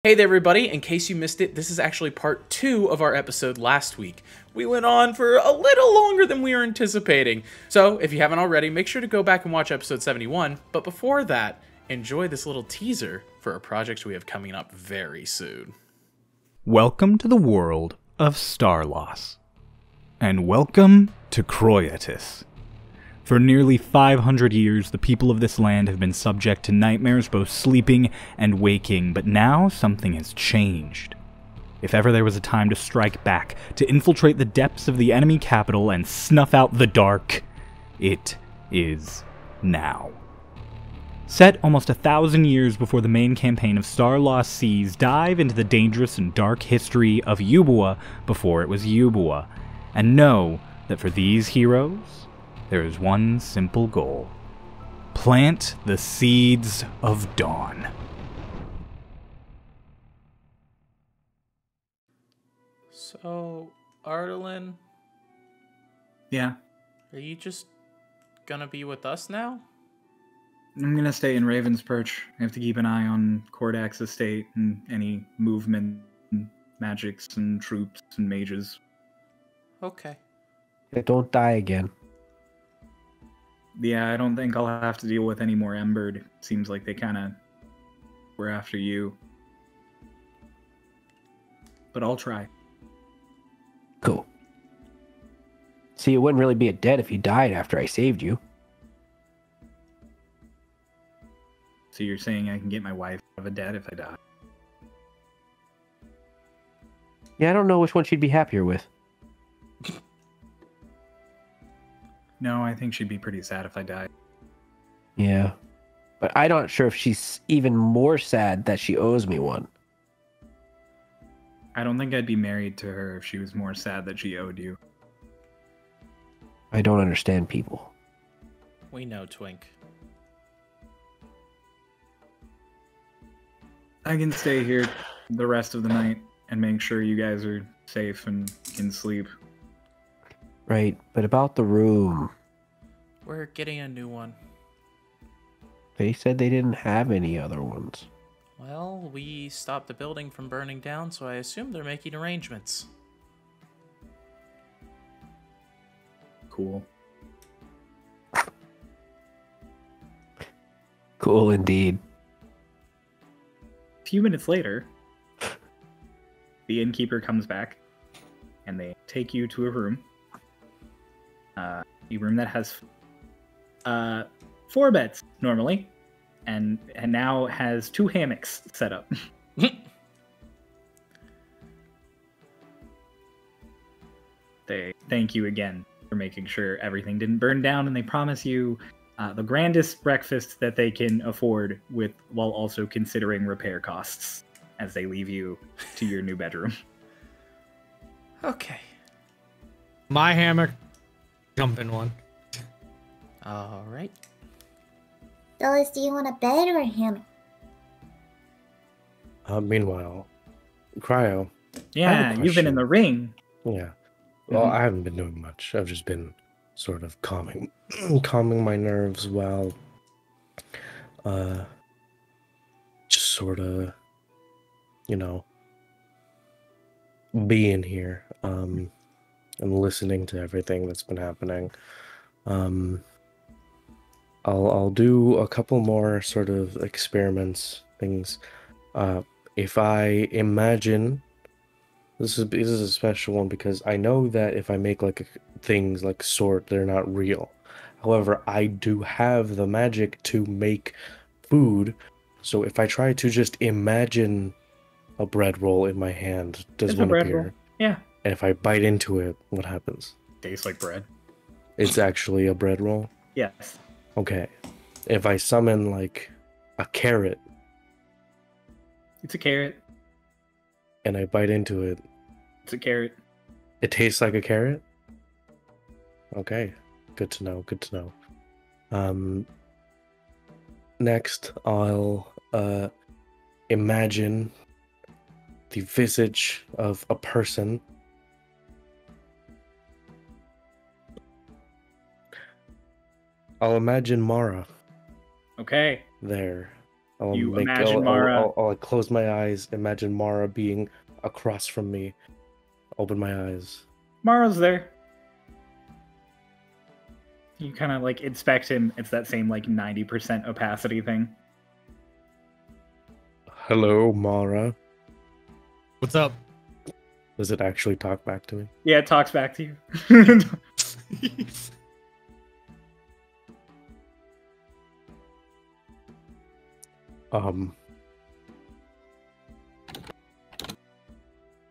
Hey there everybody, in case you missed it, this is actually part 2 of our episode last week. We went on for a little longer than we were anticipating, so if you haven't already, make sure to go back and watch episode 71, but before that, enjoy this little teaser for a project we have coming up very soon. Welcome to the world of Starloss, and welcome to Croyatus. For nearly 500 years, the people of this land have been subject to nightmares both sleeping and waking, but now something has changed. If ever there was a time to strike back, to infiltrate the depths of the enemy capital and snuff out the dark, it is now. Set almost 1,000 years before the main campaign of Starlost Seas, dive into the dangerous and dark history of Ubua before it was Ubua, and know that for these heroes, there is one simple goal: plant the seeds of dawn. So, Ardelin, Yeah, are you just gonna be with us now? I'm gonna stay in Raven's Perch. I have to keep an eye on Kordak's estate and any movement, and magics, and troops and mages. Okay. Yeah, don't die again. Yeah, I don't think I'll have to deal with any more Embered. Seems like they kind of were after you. But I'll try. Cool. See, you wouldn't really be a dead if you died after I saved you. So you're saying I can get my wife out of a debt if I die? Yeah, I don't know which one she'd be happier with. No, I think she'd be pretty sad if I died. Yeah. But I'm not sure if she's even more sad that she owes me one. I don't think I'd be married to her if she was more sad that she owed you. I don't understand people. We know, Twink. I can stay here the rest of the night and make sure you guys are safe and can sleep. Right, but about the room. We're getting a new one. They said they didn't have any other ones. Well, we stopped the building from burning down, so I assume they're making arrangements. Cool. Cool indeed. A few minutes later, the innkeeper comes back, and they take you to a room. A room that has 4 beds normally, and now has 2 hammocks set up. They thank you again for making sure everything didn't burn down, and they promise you the grandest breakfast that they can afford, while also considering repair costs as they leave you to your new bedroom. Okay. My hammock, jump in one. Alright. Dallas, do you want a bed or a hammock? Meanwhile, Cryo. Yeah, you've been in the ring. Yeah. Well, I haven't been doing much. I've just been sort of calming my nerves while just sort of, being here and listening to everything that's been happening. I'll do a couple more sort of experiments, things. If I imagine, this is a special one because I know that if I make things like sort, they're not real. However, I do have the magic to make food, so if I try to just imagine a bread roll in my hand, does one appear? Yeah. And if I bite into it, what happens? Tastes like bread. It's actually a bread roll? Yes. Okay. If I summon a carrot It's a carrot. and I bite into it, It's a carrot. it tastes like a carrot? Okay. Good to know. Good to know. Next, I'll imagine the visage of a person. I'll imagine Mara Okay. there. You imagine Mara. I'll like, close my eyes, imagine Mara being across from me. Open my eyes. Mara's there. You kind of like inspect him. It's that same like 90% opacity thing. Hello, Mara. What's up? Does it actually talk back to me? Yeah, it talks back to you.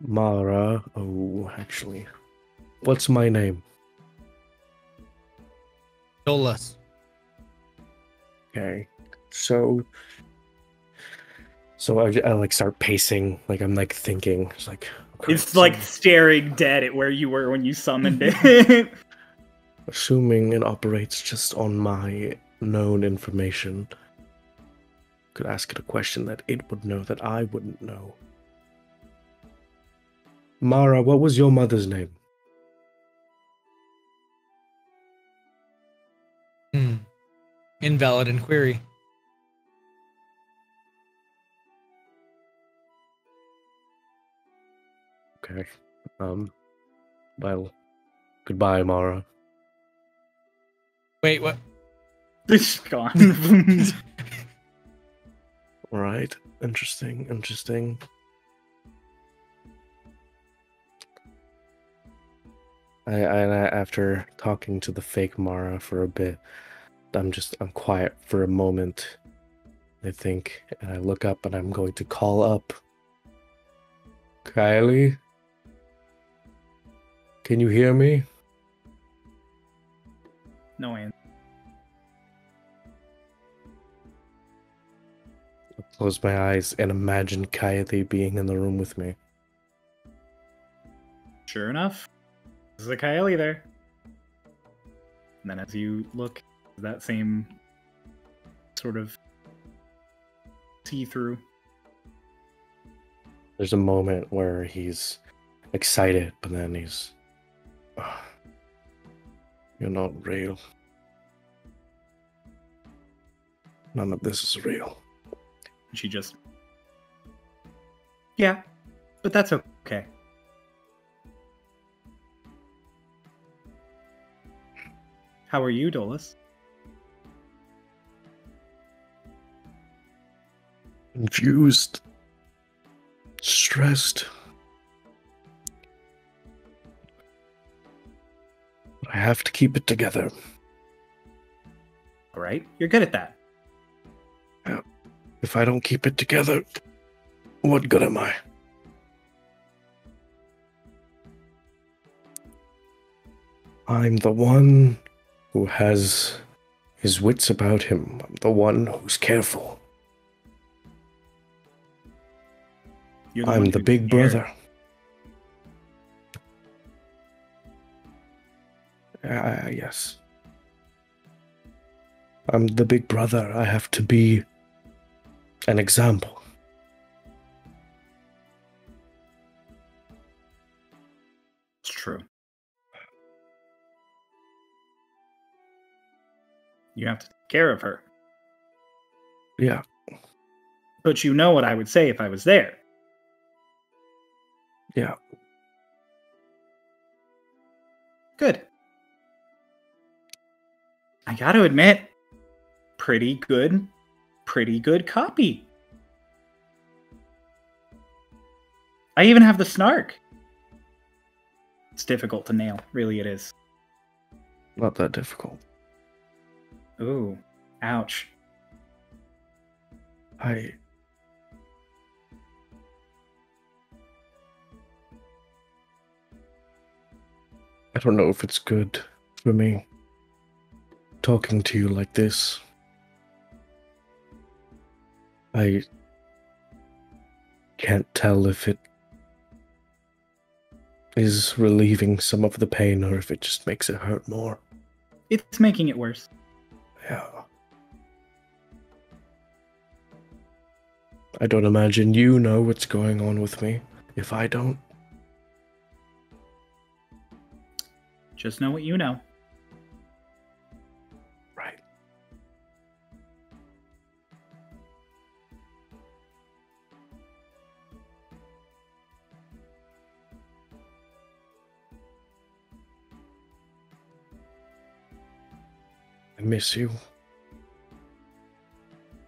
Mara. Oh, actually, what's my name? Starloss. Okay, so I like start pacing, like I'm like thinking, it's like okay, It's like staring dead at where you were when you summoned it. assuming it operates just on my known information. Could ask it a question that it would know that I wouldn't know. Mara, what was your mother's name? Invalid inquiry. Okay. Well, goodbye, Mara. Wait, what? It's gone. All right. Interesting. After talking to the fake Mara for a bit, I'm quiet for a moment. I think, and I look up and I'm going to call up Kylie. Can you hear me? No answer. I close my eyes and imagine Kylie being in the room with me. Sure enough, there's a Coyote there. And then as you look, that same sort of see-through. There's a moment where he's excited, but then he's... "Ugh, you're not real. None of this is real." And she just... Yeah, but that's okay. How are you, Dolus? Confused. Stressed. But I have to keep it together. All right, you're good at that. If I don't keep it together, what good am I? I'm the one who has his wits about him. I'm the one who's careful. You're I'm one the who's big scared. brother. Yes. I'm the big brother. I have to be an example. It's true. You have to take care of her. Yeah. But you know what I would say if I was there. Yeah. Good. I gotta admit, pretty good copy. I even have the snark. It's difficult to nail, really it is. Not that difficult. Ooh, ouch. I don't know if it's good for me talking to you like this. I can't tell if it is relieving some of the pain or if it just makes it hurt more. It's making it worse. Yeah. I don't imagine you know what's going on with me if I don't. Just know what you know. Right. I miss you.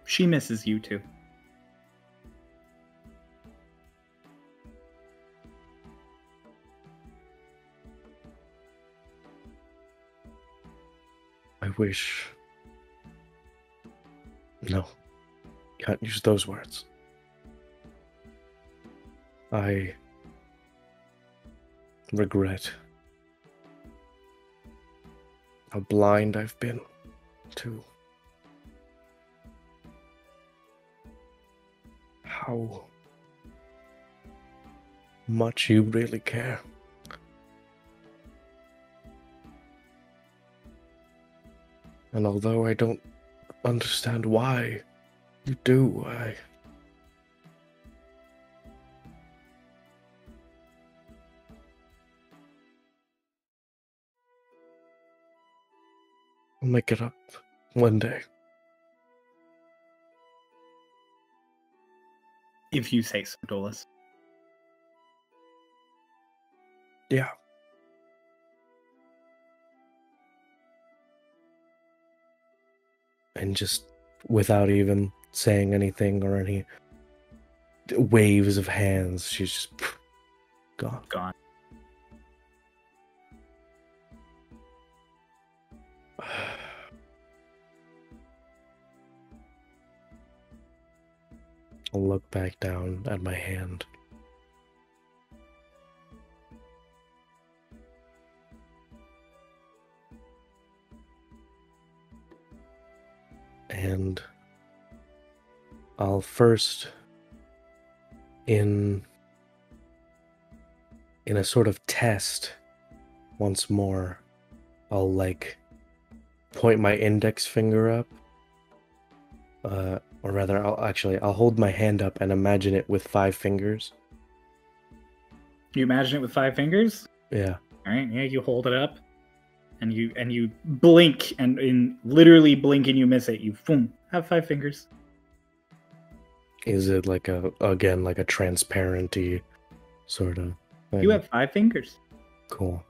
She misses you too. I wish. No, can't use those words. I regret how blind I've been to how much you really care. And although I don't understand why you do, I'll make it up one day. If you say so, Dolus. Yeah. And just without even saying anything or any waves of hands, she's just gone. Gone. I'll look back down at my hand. And I'll first, in a sort of test, once more, I'll like point my index finger up. Or rather, I'll hold my hand up and imagine it with 5 fingers. You imagine it with 5 fingers? Yeah. All right, yeah, you hold it up, and you blink, and in literally blink, and you miss it. You boom, have 5 fingers. Is it like a transparenty sort of thing? You have 5 fingers. Cool.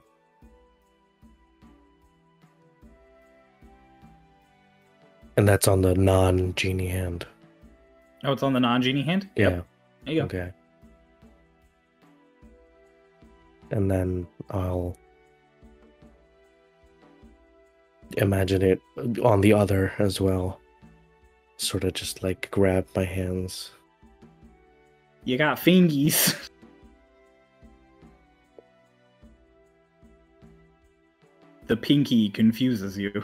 And that's on the non-genie hand. Oh, it's on the non-genie hand? Yeah. Yep. There you go. Okay. And then I'll imagine it on the other as well. Sort of just like grab my hands. You got fingies. The pinky confuses you.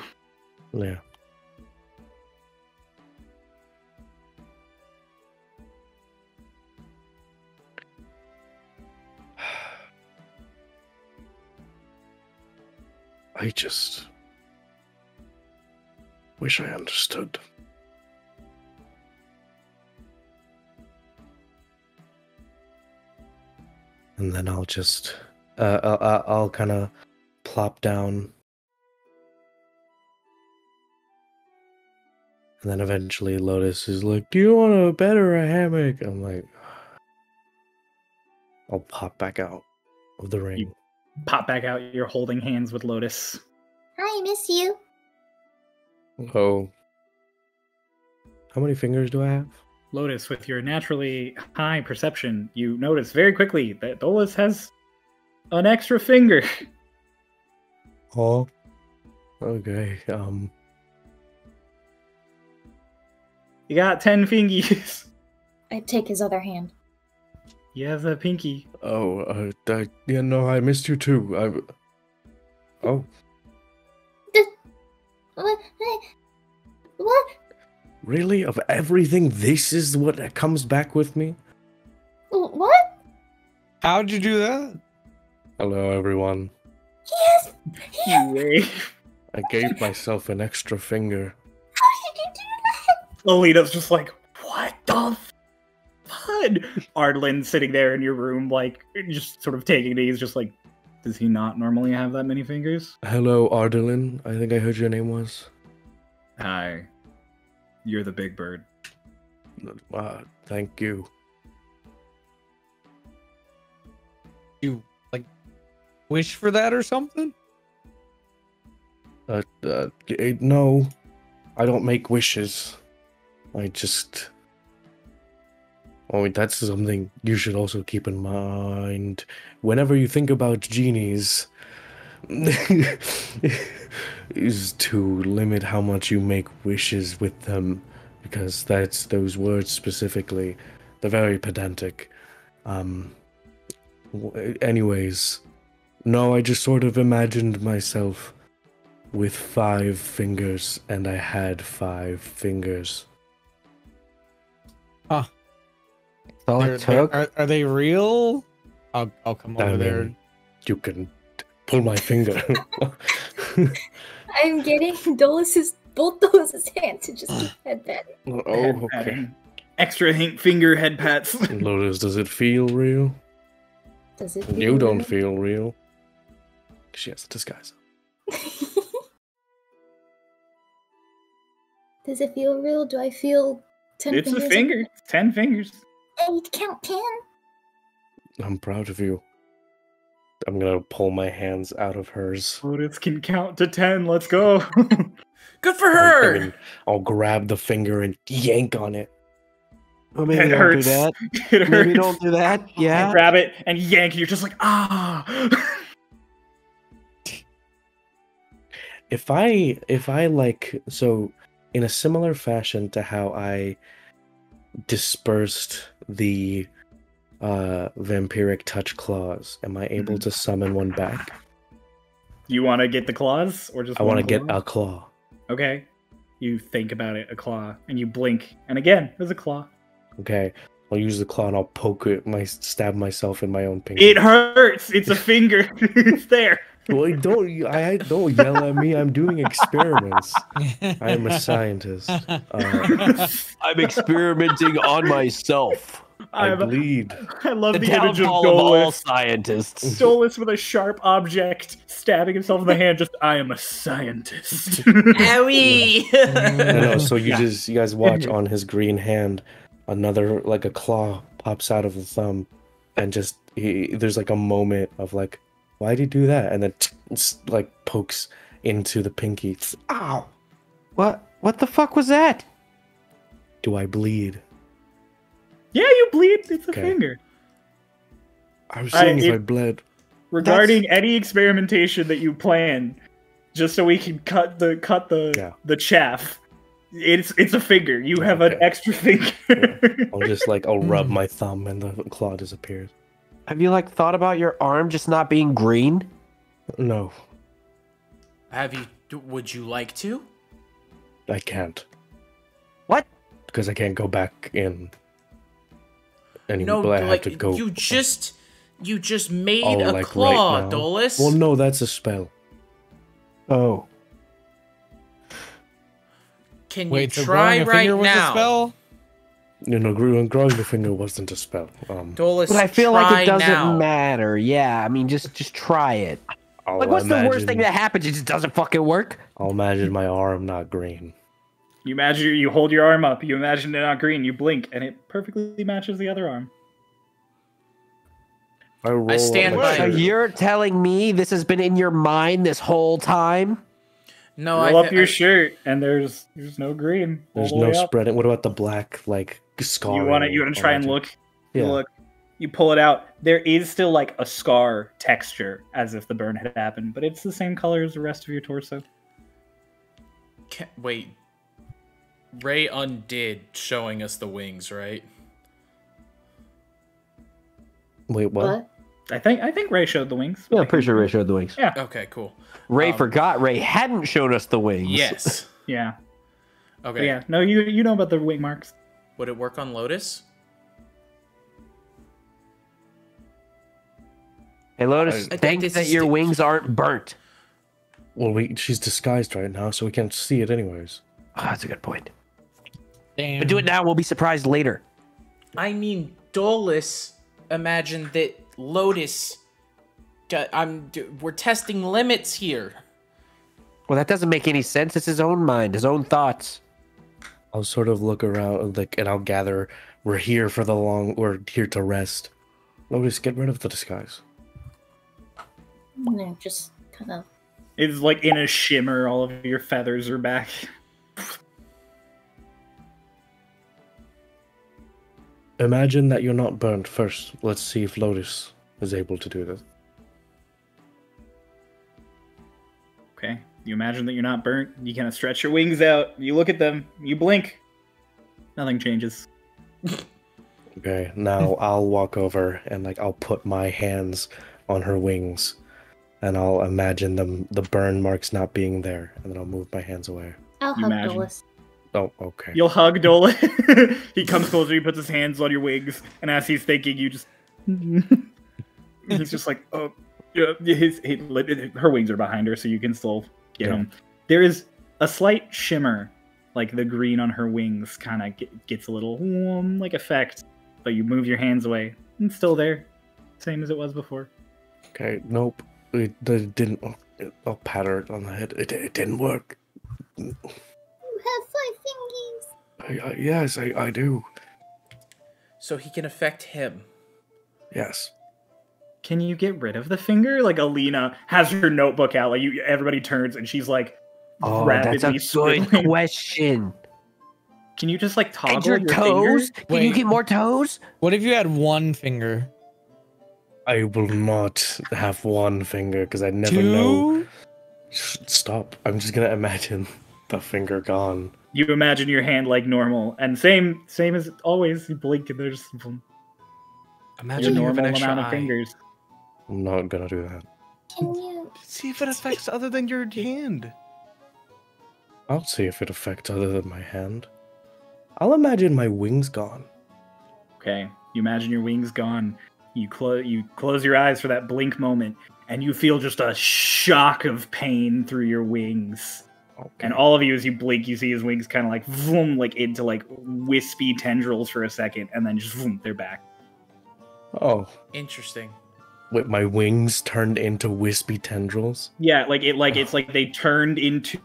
Yeah. I just wish I understood. And then I'll just, I'll kind of plop down. And then eventually Lotus is like, "Do you want a bed or a hammock?" I'm like, I'll pop back out of the ring. You pop back out, you're holding hands with Lotus. Hi, I miss you. Oh. How many fingers do I have? Lotus, with your naturally high perception, you notice very quickly that Dolus has an extra finger. Oh. Okay. You got 10 fingies. I take his other hand. He has a pinky. Oh, yeah, no, I missed you too. Oh, What? What? really? Of everything, this is what comes back with me? What? How'd you do that? Hello, everyone. Yes. You wave. I gave myself an extra finger. How did you do that? Alita's just like, what the fun? Ardlin sitting there in your room, like, just sort of taking it easy, just like, does he not normally have that many fingers? Hello, Ardalin. I think I heard your name was. Hi. You're the big bird. Thank you. You like wish for that or something? No, I don't make wishes. I just. Oh, that's something you should also keep in mind. Whenever you think about genies, is to limit how much you make wishes with them, because that's those words specifically. They're very pedantic. Anyways, no, I just sort of imagined myself with 5 fingers, and I had 5 fingers. Huh. That's all it took. Are they real? I'll come over there. You can pull my finger. I'm getting both Dolus's hands to just keep head patting. Oh, okay. Extra finger head pats. Lotus, does it feel real? Does it feel You don't real? feel real. She has a disguise. Does it feel real? Do I feel 10 It's fingers? a finger. 10 fingers. I need to count 10. I'm proud of you. I'm gonna pull my hands out of hers. Lotus can count to 10. Let's go. Good for her. I mean, I'll grab the finger and yank on it. Well, maybe It don't hurts. do that. It hurts. Maybe don't do that. You Yeah. grab it and yank. You're just like, ah. If I like, so in a similar fashion to how I dispersed the vampiric touch claws, am I able to summon one back? You want to get the claws or just? I want to one get claw? a claw. Okay. You think about it, a claw, and you blink, and again, there's a claw. Okay, I'll use the claw and I'll poke it, stab myself in my own pinky. It hurts. It's a finger. It's there. Well, don't yell at me. I'm doing experiments. I am a scientist. I'm experimenting on myself. I bleed. I love The the image of downfall of all Dolus. scientists. Dolus with a sharp object, stabbing himself in the hand. Just, I am a scientist. Owie. No, so you guys watch on his green hand, another like a claw pops out of the thumb, and just there's like a moment of like, why'd he do that? And then like pokes into the pinky. Ow! What the fuck was that? Do I bleed? Yeah, you bleed. It's a Okay. finger. I was seeing if it- I bled. Regarding any experimentation that you plan, just so we can cut the the chaff. It's a finger. You have an Okay. extra finger. I'll rub my thumb and the claw disappears. Have you like thought about your arm just not being green? No, Would you like to? I can't. What? Because I can't go back in. No, But I like have to go. you just made Oh, a like claw, right now? Dolus. Well, no, that's a spell. Oh. Can you Wait, so try growing a right finger was a now? spell? Growing the finger wasn't a spell. Dolus, But I feel try like it doesn't now. matter. Yeah, I mean, just try it. I'll Like, what's the worst imagine- thing that happens? It just doesn't fucking work. I'll imagine my arm not green. You imagine you hold your arm up. You imagine it not green. You blink, and it perfectly matches the other arm. I roll. stand like by So it. you're telling me this has been in your mind this whole time? No, Roll up your shirt, and there's no green. all There's the no way up. spreading. What about the black like scar? You want to try and look. You Yeah. look. You pull it out. There is still like a scar texture, as if the burn had happened, but it's the same color as the rest of your torso. Wait. Ray undid showing us the wings, right? Wait, what? I think Ray showed the wings. Yeah, I'm pretty sure Ray showed the wings. Yeah. Okay, cool. Ray forgot Ray hadn't shown us the wings. Yes. Yeah. But Okay. yeah. No, you know about the wing marks. Would it work on Lotus? Hey, Lotus, I thank this that is your the- wings aren't burnt. Well, she's disguised right now, so we can't see it anyways. Oh, that's a good point. Damn. But do it now. We'll be surprised later. I mean, Dolus imagined that Lotus. We're testing limits here. Well, that doesn't make any sense. It's his own mind, his own thoughts. I'll sort of look around, and I'll gather. We're here to rest. Lotus, get rid of the disguise. I'm gonna just kind of. It's like in a shimmer. All of your feathers are back. Imagine that you're not burnt first. Let's see if Lotus is able to do this. Okay. You imagine that you're not burnt. You kind of stretch your wings out. You look at them. You blink. Nothing changes. Okay, now I'll walk over and like I'll put my hands on her wings, and I'll imagine the burn marks not being there, and then I'll move my hands away. I'll hug Imagine. Dolus. Oh, okay. You'll hug Dola. He comes closer. He puts his hands on your wings, and as he's thinking, you just. He's just like, oh, yeah. Her wings are behind her, so you can still get him. There is a slight shimmer, like the green on her wings, kind of gets a little like effect, but you move your hands away. It's still there, same as it was before. Okay, nope. It didn't. I'll pat her on the head. It didn't work. You have 5 fingers. Yes, I do. So he can affect him. Yes. Can you get rid of the finger? Like Alina has her notebook out. Like everybody turns and she's like, Oh, that's a rapidly good scribbling. question. Can you just like toggle And your toes? fingers? Can you get more toes? What if you had one finger? I will not have one finger because I never know. Two? Stop. I'm just gonna imagine the finger gone. You imagine your hand like normal, and same as always. You blink and there's your Imagine you have an normal extra amount of eye. fingers. I'm not gonna do that. Can you? See if it affects other than your hand. I'll see if it affects other than my hand. I'll imagine my wings gone. Okay, you imagine your wings gone. You close your eyes for that blink moment, and you feel just a shock of pain through your wings. Okay. And all of you, as you blink, you see his wings kind of like vroom, like into like wispy tendrils for a second, and then just vroom, they're back. Oh, Interesting. wait, my wings turned into wispy tendrils? Yeah, it's like they turned into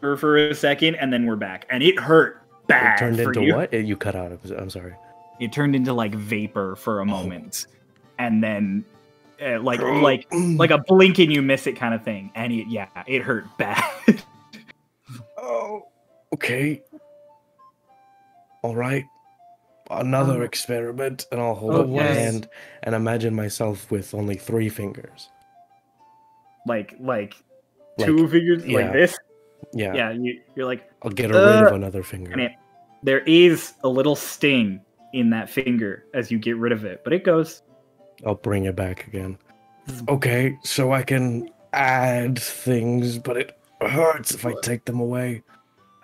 for a second, and then we're back, and it hurt bad. It turned for into you. what? You cut out. I'm sorry. It turned into like vapor for a moment, and then like a blink and you miss it kind of thing, and it hurt bad. Oh, okay. All right. Another experiment, and I'll hold up my yes. hand and imagine myself with only 3 fingers. like 2 Like, fingers yeah. like this. Yeah. Yeah, you're like, I'll get rid of another finger. and there is a little sting in that finger as you get rid of it, but it goes. I'll bring it back again. Okay, so I can add things, but it hurts if I take them away.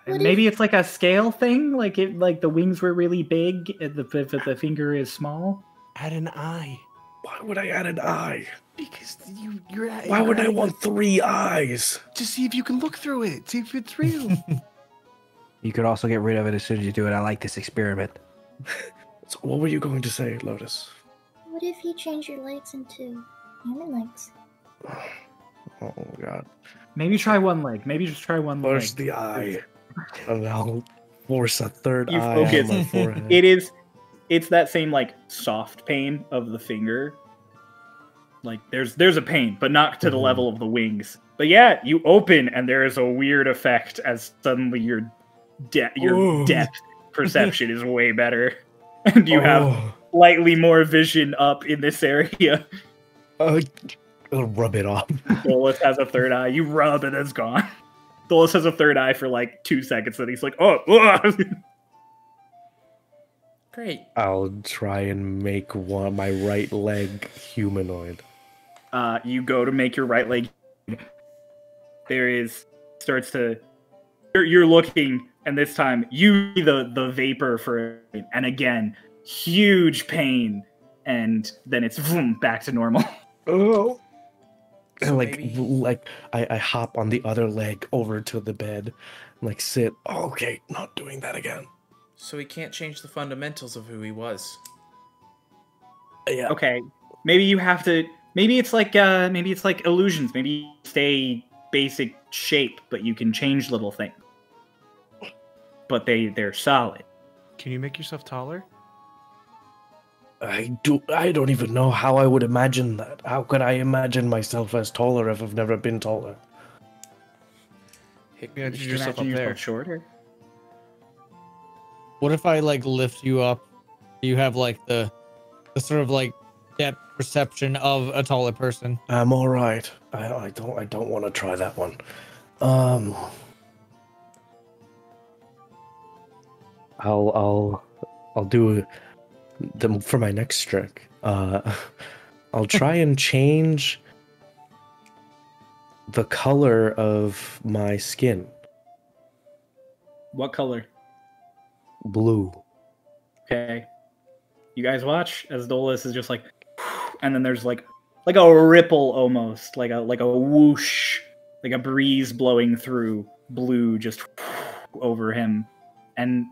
What Maybe it's like a scale thing, like the wings were really big, and the finger is small. Add an eye. Why would I add an eye? Because you're at. Why would I want 3 eyes? To see if you can look through it, see if it's real. You could also get rid of it as soon as you do it. I like this experiment. So what were you going to say, Lotus? What if you change your legs into human legs? Oh god. Maybe try one leg. Maybe just try one leg. Where's the eye? And I'll force a 3rd You eye focus. on my forehead. It's that same like soft pain of the finger. Like there's a pain, but not to the level of the wings. But yeah, you open and there is a weird effect as suddenly your depth perception is way better, and you have slightly more vision up in this area. I'll rub it off. Dolus has a 3rd eye. You rub and it's gone. Dolus has a 3rd eye for like 2 seconds, and he's like, oh. Great. I'll try and make my right leg humanoid. You go to make your right leg. You're looking, and this time you see the vapor and again, huge pain, and then it's back to normal. Oh. So And I hop on the other leg over to the bed, and sit. Oh, okay, not doing that again. So he can't change the fundamentals of who he was. Yeah. Okay, maybe you have to. Maybe it's like illusions. Maybe you stay basic shape, but you can change little things. But they're solid. Can you make yourself taller? I don't even know how I would imagine that. How could I imagine myself as taller if I've never been taller? Yeah, Just yourself imagine up yourself there. shorter. What if I like lift you up? You have like the sort of like depth perception of a taller person. I'm all right. I don't want to try that one. Um, I'll do them for my next trick. I'll try and change the color of my skin. What color? Blue. Okay. You guys watch as Dolus is just like, and then there's like a ripple almost, like a whoosh, like a breeze blowing through blue just over him, and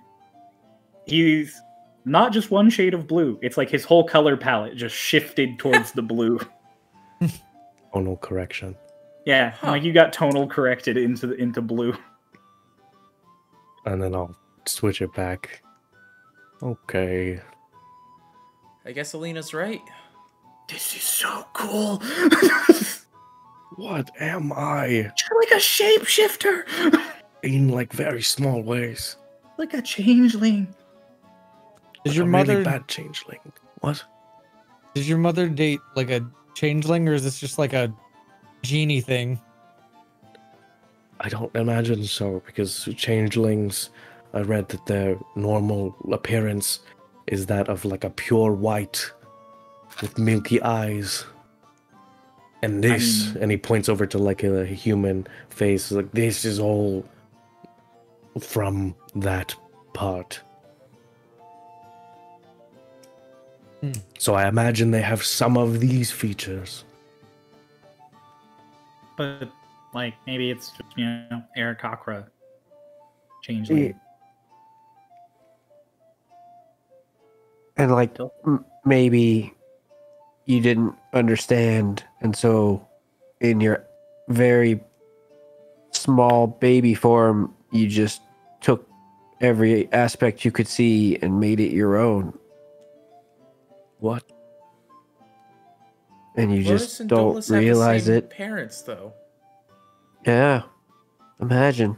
he's not just one shade of blue. It's like his whole color palette just shifted towards the blue. Tonal correction. Yeah, Huh. like you got tonal corrected into blue. And then I'll switch it back. Okay. I guess Alina's right. This is so cool. What am I? You're like a shapeshifter. In like very small ways. Like a changeling. Does Like your a mother really bad changeling? What? does your mother date like a changeling, or is this just like a genie thing? I don't imagine so, because changelings, I read that their normal appearance is that of like a pure white with milky eyes. And this, and he points over to like a human face, like this is all from that part. So I imagine they have some of these features. But like maybe it's just, Aarakocra changeling. And like maybe you didn't understand, and so in your very small baby form, you just took every aspect you could see and made it your own. What? And you Lotus just and don't Dolus have the realize same it. parents, though. Yeah. Imagine.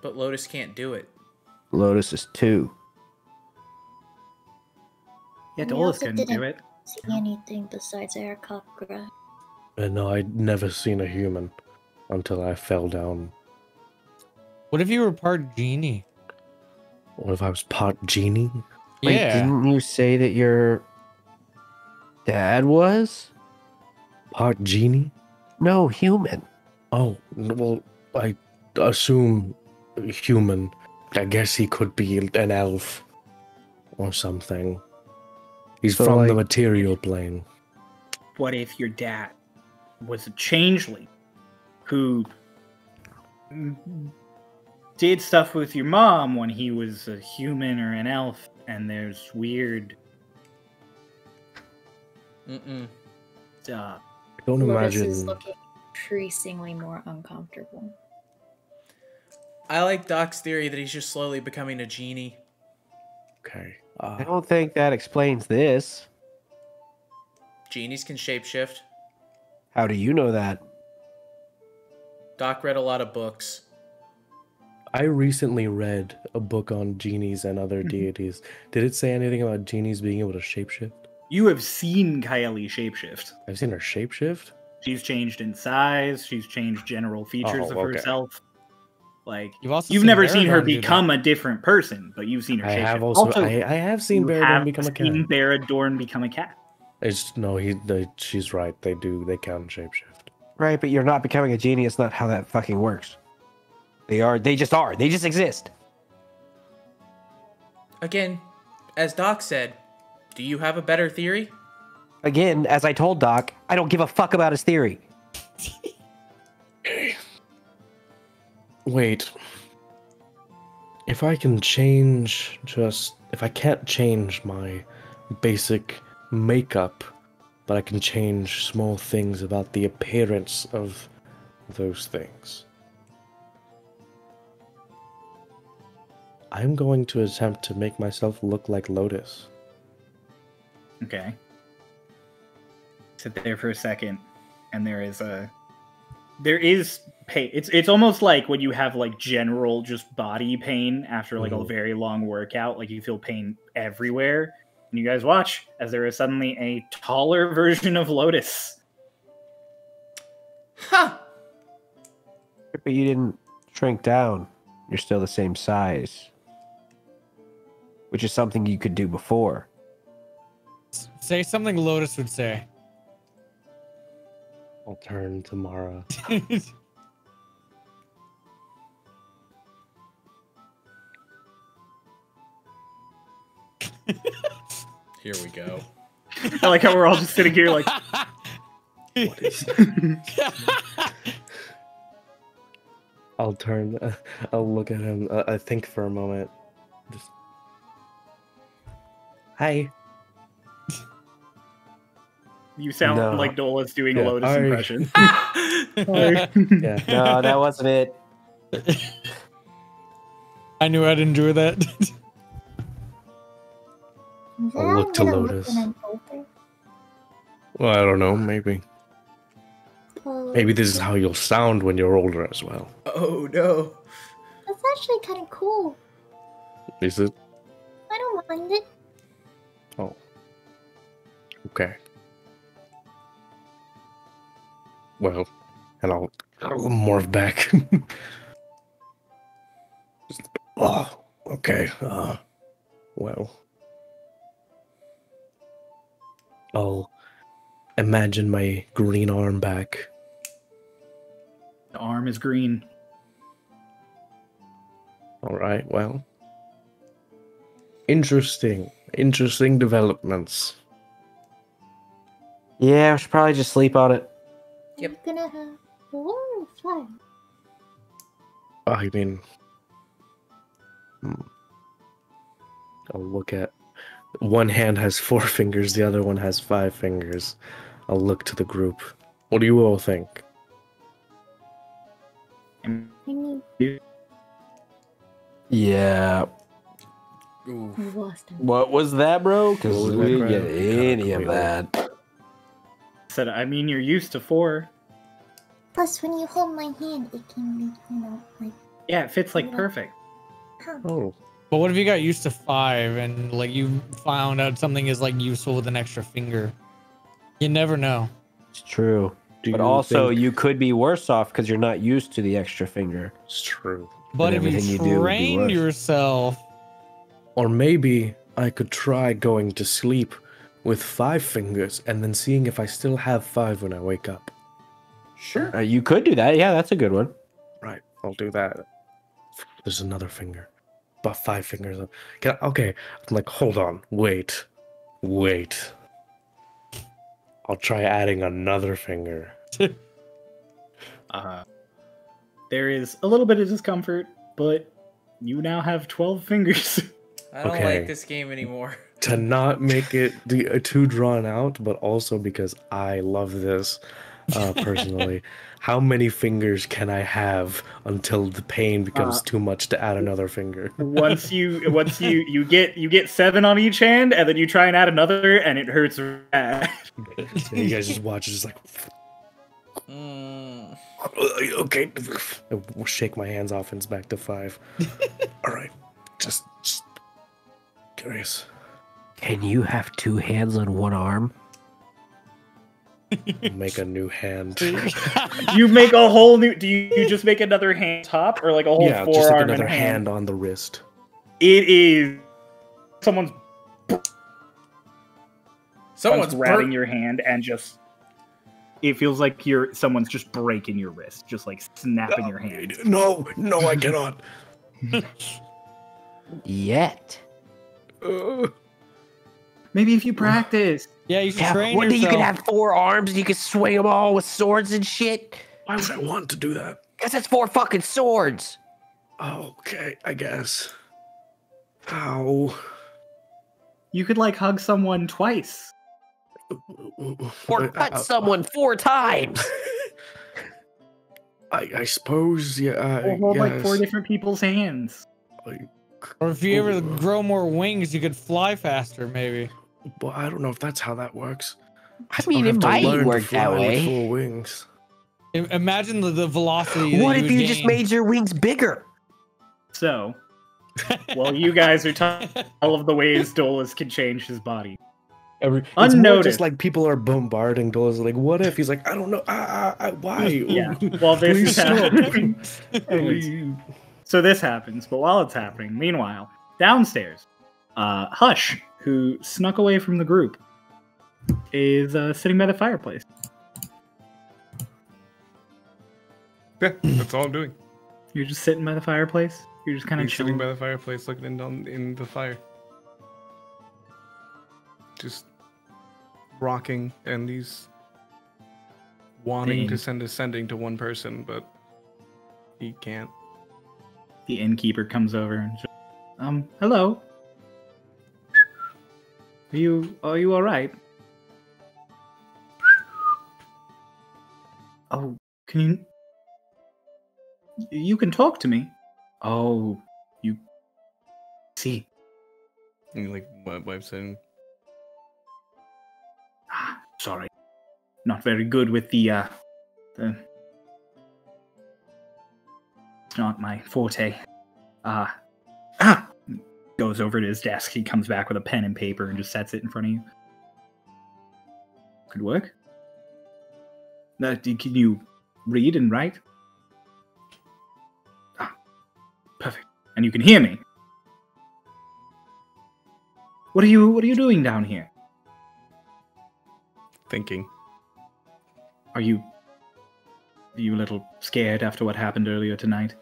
But Lotus can't do it. Lotus is 2. Yeah, We Dolus also couldn't do didn't it. see anything besides Aarakocra. And no, I'd never seen a human until I fell down. What if you were part genie? What if I was part genie? Wait, Yeah. didn't you say that your dad was? Part genie? No, human. Oh, well, I assume human. I guess he could be an elf or something. He's So, from the like- material plane. What if your dad was a changeling who did stuff with your mom when he was a human or an elf, and there's weird stuff. I don't Lotus is imagine. looking increasingly more uncomfortable. I like Doc's theory that he's just slowly becoming a genie. Okay. I don't think that explains this. Genies can shapeshift. How do you know that? Doc read a lot of books. I recently read a book on genies and other deities. Did it say anything about genies being able to shapeshift? You have seen Kylie shapeshift. I've seen her shapeshift. She's changed in size. She's changed general features of Oh, okay. herself. Like You've also you've seen never seen her Aragorn do that. become a different person, but you've seen her. I shapeshift. have also, I have seen you Baradorn have become a seen cat. Baradorn become a cat. It's no, she's right. They can shapeshift. Right, but you're not becoming a genie. It's not how that fucking works. They just are. They just exist. Again, as Doc said, do you have a better theory? Again, as I told Doc, I don't give a fuck about his theory. Wait. If I can change if I can't change my basic makeup, but I can change small things about the appearance of those things. I'm going to attempt to make myself look like Lotus. Okay. Sit there for a second, and there is pain. It's almost like when you have like general just body pain after like a very long workout. Like you feel pain everywhere. And you guys watch as there is suddenly a taller version of Lotus. Huh. But you didn't shrink down. You're still the same size. Which is something you could do before. Say something Lotus would say. I'll turn to Mara. Here we go. I like how we're all just sitting here like, What is I'll turn. I'll look at him. I think for a moment. Just. Hi. you sound No. like Dola's doing Yeah, a Lotus I- impression. Yeah. No, that wasn't it. I knew I'd enjoy that. I'll look to Lotus. Well, I don't know. Maybe. Maybe this is how you'll sound when you're older as well. Oh no. That's actually kind of cool. Is it? I don't mind it. Oh. Okay. Well, and I'll morph back. Oh, okay. Well. I'll imagine my green arm back. The arm is green. Alright, well. Interesting developments. Yeah, we should probably just sleep on it. Yep. You're gonna have 4 or 5. I mean, I'll look at one hand has 4 fingers, the other one has 5 fingers. I'll look to the group. What do you all think? I mean, Yeah. Ooh. we lost him. What was that, bro? Because What was we that, didn't Brad? get any of Completely. that. Said, I mean, you're used to 4. Plus, when you hold my hand, it can be, like, Yeah, it fits like perfect. huh. Oh, But what if you got used to 5 and like you found out something is like useful with an extra finger? You never know. It's true. do But you also, think you could be worse off because you're not used to the extra finger. it's true? But if everything you you do would be train worse. yourself, Or maybe I could try going to sleep with 5 fingers and then seeing if I still have 5 when I wake up. Sure. You could do that. Yeah, that's a good one. Right, I'll do that. There's another finger. About 5 fingers. Okay, I'm like, hold on, wait. I'll try adding another finger. There is a little bit of discomfort, but you now have 12 fingers. I don't Okay. like this game anymore. To not make it too drawn out, but also because I love this personally. How many fingers can I have until the pain becomes too much to add another finger? once you get 7 on each hand, and then you try and add another, and it hurts bad. So you guys just watch it, just like, Mm. okay. I shake my hands off and it's back to 5. All right, just curious. Can you have 2 hands on 1 arm? Make a new hand. You make a whole new. Do you just make another hand top, or like a whole Yeah, forearm just like and another hand? hand on the wrist. It is someone's Someone's grabbing your hand and just. It feels like someone's just breaking your wrist, just like snapping your hand. No, I cannot. Yet. Maybe if you practice. yeah, you should Yeah, train what, yourself. you can have 4 arms and you can swing them all with swords and shit? Why would I want to do that? Because it's 4 fucking swords. Okay, I guess. How? You could like hug someone twice. Or cut someone 4 times. I suppose, yeah. Or hold like yes. 4 different people's hands. Or if you ever grow more wings, you could fly faster, maybe. But I don't know if that's how that works. I mean, I'll it have to might learn to work fly that with way. 4 wings. Imagine the velocity. What that if you you would just gain. made your wings bigger? So, while you guys are talking all of the ways Dolus can change his body, It's more Unnoticed. just like people are bombarding Dolus. Like, what if? He's like, I don't know. Why? yeah, while this Please is stop. happening. Please. So this happens, but while it's happening, meanwhile, downstairs, Hush, who snuck away from the group, is sitting by the fireplace. Yeah, that's all I'm doing. You're just sitting by the fireplace? You're just kind of He's sitting chilling? by the fireplace, looking in the fire, just rocking, and he's wanting to send a sending to one person, but he can't. The innkeeper comes over and just, hello? Are you all right? Oh, can you can talk to me? Oh, you see. And he like wipes it. Sorry. Not very good with the it's not my forte. Goes over to his desk. He comes back with a pen and paper and just sets it in front of you. Could work. Can you read and write? Perfect. And you can hear me. What are you doing down here? Thinking. Are you a little scared after what happened earlier tonight?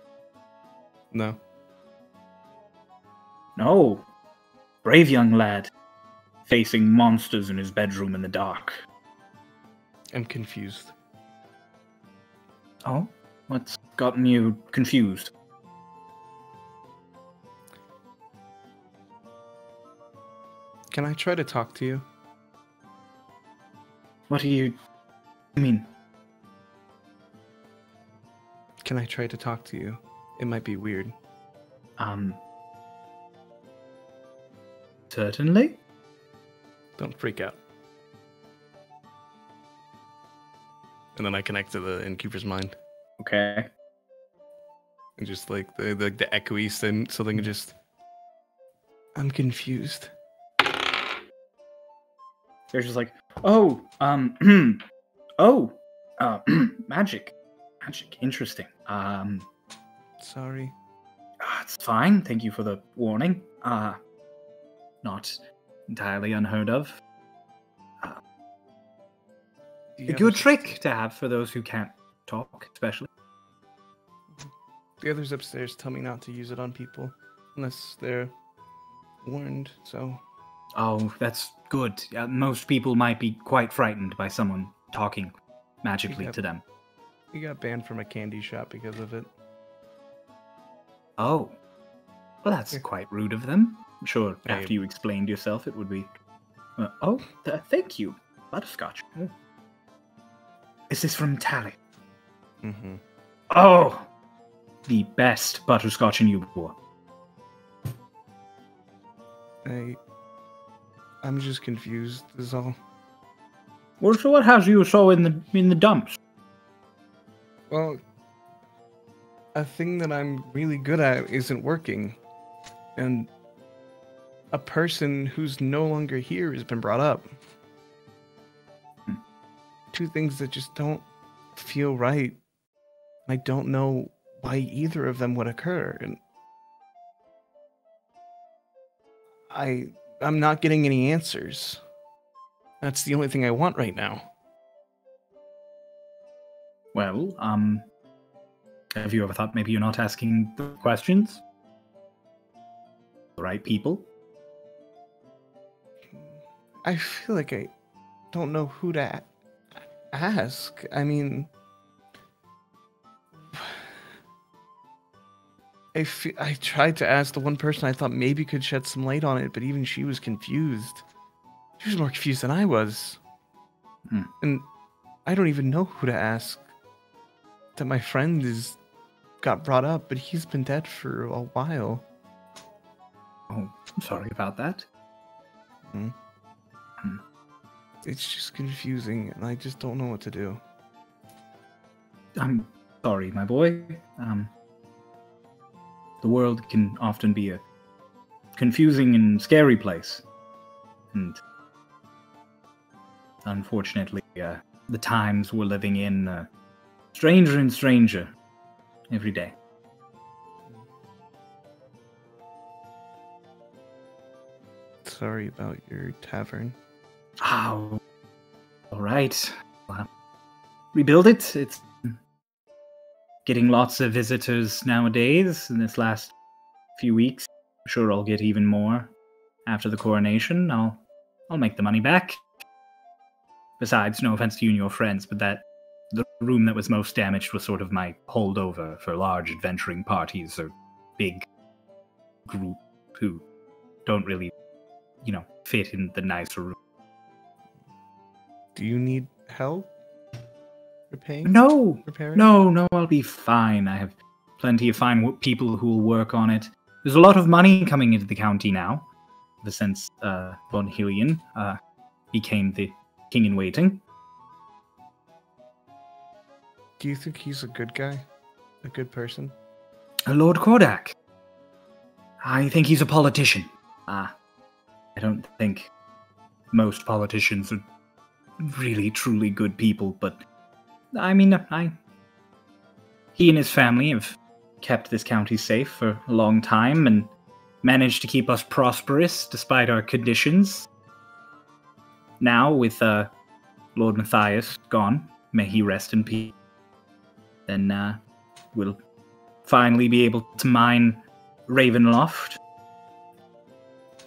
No. No. Brave young lad. Facing monsters in his bedroom in the dark. I'm confused. Oh? What's gotten you confused? Can I try to talk to you? What do you mean? Can I try to talk to you? It might be weird. Certainly. Don't freak out. And then I connect to the innkeeper's mind. Okay. And just like the echoey thing, so they can just... I'm confused. They're just like, magic. Magic, interesting. Sorry. It's fine. Thank you for the warning. Not entirely unheard of. A good trick to have for those who can't talk, especially. The others upstairs tell me not to use it on people unless they're warned, so... Oh, that's good. Most people might be quite frightened by someone talking magically to them. We got banned from a candy shop because of it. Oh. Well, that's quite rude of them. I'm sure Hey. after you explained yourself, it would be... thank you. Butterscotch. Oh. Is this from Tally? Mm-hmm. Oh! The best butterscotch in Newport. I'm just confused, is all. Well, so what has you so in the dumps? Well, a thing that I'm really good at isn't working. And a person who's no longer here has been brought up. Two things that just don't feel right. I don't know why either of them would occur. And I'm not getting any answers. That's the only thing I want right now. Well, have you ever thought maybe you're not asking the questions? The right people? I feel like I don't know who to ask. I mean, I tried to ask the one person I thought maybe could shed some light on it, but even she was confused. She was more confused than I was. And I don't even know who to ask. That my friend got brought up, but he's been dead for a while. Oh, I'm sorry about that. It's just confusing, and I just don't know what to do. I'm sorry, my boy. The world can often be a confusing and scary place. And unfortunately, the times we're living in, stranger and stranger every day. Sorry about your tavern. Oh, all right. Rebuild it. It's getting lots of visitors nowadays in this last few weeks. I'm sure I'll get even more after the coronation. I'll make the money back. Besides, no offense to you and your friends, but the room that was most damaged was sort of my holdover for large adventuring parties or big group who don't really, fit in the nicer room. Do you need help repairing? No, repairing? no, I'll be fine. I have plenty of fine people who will work on it. There's a lot of money coming into the county now, ever since Von Hillian became the king-in-waiting. Do you think he's a good guy? A good person? Lord Kordak. I think he's a politician. I don't think most politicians are really, truly good people, but I mean, he and his family have kept this county safe for a long time and managed to keep us prosperous despite our conditions. Now, with Lord Matthias gone, may he rest in peace, then we'll finally be able to mine Ravenloft.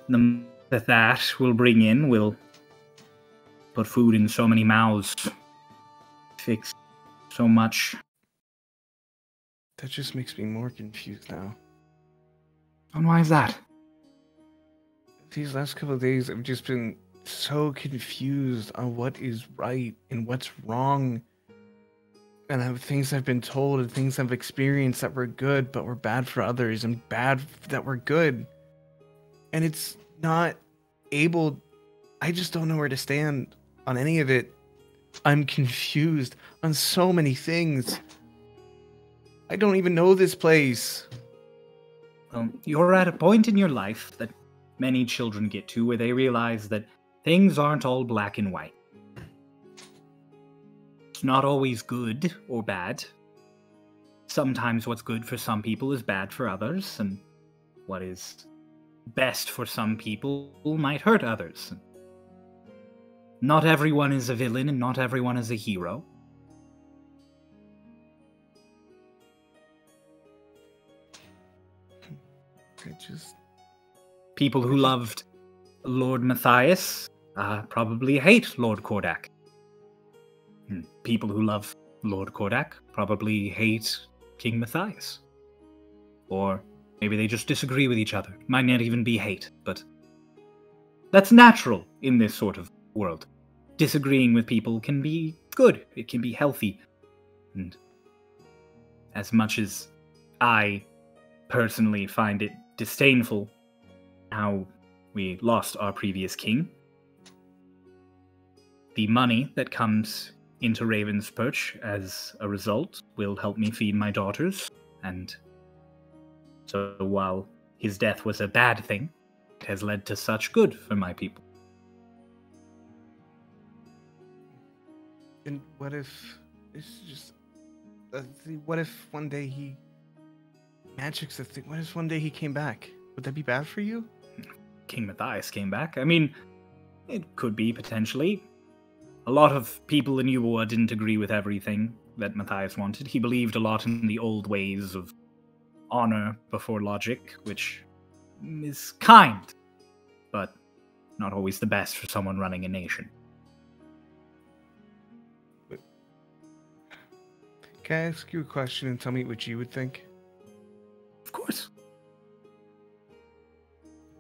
The money that will bring in will put food in so many mouths, fix so much. That just makes me more confused now. And why is that? These last couple of days, I've just been so confused on what is right and what's wrong. And things I've been told and things I've experienced that were good but were bad for others and bad that were good. And it's not able... I just don't know where to stand on any of it. I'm confused on so many things. I don't even know this place. Well, you're at a point in your life that many children get to where they realize that things aren't all black and white. It's not always good or bad. Sometimes what's good for some people is bad for others, and what is best for some people might hurt others. Not everyone is a villain, and not everyone is a hero. People who loved Lord Matthias probably hate Lord Kordak. People who love Lord Kordak probably hate King Matthias. Or maybe they just disagree with each other. Might not even be hate, but that's natural in this sort of world. Disagreeing with people can be good. It can be healthy. And as much as I personally find it disdainful how we lost our previous king, the money that comes into Raven's Perch as a result will help me feed my daughters, and so while his death was a bad thing, it has led to such good for my people. And what if it's just... what if one day he... Magic's the thing. What if one day he came back? Would that be bad for you? King Matthias came back. I mean, it could be, potentially. A lot of people in Yuba didn't agree with everything that Matthias wanted. He believed a lot in the old ways of honor before logic, which is kind, but not always the best for someone running a nation. Can I ask you a question and tell me what you would think? Of course.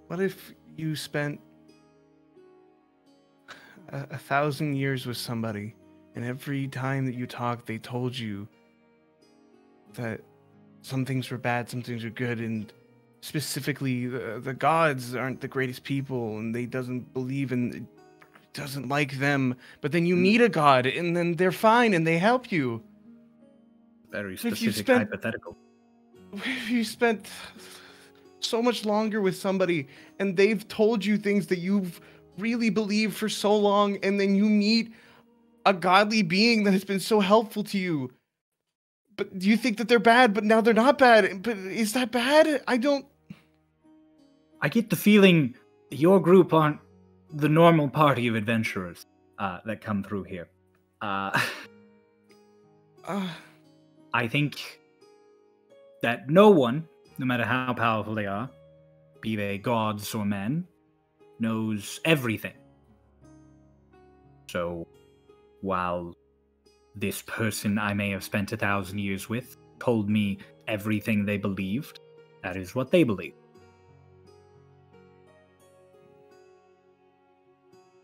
What if you spent 1,000 years with somebody, and every time that you talked, they told you that some things were bad, some things were good, and specifically the gods aren't the greatest people, and they doesn't believe in, doesn't like them, but then you meet a god, and then they're fine, and they help you. Very If you specific spent- hypothetical. You spent so much longer with somebody, and they've told you things that you've really believed for so long, and then you meet a godly being that has been so helpful to you. But you think that they're bad, but now they're not bad. But is that bad? I don't. I get the feeling your group aren't the normal party of adventurers that come through here. I think that no one, no matter how powerful they are, be they gods or men, knows everything. So, while this person I may have spent 1,000 years with told me everything they believed, that is what they believe.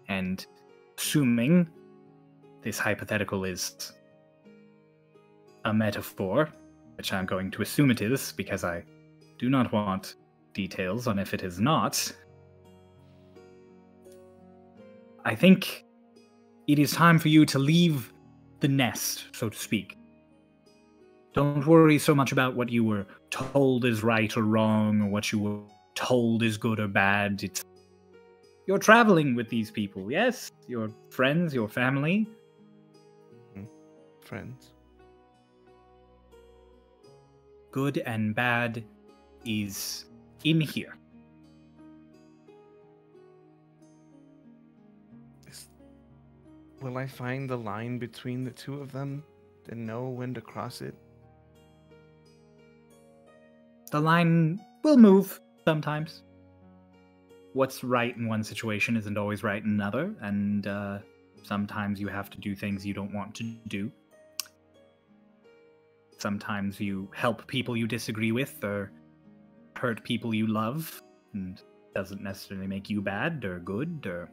And assuming this hypothetical is a metaphor, which I'm going to assume it is because I do not want details on if it is not, I think it is time for you to leave the nest, so to speak. Don't worry so much about what you were told is right or wrong, or what you were told is good or bad. You're traveling with these people, yes? Your friends, your family. Friends. Good and bad is in here. Will I find the line between the two of them and know when to cross it? The line will move sometimes. What's right in one situation isn't always right in another, and sometimes you have to do things you don't want to do. Sometimes you help people you disagree with, or hurt people you love, and it doesn't necessarily make you bad or good or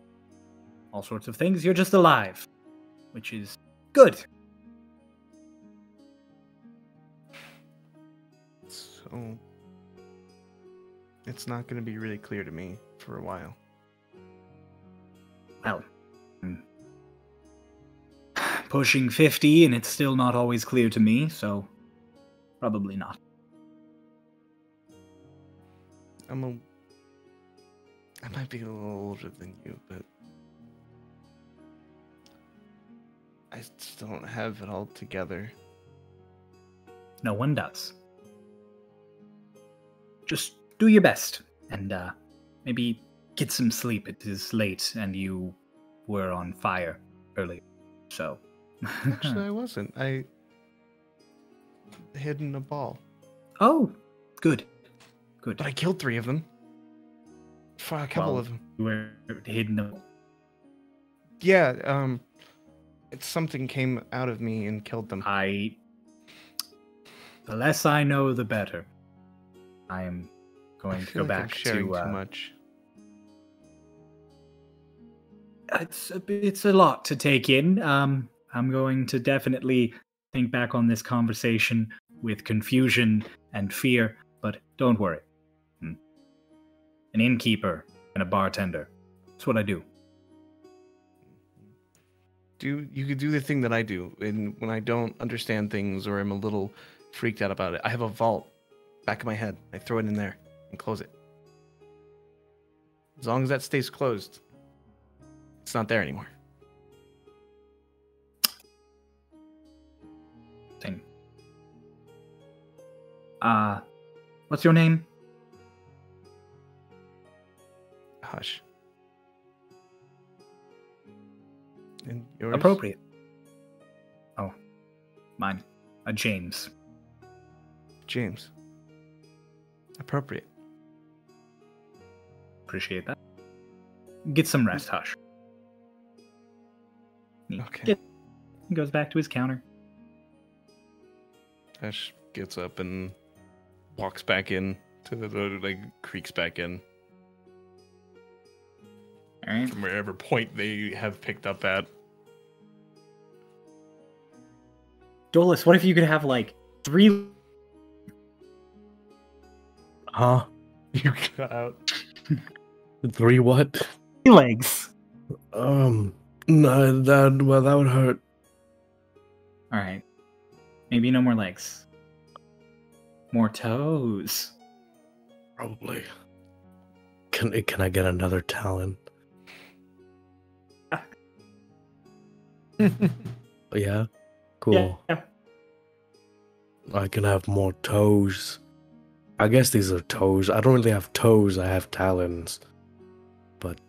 all sorts of things. You're just alive, which is good. So it's not going to be really clear to me for a while. Well, I'm pushing 50 and it's still not always clear to me, so probably not. I might be a little older than you, but I still don't have it all together. No one does. Just do your best, and maybe get some sleep. It is late, and you were on fire earlier, so... Actually, I wasn't. I hid in a ball. Oh, good. Good. But I killed 3 of them. A couple of them. You were hidden the... Yeah, something came out of me and killed them. The less I know, the better. I am going to go back I'm sharing to... too much. It's a lot to take in. I'm going to definitely think back on this conversation with confusion and fear, but don't worry. An innkeeper and a bartender. That's what I do. You could do the thing that I do, and when I don't understand things or I'm a little freaked out about it, I have a vault back of my head. I throw it in there and close it. As long as that stays closed, it's not there anymore. Same. What's your name? Hush. And yours? Appropriate. Oh, mine. James. James. Appropriate. Appreciate that. Get some rest, Hush. Okay. He goes back to his counter. Hush gets up and walks back in to the creaks back in. All right. From wherever point they have picked up at. Dolus, what if you could have, 3... Huh? You got out. 3 what? legs? No, that would hurt. All right. Maybe no more legs. More toes. Probably. Can I get another talon? Yeah? Cool. Yeah. I can have more toes. I guess these are toes. I don't really have toes, I have talons. But...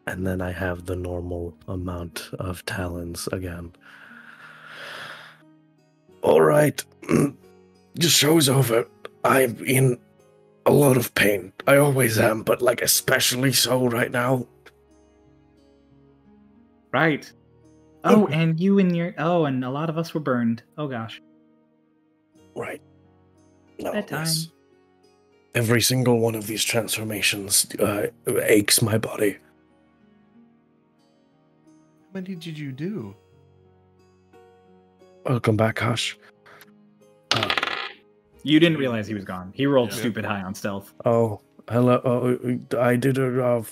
And then I have the normal amount of talons again. Alright. The show's over. I'm in a lot of pain. I always am, but like especially so right now. Right. Oh, and you and your... Oh, and a lot of us were burned. Oh, gosh. Right. No, Bedtime. yes. Every single one of these transformations aches my body. How many did you do? Welcome back, Hush. You didn't realize he was gone. He rolled stupid high on stealth. Oh, hello. Oh, I did a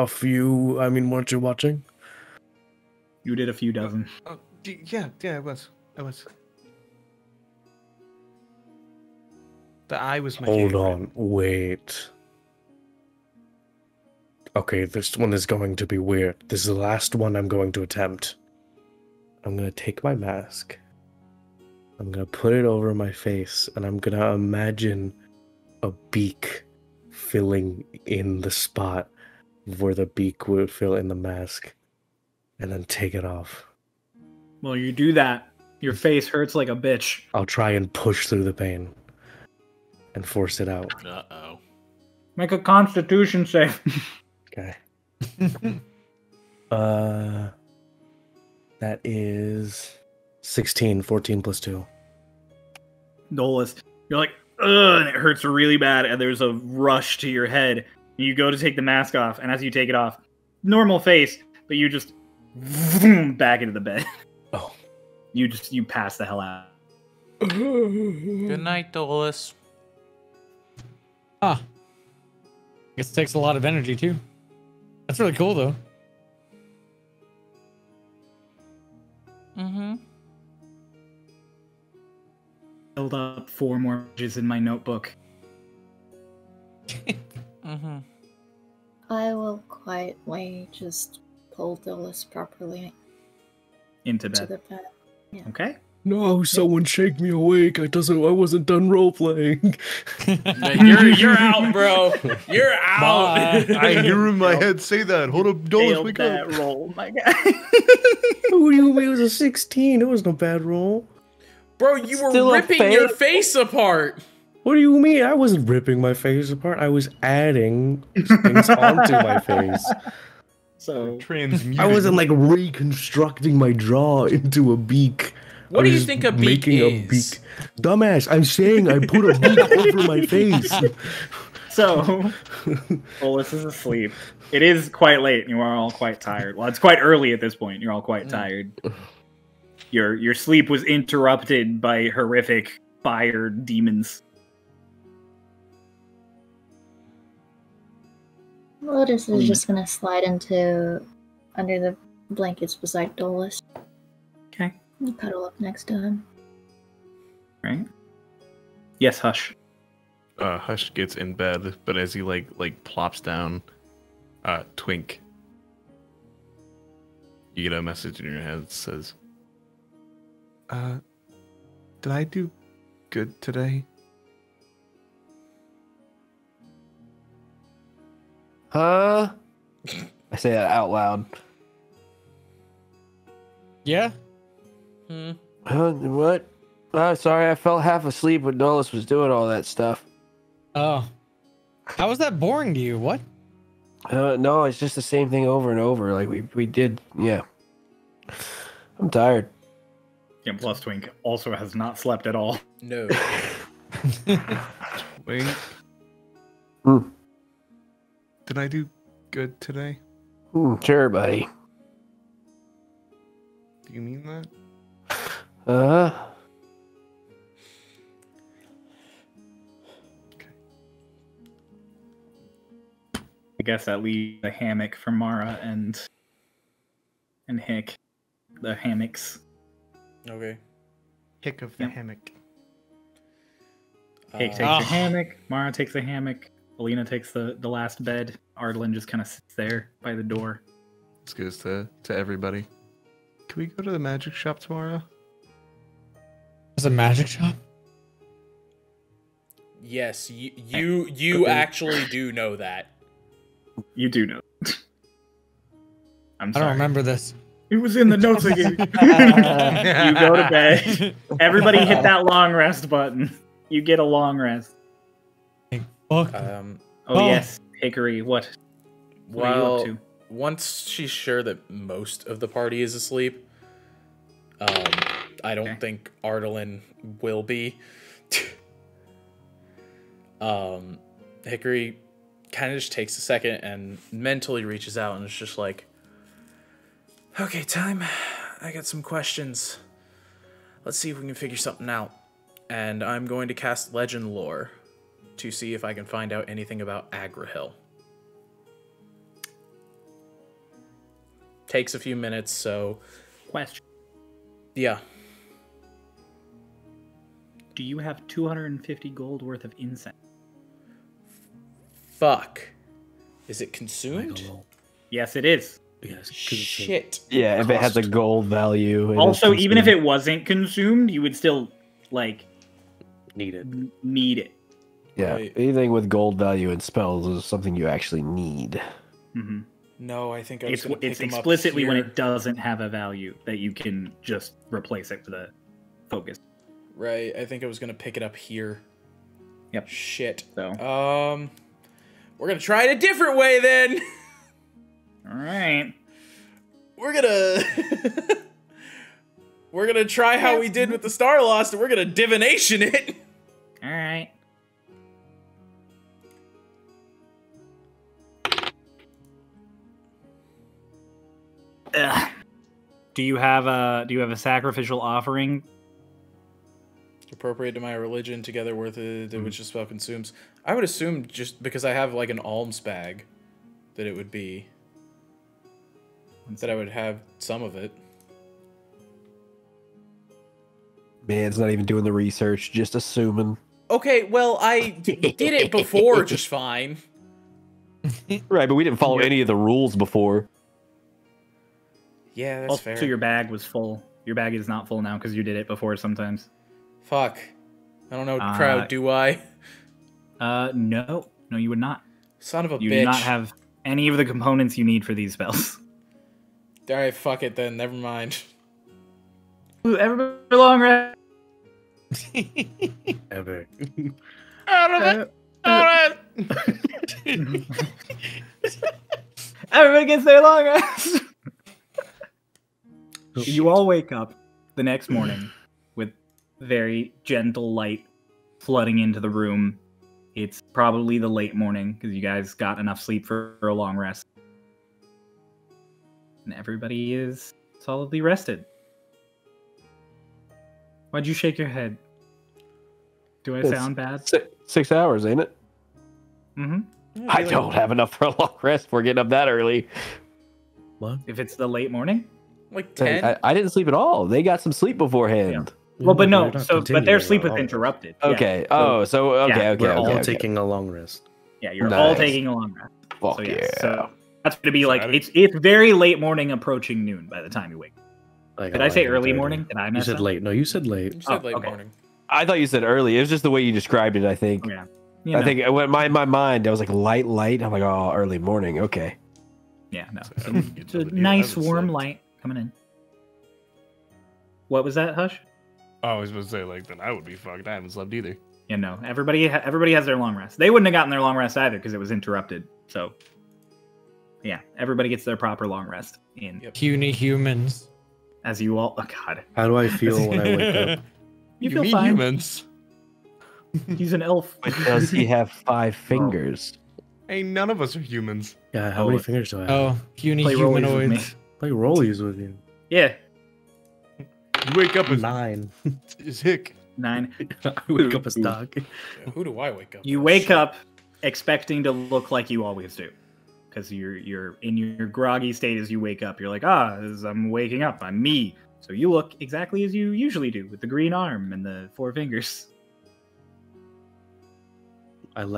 few. I mean, weren't you watching? You did a few dozen. Yeah, I was. The eye was my Hold favorite. on, wait. Okay, this one is going to be weird. This is the last one I'm going to attempt. I'm gonna take my mask. I'm gonna put it over my face, and I'm gonna imagine a beak filling in the spot where the beak would fill in the mask, and then take it off. Well, you do that. Your face hurts like a bitch. I'll try and push through the pain and force it out. Uh-oh. Make a constitution save. Okay. That is 16, 14 plus 2. Dolus, you're like, ugh, and it hurts really bad, and there's a rush to your head. You go to take the mask off, and as you take it off, normal face, but you just back into the bed. Oh. You pass the hell out. Good night, Dolus. Ah. Guess it takes a lot of energy too. That's really cool though. Mm-hmm. Filled up 4 more pages in my notebook. Mm-hmm. I will quietly just pull Dolus properly Into to bed. the bed. Yeah. Okay. No, someone shake me awake. I wasn't done role playing. You're out, bro. You're out. I hear in my head say that. Hold up, Dolus, Failed wake up. that roll, my guy. What do you mean? It was a 16. It was no bad roll. Bro, you Still were a ripping your fake? face apart. What do you mean? I wasn't ripping my face apart. I was adding things onto my face. So Transmuted. I wasn't like reconstructing my jaw into a beak. What I do you was think a beak making is? a beak. Dumbass, I'm saying I put a beak over my face. Dolus is asleep. It is quite late, and you are all quite tired. Well, it's quite early at this point. You're all quite tired. Your sleep was interrupted by horrific fire demons. Lotus is just gonna slide into under the blankets beside Dolus. Okay. And cuddle up next to him. Right? Yes, Hush. Hush gets in bed, but as he like plops down, Twink, you get a message in your head that says, did I do good today? Huh? I say that out loud. Yeah. What? Sorry, I fell half asleep when Dolus was doing all that stuff. Oh. How was that boring to you? What? No, it's just the same thing over and over. Like we did, yeah. I'm tired. Yeah, plus Twink also has not slept at all. No. Wait. Hmm. Did I do good today? Sure, buddy. Do you mean that? I guess that leaves a hammock for Mara and Hick. the hammocks. Okay. Hick of the Yep. hammock. Cake takes her hammock. Mara takes the hammock. Alina takes the last bed. Ardlin just kind of sits there by the door. This goes to everybody. Can we go to the magic shop tomorrow? It's a magic shop? Yes, you actually do know that. You do know. I'm I sorry. don't remember this. It was in the notes I gave you. You go to bed. Everybody hit that long rest button. You get a long rest. Fuck. Oh, yes, Hickory. What are you up to? Once she's sure that most of the party is asleep, I don't think Ardalin will be. Hickory kind of just takes a second and mentally reaches out and is just like, okay, time. I got some questions. Let's see if we can figure something out. And I'm going to cast Legend Lore to see if I can find out anything about Agrahill. Takes a few minutes, so... Question. Yeah. Do you have 250 gold worth of incense? Fuck. Is it consumed? Yes, it is. Yes. Shit. Yeah, if it has a gold value. Also, even if it wasn't consumed, you would still, like... Need it. Need it. Yeah, Right. anything with gold value and spells is something you actually need. Mm-hmm. No, I think I was It's explicitly when it doesn't have a value that you can just replace it with a focus. Right, I think I was gonna pick it up here. Yep. Shit. So. We're gonna try it a different way then. All right. We're gonna try how we did with the Starlost, and we're gonna divination it. All right. Do you have a sacrificial offering? Appropriate to my religion, together worth it, which the spell consumes. I would assume just because I have like an alms bag, that it would be that I would have some of it. Man's not even doing the research, just assuming. Okay, well I did it before just fine. Right, but we didn't follow any of the rules before. Yeah, that's fair. So your bag was full. Your bag is not full now because you did it before sometimes. Fuck. I don't know, crowd, do I? No, you would not. Son of a bitch. You do not have any of the components you need for these spells. Alright, fuck it then, never mind. Ooh, everybody long rest. Ever. Everybody gets their long rest. You all wake up the next morning with very gentle light flooding into the room. It's probably the late morning because you guys got enough sleep for a long rest. And everybody is solidly rested. Why'd you shake your head? Do I sound bad? 6 hours, ain't it? Mm-hmm. I don't have enough for a long rest. We're getting up that early. What? If it's the late morning? Like 10? I didn't sleep at all. They got some sleep beforehand. Well, but no, We're not but their continuing sleep our was long interrupted. Okay. Yeah. We're all Okay. taking a long rest. Yeah, you're Nice. all taking a long rest. Fuck So, yeah. So that's going to be like it's very late morning, approaching noon by the time you wake. Like Did I say early 11:30. morning? Did I You mess said up? late. No, you said late. You said late okay. morning. I thought you said early. It was just the way you described it, I think. Yeah. I think in my mind, I was like, light. I'm like, oh, early morning. Okay. Yeah, no. So It's a nice warm light coming in. What was that, Hush? I was supposed to say, like, then I would be fucked. I haven't slept either. Yeah, no. Everybody has their long rest. They wouldn't have gotten their long rest either because it was interrupted. So, yeah, everybody gets their proper long rest in. Yep. Puny humans. As you all, oh god, How do I feel when I wake up? you You feel mean fine. humans? He's an elf. But does he have 5 fingers? Hey, none of us are humans. Yeah, how many fingers do I have? Oh, puny Play rollies with me. humanoids. Play rollies with you. Yeah, You wake up as 9. Hick. 9. I wake up as dog. Yeah, who do I wake up? You with? wake up expecting to look like you always do. because you're in your groggy state as you wake up. You're like, as I'm waking up, I'm me. So you look exactly as you usually do, with the green arm and the 4 fingers. I'm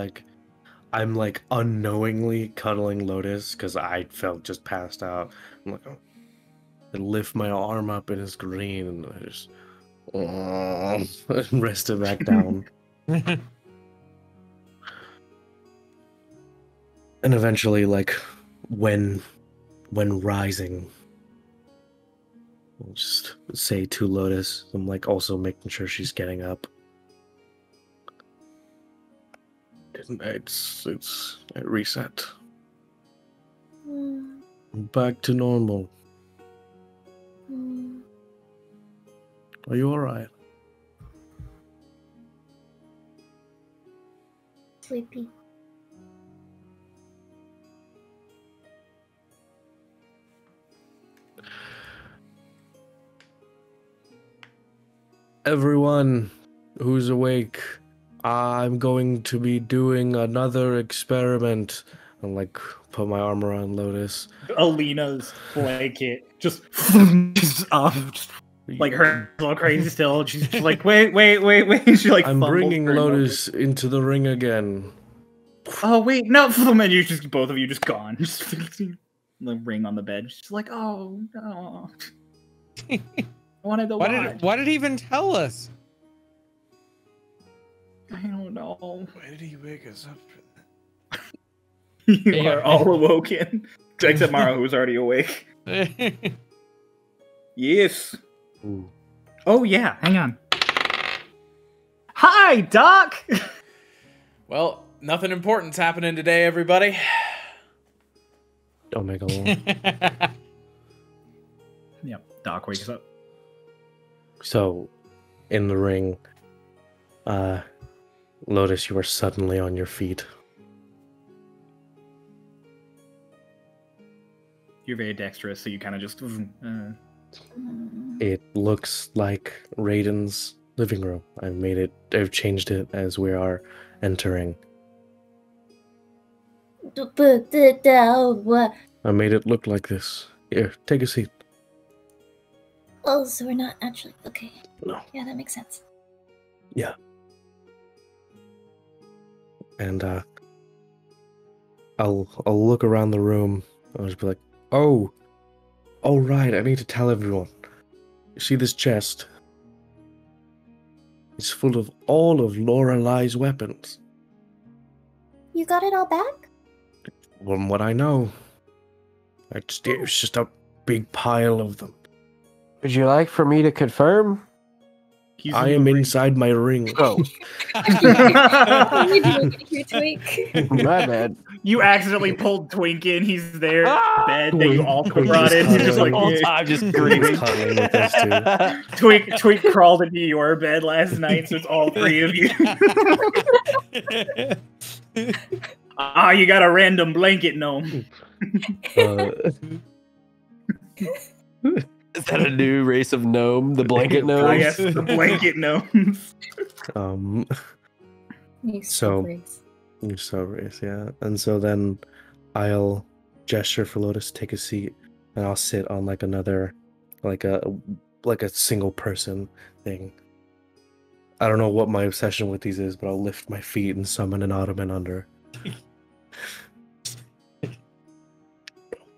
like unknowingly cuddling Lotus because I felt just passed out. I'm like, oh. I lift my arm up and it's green, and I just rest it back down. And eventually, like when rising, I'll just say to Lotus, I'm like also making sure she's getting up. It's reset. Back to normal. Are you alright? Sleepy. Everyone who's awake, I'm going to be doing another experiment. And like put my arm around Lotus. Alina's blanket just up, like her all crazy still. She's just like, wait. She like. I'm bringing for a moment. Lotus into the ring again. Oh wait, no! And you just both of you just gone. Just the ring on the bed. She's like, oh no. I wanted to watch. Why did he even tell us? I don't know. Why did he wake us up for that? You are all awoken, except Mara, who's already awake. Yes. Ooh. Oh yeah. Hang on. Hi, Doc. Well, nothing important's happening today, everybody. Don't make a long. Yep. Doc wakes up. So, in the ring, Lotus, you are suddenly on your feet. You're very dexterous, so you kind of just. It looks like Raiden's living room. I've changed it as we are entering. I made it look like this. Here, take a seat. Oh, so we're not actually okay. No. Yeah, that makes sense. Yeah. And I'll look around the room. I'll just be like, oh right, I need to tell everyone. You see this chest? It's full of all of Lorelai's weapons. You got it all back? From what I know, it was just a big pile of them. Would you like for me to confirm? I am inside my ring. Oh. My bad. You accidentally pulled Twink in. He's there in bed that you all Twink brought in. is He's just like, cuddling. I'm just Grievous cuddling with us too. Twink crawled into your bed last night, so it's all 3 of you. You got a random blanket gnome. Is that a new race of gnome? The blanket gnomes? Yes, the blanket gnomes. You're so race, yeah. And so then I'll gesture for Lotus to take a seat, and I'll sit on like another, like a single person thing. I don't know what my obsession with these is, but I'll lift my feet and summon an ottoman under.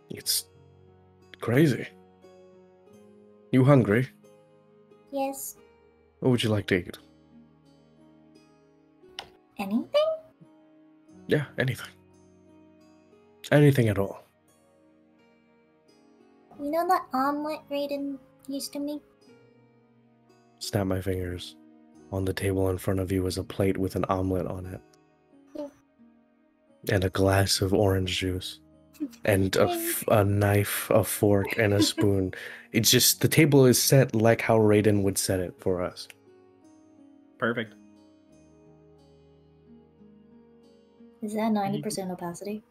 It's crazy. You hungry? Yes. What would you like to eat? Anything? Yeah, anything. Anything at all. You know that omelet Raiden used to make? Snap my fingers. On the table in front of you is a plate with an omelet on it. Yeah. And a glass of orange juice. And a knife, a fork, and a spoon. It's just, the table is set like how Raiden would set it for us. Perfect. Is that 90% opacity?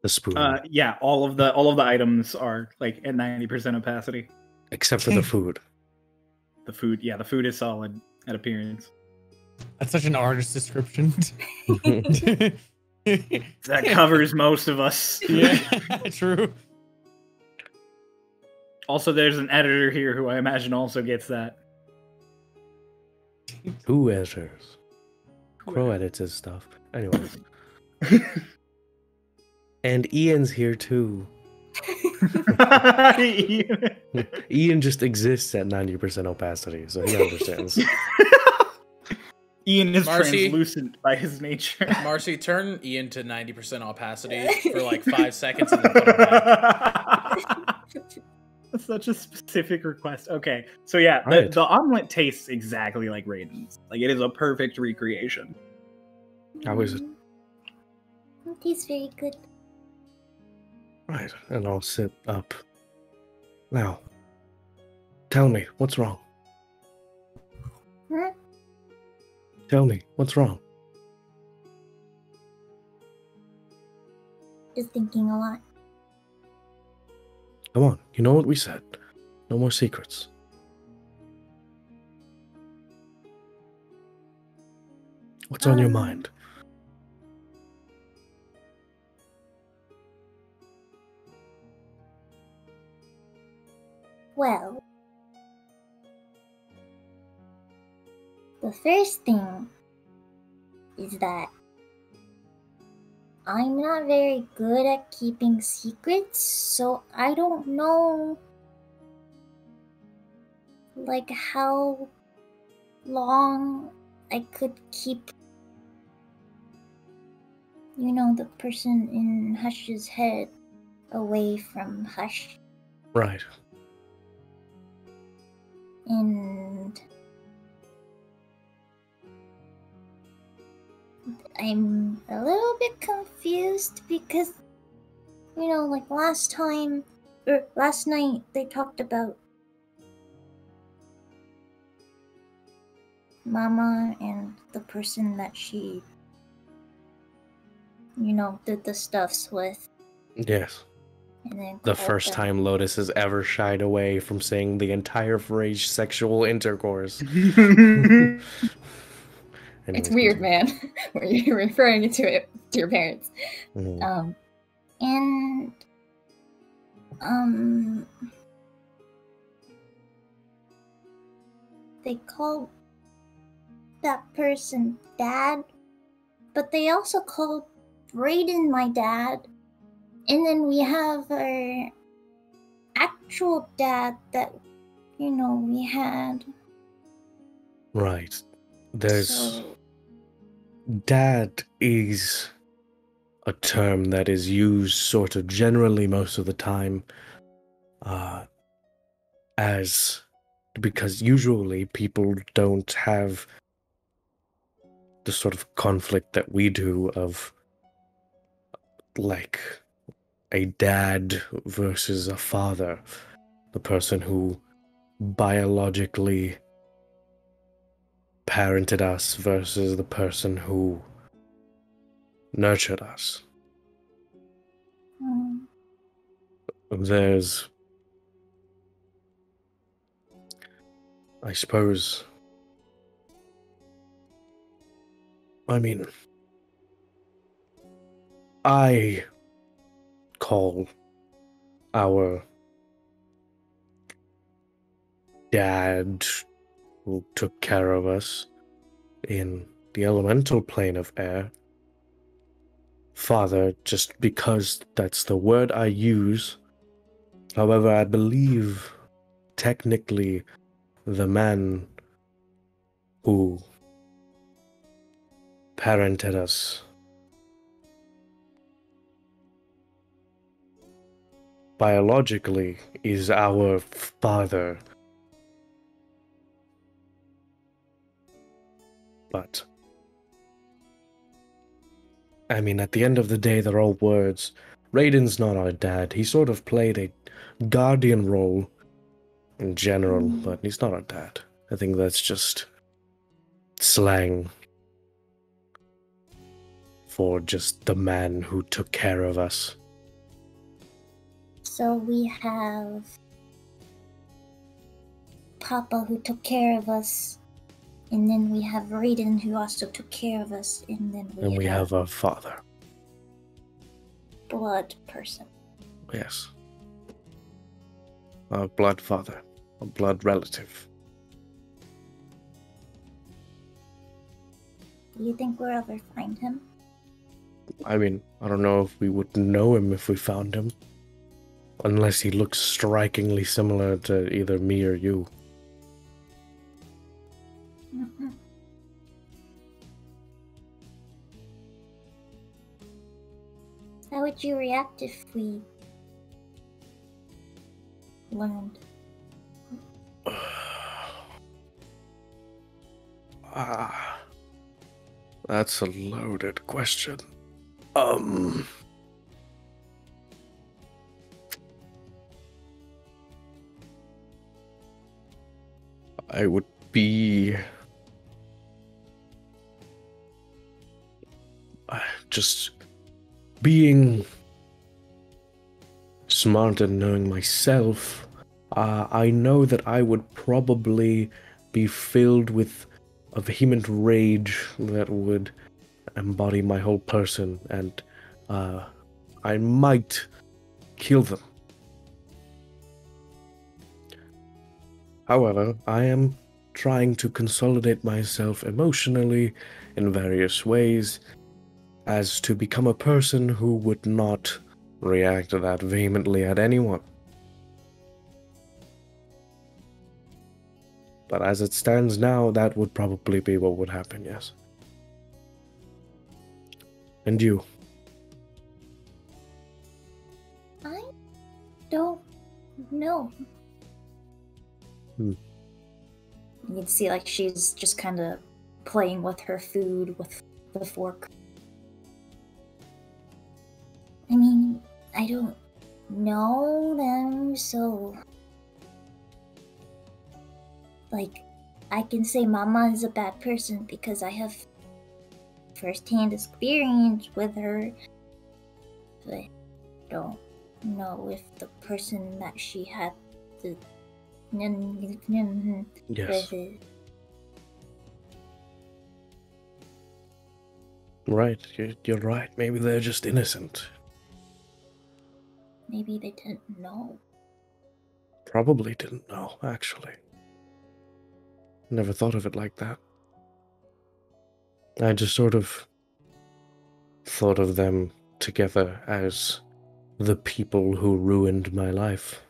The spoon. Yeah, all of the items are like at 90% opacity. Except for the food. The food is solid at appearance. That's such an artist description. That covers most of us. Yeah, true. Also, there's an editor here who I imagine also gets that. Who editors? Crow edits his stuff. Anyways. And Ian's here too. Ian just exists at 90% opacity, so he understands. Ian is Marcy? translucent by his nature. Marcy, turn Ian to 90% opacity for like 5 seconds and then put him back. That's such a specific request. Okay, so yeah, Right. the omelet tastes exactly like Raiden's. Like, it is a perfect recreation. How is it? It tastes very good. Right, and I'll sit up. Now, tell me, what's wrong? Huh? Tell me, what's wrong? Just thinking a lot. Come on, you know what we said. No more secrets. What's on your mind? Well, the first thing is that I'm not very good at keeping secrets, so I don't know like how long I could keep, you know, the person in Hush's head away from Hush. Right. And I'm a little bit confused because, you know, like last night they talked about Mama and the person that she, you know, did the stuffs with. Yes. And then The called first them. time Lotus has ever shied away from saying the entire phrase sexual intercourse. It's weird, man. Where you're referring to your parents. Mhm. They called that person Dad, but they also called Raiden my dad. And then we have our actual dad that, you know, we had. Right. There's... So, Dad is a term that is used sort of generally most of the time as... Because usually people don't have the sort of conflict that we do of like a dad versus a father, the person who biologically parented us versus the person who nurtured us. There's, I suppose, I mean, I call our dad who took care of us in the elemental plane of air father, just because that's the word I use. However, I believe technically the man who parented us biologically is our father. But I mean, at the end of the day, they're all words. Raiden's not our dad. He sort of played a guardian role in general, but he's not our dad. I think that's just slang for just the man who took care of us. So we have Papa who took care of us, and then we have Raiden who also took care of us, and then And we have our father. blood person. Yes. A blood father. A blood relative. Do you think we'll ever find him? I mean, I don't know if we would know him if we found him. Unless he looks strikingly similar to either me or you. Mm-hmm. How would you react if we learned? That's a loaded question. I would be just being smart and knowing myself. I know that I would probably be filled with a vehement rage that would embody my whole person, and I might kill them. However, I am trying to consolidate myself emotionally in various ways as to become a person who would not react that vehemently at anyone. But as it stands now, that would probably be what would happen, yes. And you? I don't know. Hmm. You can see like she's just kind of playing with her food with the fork. I mean, I don't know them, so... Like, I can say Mama is a bad person because I have first-hand experience with her. But I don't know if the person that she had the... Yes. with it. Right, you're right. Maybe they're just innocent. Maybe they didn't know. Probably didn't know, actually. Never thought of it like that. I just sort of thought of them together as the people who ruined my life.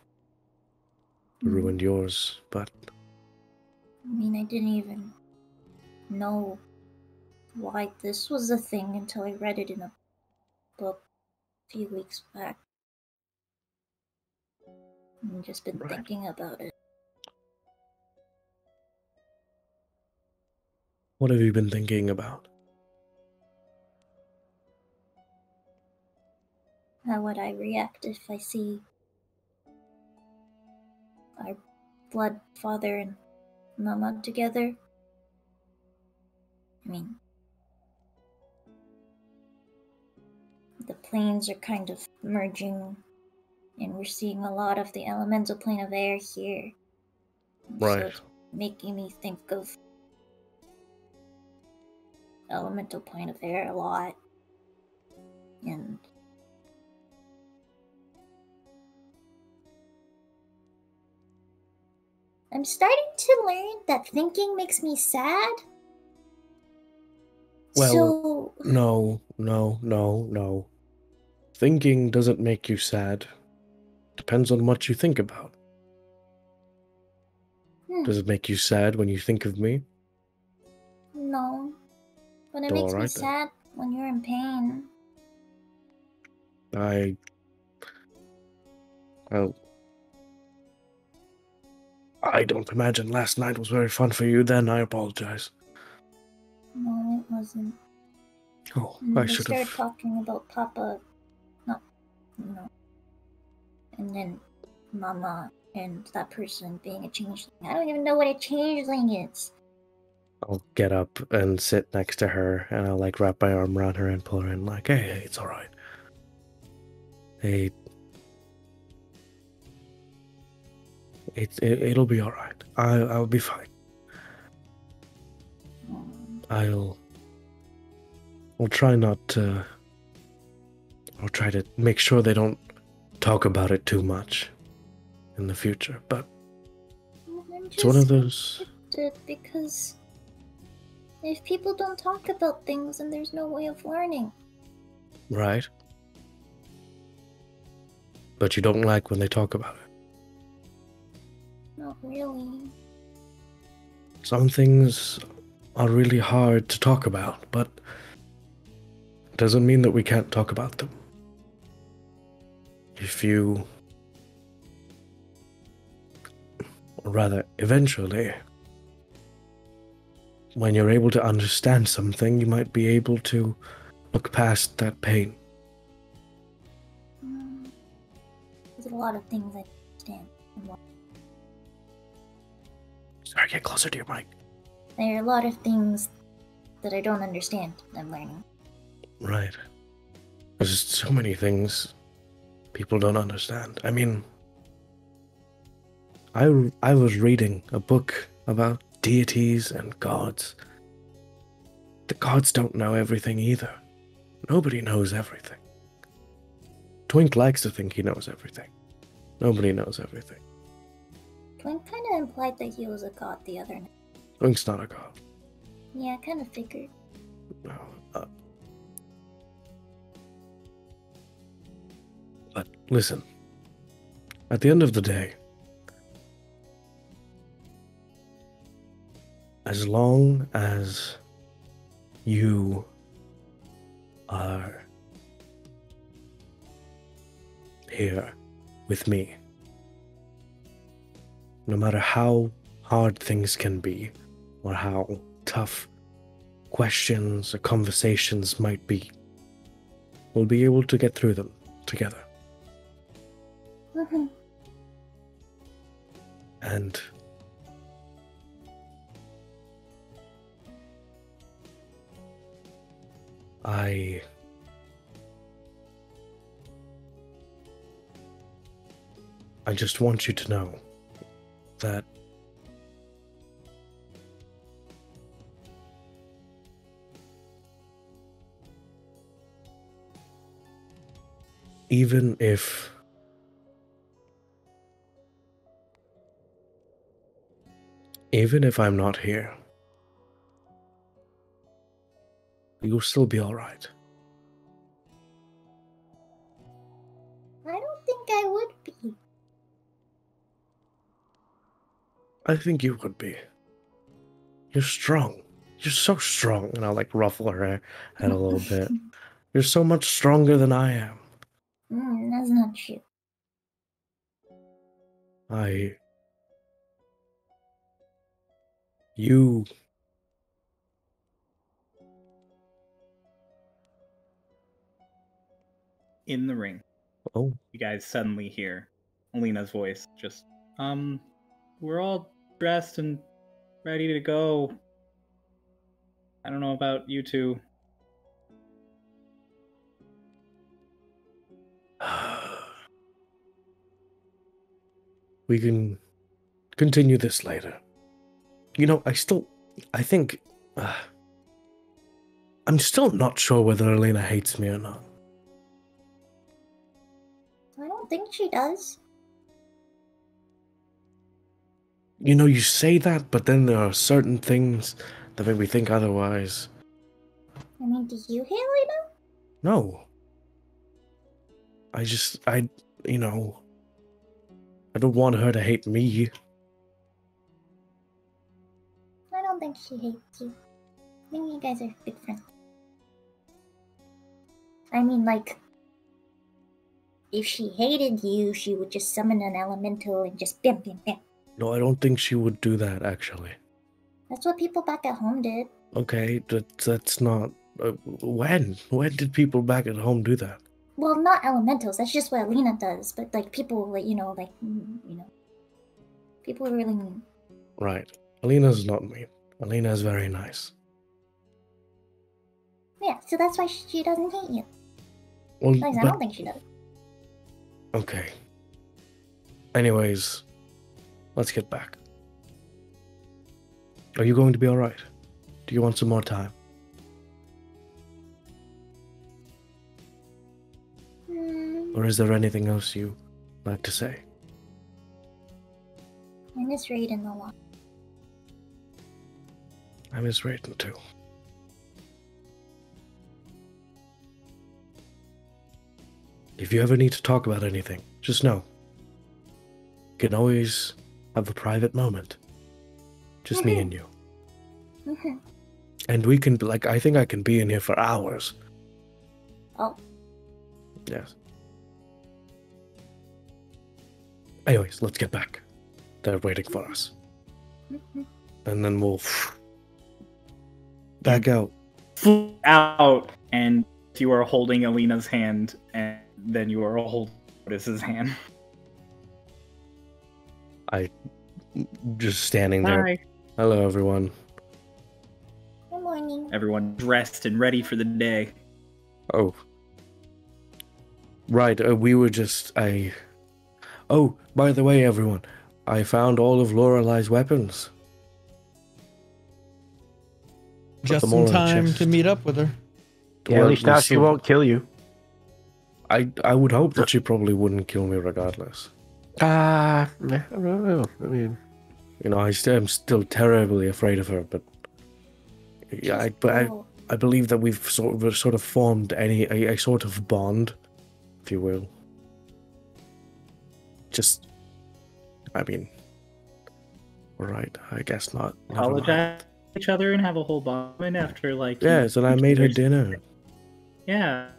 Ruined yours, but... I mean, I didn't even know why this was a thing until I read it in a book a few weeks back. I've just been thinking about it. What have you been thinking about? How would I react if I see our blood father and Mama together? I mean, the planes are kind of merging, and we're seeing a lot of the elemental plane of air here. Right. So it's making me think of elemental plane of air a lot. And I'm starting to learn that thinking makes me sad. Well, no. Thinking doesn't make you sad. Depends on what you think about. Does it make you sad when you think of me? No. But it All makes me right, then. sad when you're in pain. Well, I don't imagine last night was very fun for you then. I apologize. No, it wasn't. Oh, And I they should started have... talking about Papa, and then Mama and that person being a changeling. I don't even know what a changeling is. I'll get up and sit next to her, and I'll, like, wrap my arm around her and pull her in, like, hey, it's alright. Hey... It'll be alright. I'll be fine. I'll try not to I'll try to make sure they don't talk about it too much in the future, but it's one of those... Because if people don't talk about things, then there's no way of learning. Right. But you don't like when they talk about it. Not really. Some things are really hard to talk about, but it doesn't mean that we can't talk about them. If you... Or rather, eventually, when you're able to understand something, you might be able to look past that pain. There's a lot of things I understand. Sorry, get closer to your mic. There are a lot of things that I don't understand. I'm learning. Right. There's just so many things people don't understand. I mean, I was reading a book about deities and gods. The gods don't know everything either. Nobody knows everything. Twink likes to think he knows everything. Nobody knows everything. Twink kind of implied that he was a god the other night. Twink's not a god. Yeah, I kind of figured. No. But listen, at the end of the day, as long as you are here with me, no matter how hard things can be, or how tough questions or conversations might be, we'll be able to get through them together. Mm-hmm. And I just want you to know that even if I'm not here, you'll still be all right. I don't think I would be. I think you would be. You're strong. You're so strong. And I'll like ruffle her head a little bit. You're so much stronger than I am. That's not true. You... In the ring. Oh. You guys suddenly hear Alina's voice. Just, we're all dressed and ready to go. I don't know about you two. We can continue this later. You know, I think... I'm still not sure whether Alina hates me or not. I don't think she does. You know, you say that, but then there are certain things that make me think otherwise. I mean, do you hate Lena? No. You know, I don't want her to hate me. I don't think she hates you. I think you guys are good friends. I mean, like, if she hated you, she would just summon an elemental and just bam, bam, bam. No, I don't think she would do that, actually. That's what people back at home did. Okay, that's not... when? When did people back at home do that? Well, not elementals. That's just what Alina does. But, like, people, like, people are really mean. Right. Alina's not mean. Alina's very nice. Yeah, so that's why she doesn't hate you. Well, At least I don't think she does. Okay. Anyways, let's get back. Are you going to be alright? Do you want some more time? Or is there anything else you like to say? I miss Raiden a lot. I miss Raiden too. If you ever need to talk about anything, just know. You can always have a private moment. Just me and you. And we can, like, I think I can be in here for hours. Oh. Yes. Anyways, let's get back. They're waiting for us. And then we'll back out. Out, and you are holding Alina's hand, and then you are holding Otis's hand. I just standing there. Hi. Hello, everyone. Good morning. Everyone dressed and ready for the day. Oh. Right, we were just, Oh, by the way, everyone, I found all of Lorelei's weapons. Just them all in in the time chest. to meet up with her. Yeah, Well, at least now she still- won't kill you. I would hope that she probably wouldn't kill me regardless. I don't know. I mean, You know, I'm still terribly afraid of her, but yeah, I believe that we've sort of formed a sort of bond, if you will. Just, I mean, right? I guess not. Never mind. Apologize to each other and have a whole bond after like. Yes, and I made her dinner. Yeah.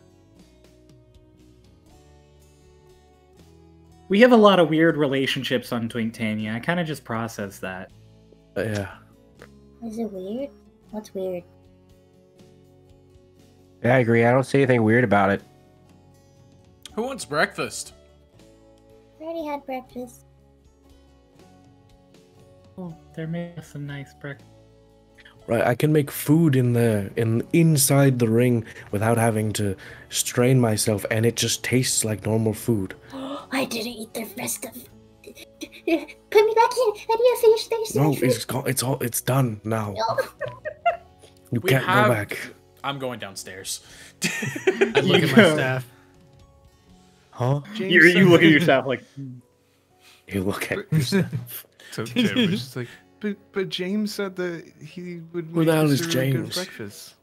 We have a lot of weird relationships on Twinktania. I kind of just process that. Yeah. Is it weird? What's weird? yeah, I agree. I don't see anything weird about it. Who wants breakfast? I already had breakfast. Oh, they're making us a nice breakfast. Right, I can make food inside the ring without having to strain myself, and it just tastes like normal food. I didn't eat the rest of. Put me back in. I need to finish this. No, it's done now. No. You We can't have- go back. I'm going downstairs. I look at my staff. Huh? You look at yourself like. You look at yourself. So Jim was just like, but James said that he would Who the make hell us is a really good James? breakfast.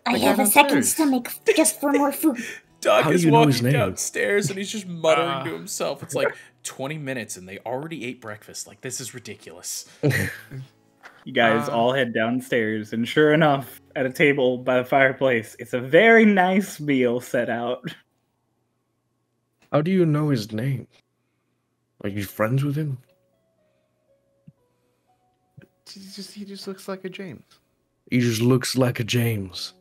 I have a second downstairs. stomach just for more food. Doug How do is you know his walking name? downstairs and he's just muttering to himself. It's like 20 minutes and they already ate breakfast. Like, this is ridiculous. You guys all head downstairs, and sure enough, at a table by the fireplace, it's a very nice meal set out. How do you know his name? Are you friends with him? He just looks like a James. He just looks like a James.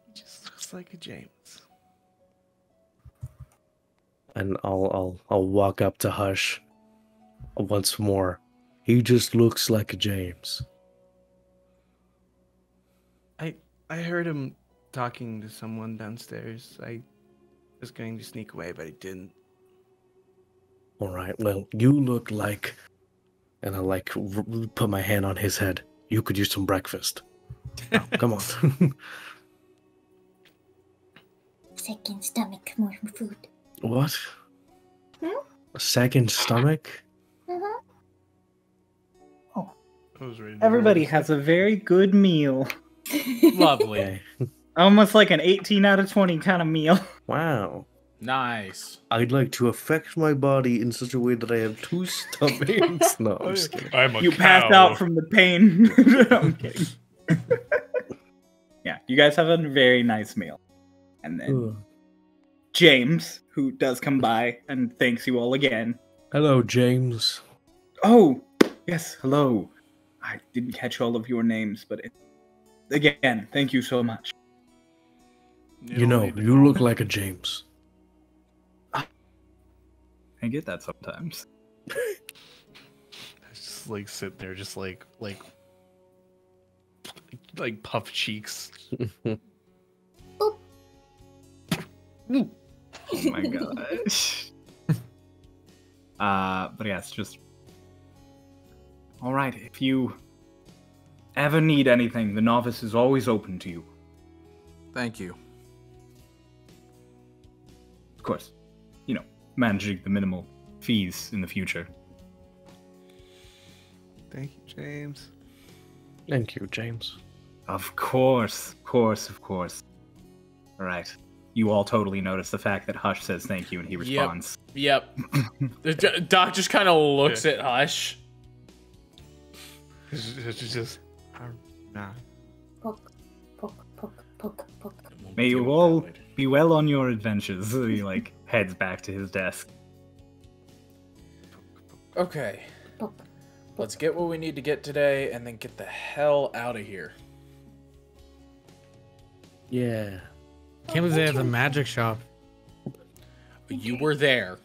He just looks like a James. And I'll walk up to Hush once more. He just looks like a James. I heard him talking to someone downstairs. I was going to sneak away, but I didn't. All right. Well, you look like, and I put my hand on his head. You could use some breakfast. Now, come on. Second stomach, more food. What? Hmm? A second stomach? Uh-huh. I was ready to Everybody roll. has a very good meal. Lovely. Okay. Almost like an 18 out of 20 kind of meal. Wow. Nice. I'd like to affect my body in such a way that I have two stomachs. No, I'm just kidding. I'm a You cow. passed out from the pain. I'm kidding. Yeah, you guys have a very nice meal. And then Ugh. James, who does come by and thanks you all again. Hello, James. Oh, yes, hello. I didn't catch all of your names, but again, thank you so much. You know, you look like a James. I get that sometimes. I just like sit there, just like puff cheeks. Oh my gosh. But yeah, it's just. Alright, if you ever need anything, the novice is always open to you. Thank you. Of course. managing the minimal fees in the future. Thank you, James. Thank you, James. Of course. All right. You all totally notice the fact that Hush says thank you and he responds. Yep. Doc just kind of looks at Hush. It's just nah. Poke, poke, poke, poke, poke. May you all be well on your adventures. He like heads back to his desk. Okay. Poke. Let's get what we need to get today and then get the hell out of here. Yeah. Can't believe they have the magic shop. You were there.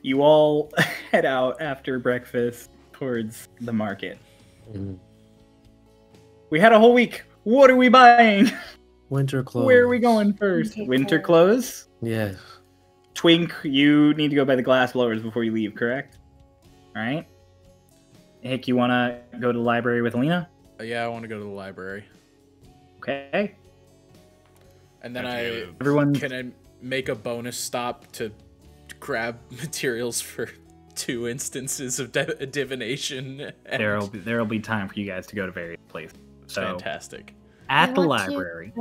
You all head out after breakfast towards the market. Mm. We had a whole week. What are we buying? Winter clothes. Where are we going first? Winter clothes? Yes. Twink, you need to go by the glass blowers before you leave, correct? Alright. Hick, you want to go to the library with Alina? Yeah, I want to go to the library. Okay. And then can I make a bonus stop to grab materials for 2 instances of divination? There'll be time for you guys to go to various places. So fantastic. At the library.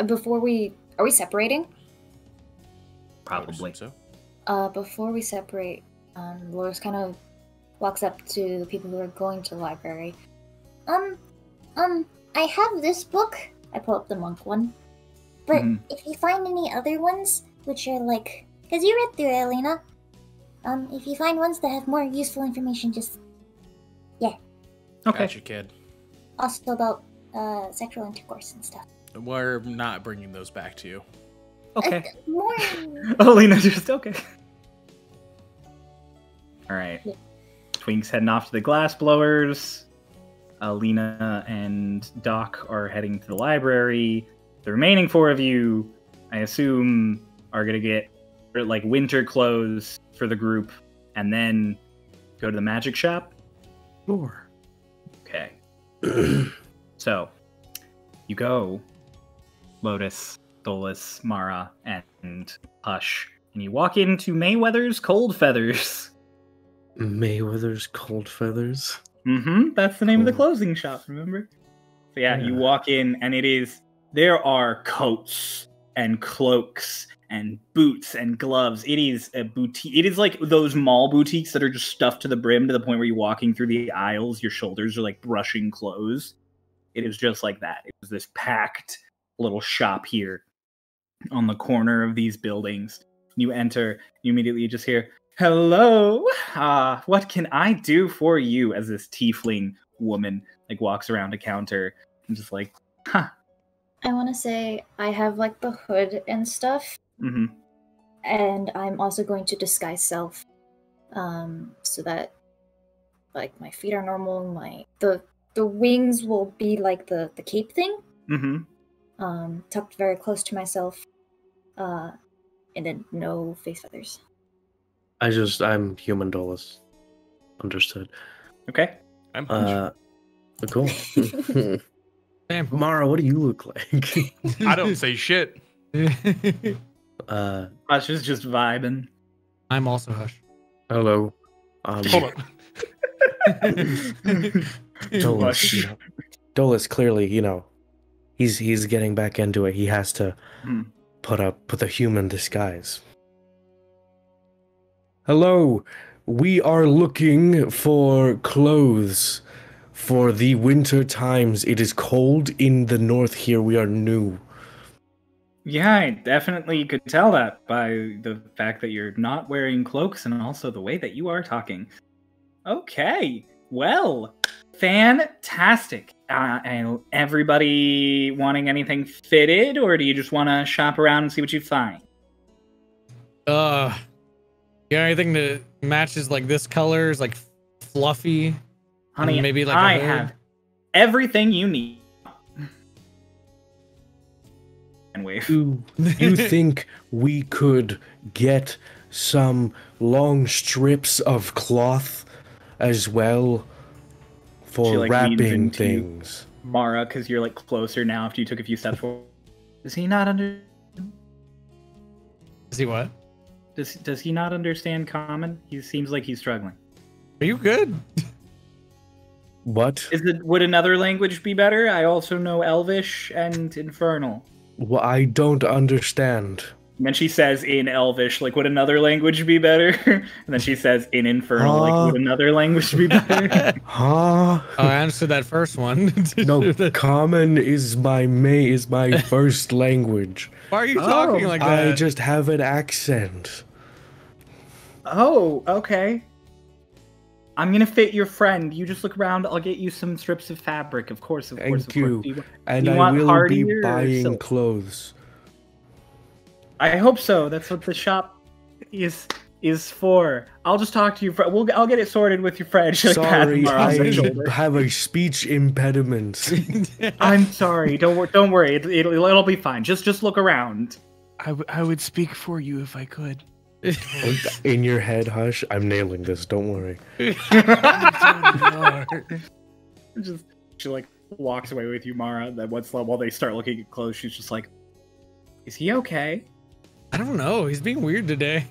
Before are we separating? Probably. So. Before we separate, Loris kind of walks up to the people who are going to the library. I have this book. I pull up the monk one. But if you find any other ones, which are like, because you read through it, Elena. If you find ones that have more useful information, just, yeah. Okay. Gotcha, kid. Also about sexual intercourse and stuff. We're not bringing those back to you. Okay. More. Alina just okay. All right. Yeah. Twink's heading off to the glass blowers. Alina and Doc are heading to the library. The remaining 4 of you, I assume, are gonna get like winter clothes for the group, and then go to the magic shop. Sure. Okay. So, you go, Lotus, Dolus, Mara, and Hush, and you walk into Mayweather's Cold Feathers. Mayweather's Cold Feathers? That's the name of the clothing shop, remember? So yeah, you walk in, and there are coats and cloaks and boots and gloves. It is a boutique. It is like those mall boutiques that are just stuffed to the brim to the point where you're walking through the aisles, your shoulders are like brushing clothes. It is just like that. It was this packed little shop here on the corner of these buildings. You enter, you immediately just hear, "Hello, what can I do for you?" As this tiefling woman like walks around a counter and just like, huh. I want to say I have like the hood and stuff. And I'm also going to disguise self, so that like my feet are normal. The wings will be like the cape thing. Tucked very close to myself, and then no face feathers. I'm human Dolus. Understood. Okay. I'm cool. Damn. Mara, what do you look like? I don't say shit. Hush is just vibing. I'm also Hush. Hello. Hold up. Dolus clearly, he's getting back into it. He has to put the human disguise. Hello, we are looking for clothes for the winter times. It is cold in the north here. We are new. Yeah, I definitely could tell that by the fact that you're not wearing cloaks and also the way that you are talking. Okay, well, fantastic. And everybody wanting anything fitted, or do you just want to shop around and see what you find? Anything that matches like this color is like fluffy. Honey, maybe like I have everything you need. And wave. You think we could get some long strips of cloth as well for She, like, leans wrapping into things? Mara, because you're like closer now after you took a few steps forward. Does he not understand Is he what? Does he not understand common? He seems like he's struggling. Are you good? What? Would another language be better? I also know Elvish and Infernal. Well, I don't understand. And then she says in Elvish, like, would another language be better? And then she says in Infernal, like, would another language be better? Huh? Oh, I answered that first one. No, common is my first language. Why are you talking like that? I just have an accent. Oh, okay. I'm gonna fit your friend. You just look around. I'll get you some strips of fabric. Of course, of course. Thank you. And you I want will be hardier or buying silk? clothes. I hope so. That's what the shop is for. I'll just talk to you. I'll get it sorted with your friend. She'll pat Sorry, him on the I shoulder. have a speech impediment. I'm sorry. Don't worry. It'll be fine. Just look around. I would speak for you if I could. In your head, Hush. I'm nailing this. Don't worry. She like walks away with you, Mara. Then while they start looking at clothes, she's just like, "Is he okay?" I don't know. He's being weird today.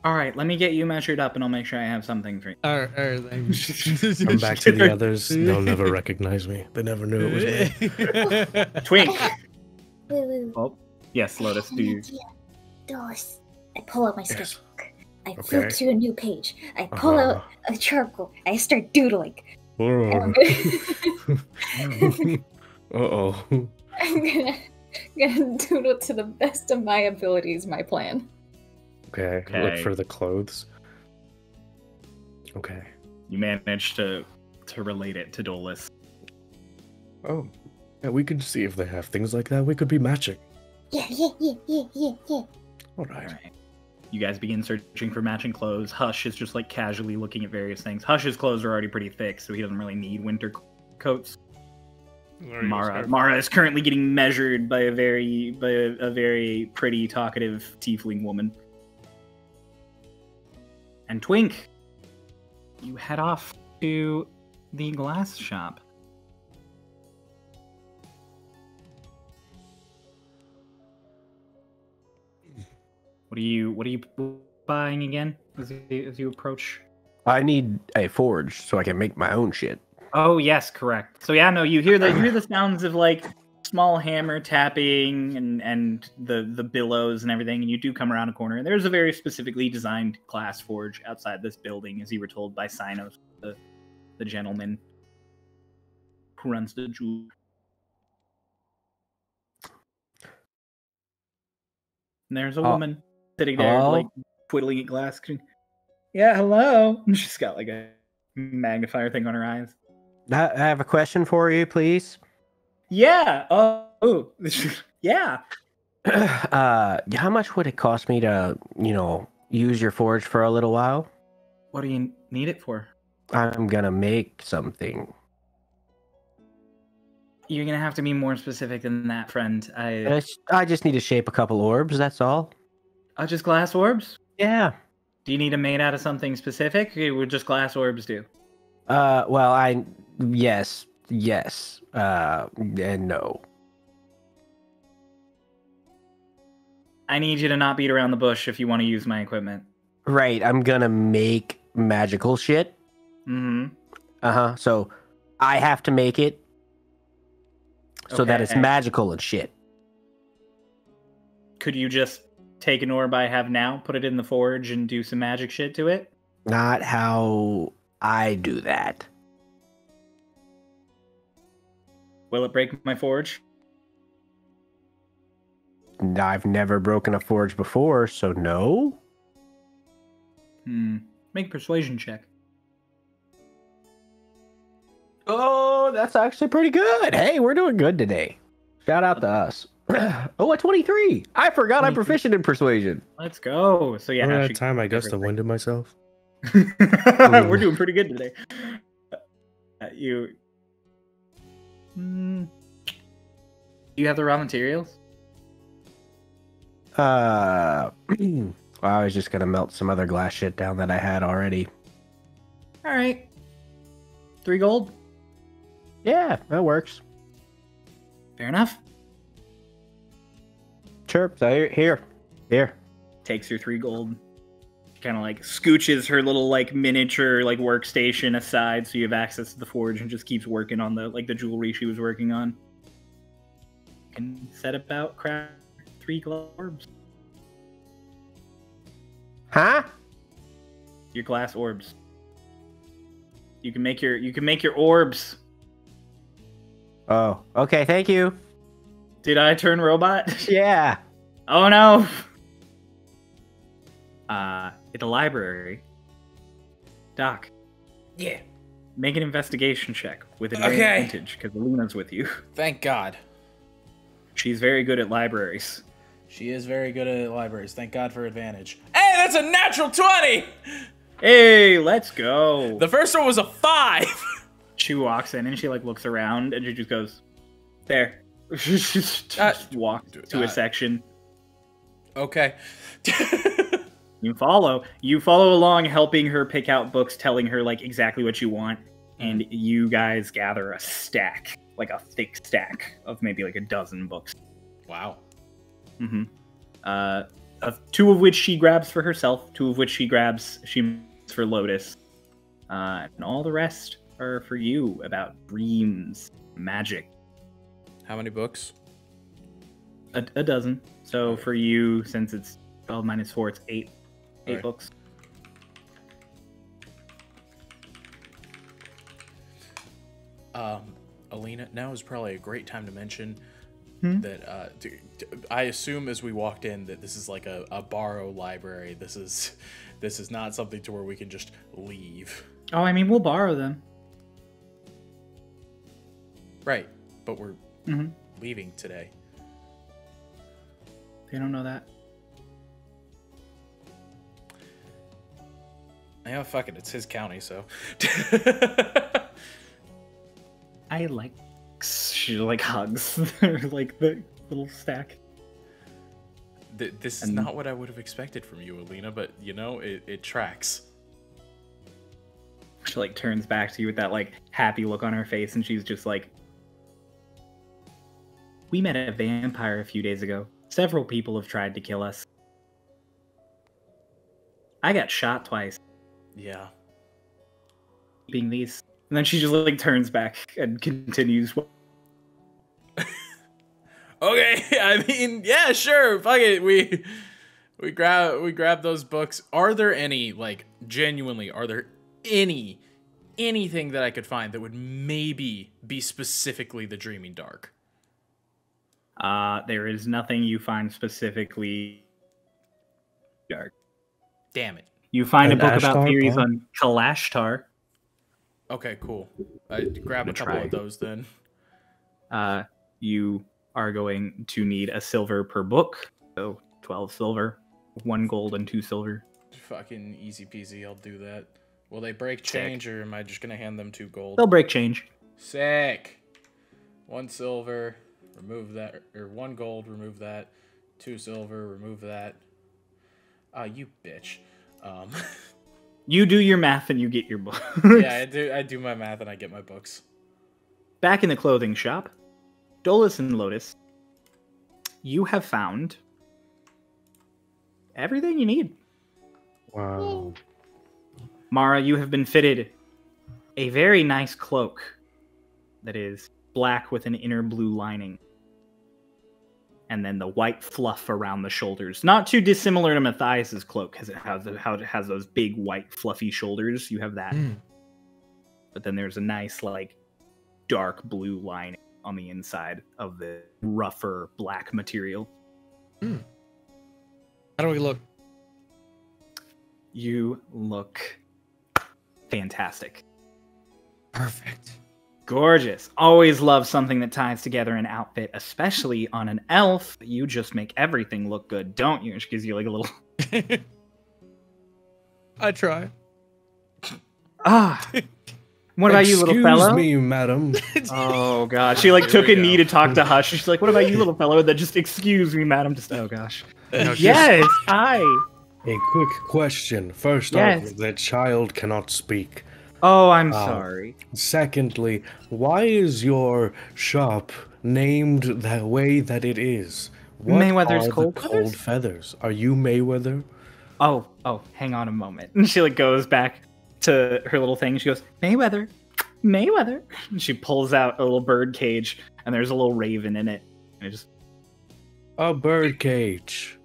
All right, let me get you measured up, and I'll make sure I have something for you. All right, thanks. I'm back to the others. They'll never recognize me. They never knew it was me. Twink. Wait. Oh, yes, Lotus. Do you? Doors. I pull out my sketchbook. I Okay. flip to a new page. I pull out a charcoal. I start doodling. Uh-oh. I'm gonna doodle to the best of my abilities, my plan. Okay. Look for the clothes. Okay. You managed to relate it to Dolus. Oh. Yeah, we can see if they have things like that. We could be matching. Yeah. All right. You guys begin searching for matching clothes. Hush is just like casually looking at various things. Hush's clothes are already pretty thick, so he doesn't really need winter coats. Mara is currently getting measured by a very pretty, talkative tiefling woman. And Twink, you head off to the glass shop. What are you buying again as you approach? I need a forge so I can make my own shit. Oh yes, correct. So yeah, no, you hear the sounds of like small hammer tapping and the billows and everything, and you do come around a corner. And there's a very specifically designed glass forge outside this building, as you were told by Sinos, the gentleman who runs the jewel. And there's a woman sitting there, like twiddling at glass. Yeah, hello. She's got like a magnifier thing on her eyes. I have a question for you, please. Yeah. Oh, yeah. How much would it cost me to, use your forge for a little while? What do you need it for? I'm gonna make something. You're gonna have to be more specific than that, friend. I just need to shape a couple orbs, that's all. Just glass orbs? Yeah. Do you need them made out of something specific? Or would just glass orbs do? Well, yes, and no. I need you to not beat around the bush if you want to use my equipment. Right, I'm gonna make magical shit. Mm-hmm. So I have to make it so that it's magical and shit. Could you just take an orb I have now, put it in the forge, and do some magic shit to it? Not how I do that. Will it break my forge? I've never broken a forge before, so no. Make a persuasion check. Oh, that's actually pretty good. Hey, we're doing good today. Shout out to us. Oh, a 23. I forgot I'm proficient in persuasion. Let's go. So yeah, that time I guess to winded myself. We're doing pretty good today. You have the raw materials? I was just gonna melt some other glass shit down that I had already. All right. 3 gold? Yeah, that works. Fair enough. Sure. So here. Here. Takes your 3 gold. Kind of like scooches her little like miniature like workstation aside so you have access to the forge and just keeps working on the jewelry she was working on. And set about craft 3 orbs. Huh? Your glass orbs. You can make your orbs. Oh, okay, thank you. Did I turn robot? Yeah. Oh no. At the library. Doc. Yeah. Make an investigation check with Okay. advantage because Alina's with you. Thank God. She's very good at libraries. She is very good at libraries. Thank God for advantage. Hey, that's a natural 20! Hey, let's go. The first one was a 5. She walks in and she like looks around and she just goes, there. She just walks to a section. Okay. You follow along, helping her pick out books, telling her like exactly what you want, and you guys gather a stack, like a thick stack of maybe like a dozen books. Wow. Mm-hmm. 2 of which she grabs for herself, 2 of which she grabs for Lotus, and all the rest are for you about dreams, magic. How many books? A dozen. So for you, since it's 12 minus 4, it's 8. 8 right. books. Alina, now is probably a great time to mention that I assume as we walked in that this is like a borrow library. This is not something to where we can just leave. Oh, I mean, we'll borrow them. Right, but we're leaving today. They don't know that. Yeah, fuck it, it's his county, so. I like. She like hugs like the little stack. This is not what I would have expected from you, Alina, but you know, it tracks. She like turns back to you with that like happy look on her face, and she's just like, "We met a vampire a few days ago. Several people have tried to kill us. I got shot twice. Yeah. Keeping these." And then she just like turns back and continues. Okay, I mean, yeah, sure, fuck it. We grab those books. Are there any, like, genuinely, are there anything that I could find that would maybe be specifically the Dreaming Dark? There is nothing you find specifically dark. Damn it. You find a book about Ashtar theories book? on Kalashtar. Okay, cool. I grab a couple of those then. You are going to need a silver per book. So 12 silver, 1 gold, and 2 silver. Fucking easy peasy, I'll do that. Will they break change, or am I just gonna hand them 2 gold? They'll break change. Sick. 1 silver, remove that, or 1 gold, remove that. 2 silver, remove that. You bitch. You do your math and you get your book. Yeah, I do my math and I get my books. Back in the clothing shop, Dolus and Lotus, you have found everything you need. Wow. Mara, you have been fitted a very nice cloak that is black with an inner blue lining. And then the white fluff around the shoulders. Not too dissimilar to Matthias's cloak, because it has those big white fluffy shoulders. You have that. But then there's a nice, like, dark blue lining on the inside of the rougher black material. How do we look? You look fantastic. Perfect. Gorgeous. Always love something that ties together an outfit, especially on an elf. You just make everything look good, don't you? She gives you like a little... I try. What about you, little fellow? Excuse me, madam. Oh, God. She like took a knee to talk to Hush. She's like, what about you, little fellow? That just, excuse me, madam. Just, oh, gosh. No, Yes, hi. A quick question. First Yes. off, the child cannot speak. Oh, I'm sorry. Secondly, why is your shop named the way that it is? What Mayweather's are cold the cold feathers? Are you Mayweather? Oh, hang on a moment. And she like goes back to her little thing. She goes, Mayweather. And she pulls out a little bird cage, and there's a little raven in it. And it just A bird cage.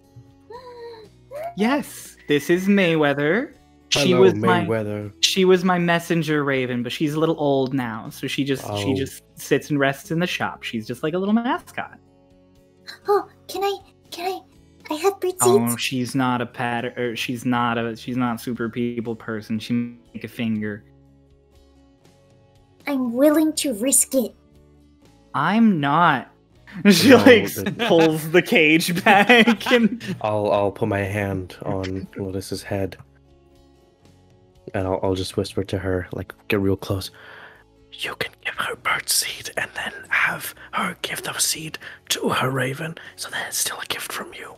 Yes, this is Mayweather. Hello, Mayweather. She was my messenger raven, but she's a little old now, so she just sits and rests in the shop. She's just like a little mascot. Oh, can I have bird seeds? Oh, she's not a she's not super people person. She make a finger. I'm willing to risk it. I'm not. She pulls the cage back and I'll put my hand on Lotus's head. And I'll just whisper to her, like, get real close. You can give her bird seed and then have her give the seed to her raven, so that it's still a gift from you.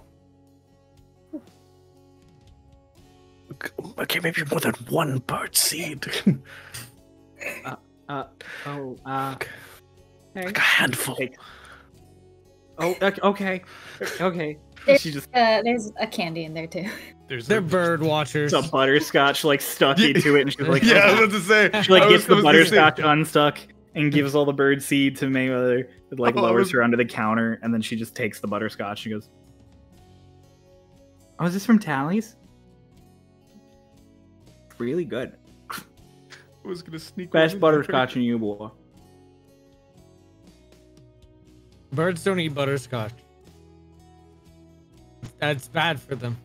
Okay, maybe more than one bird seed. like a handful. Okay. There's a candy in there too. They're bird watchers. Some butterscotch stuck into it, and she's like, yeah, I was about to say. She gets the butterscotch unstuck and gives all the bird seed to Mayweather. It lowers her onto the counter, and then she just takes the butterscotch and goes, "Oh, is this from Tally's? Really good. I was gonna sneak best butterscotch in you, boy." Birds don't eat butterscotch. That's bad for them.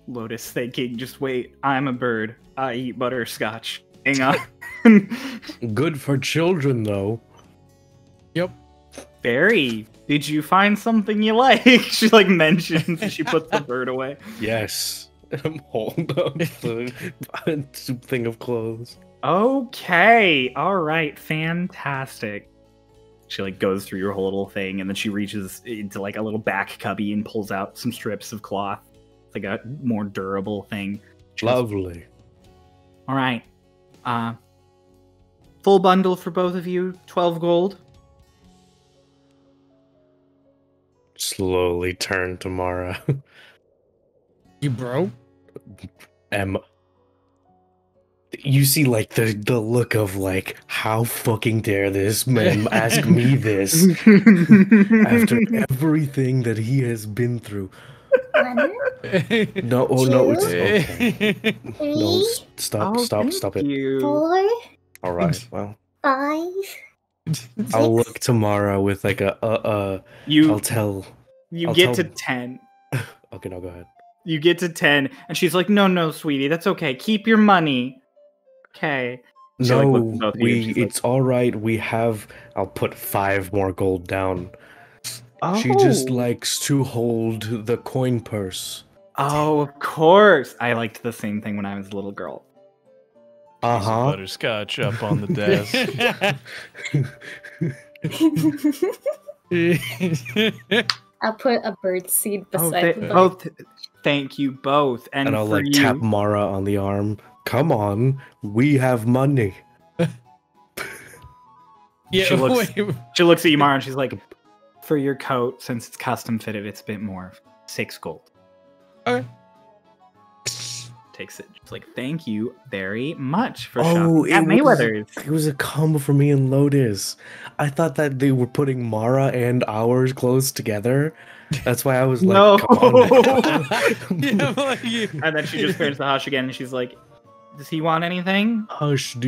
Lotus thinking, just wait, I'm a bird. I eat butterscotch. Hang on. Good for children, though. Yep. Barry, did you find something you like? She mentions and she puts the bird away. Yes. I'm holding up the thing of clothes. Okay. All right. Fantastic. She goes through your whole little thing, and then she reaches into a little back cubby and pulls out some strips of cloth. It's a more durable thing. Lovely. All right. Full bundle for both of you, 12 gold. Slowly turn to Mara. You broke? You see the look of how fucking dare this man ask me this after everything that he has been through. No, it's okay. No, stop it. 4. All right, well. 5. I'll look tomorrow with I'll tell. You get to 10. Okay, no, go ahead. You get to 10, and she's like, no, sweetie, that's okay. Keep your money. Okay. No, it's all right. I'll put 5 more gold down. Oh. She just likes to hold the coin purse. Oh, of course. I liked the same thing when I was a little girl. Uh-huh. Butterscotch up on the desk. I'll put a bird seed beside the thank you both. And I'll tap Mara on the arm. Come on, we have money. Yeah, she looks at you, Mara, and she's like, for your coat, since it's custom fitted, it's a bit more. 6 gold. Okay. Takes it. It's like, thank you very much for shopping at Mayweather's. It was a combo for me and Lotus. I thought that they were putting Mara and ours clothes together. That's why I was like, no. Come on. And then she just turns to Hush again, and she's like, does he want anything? Hush, I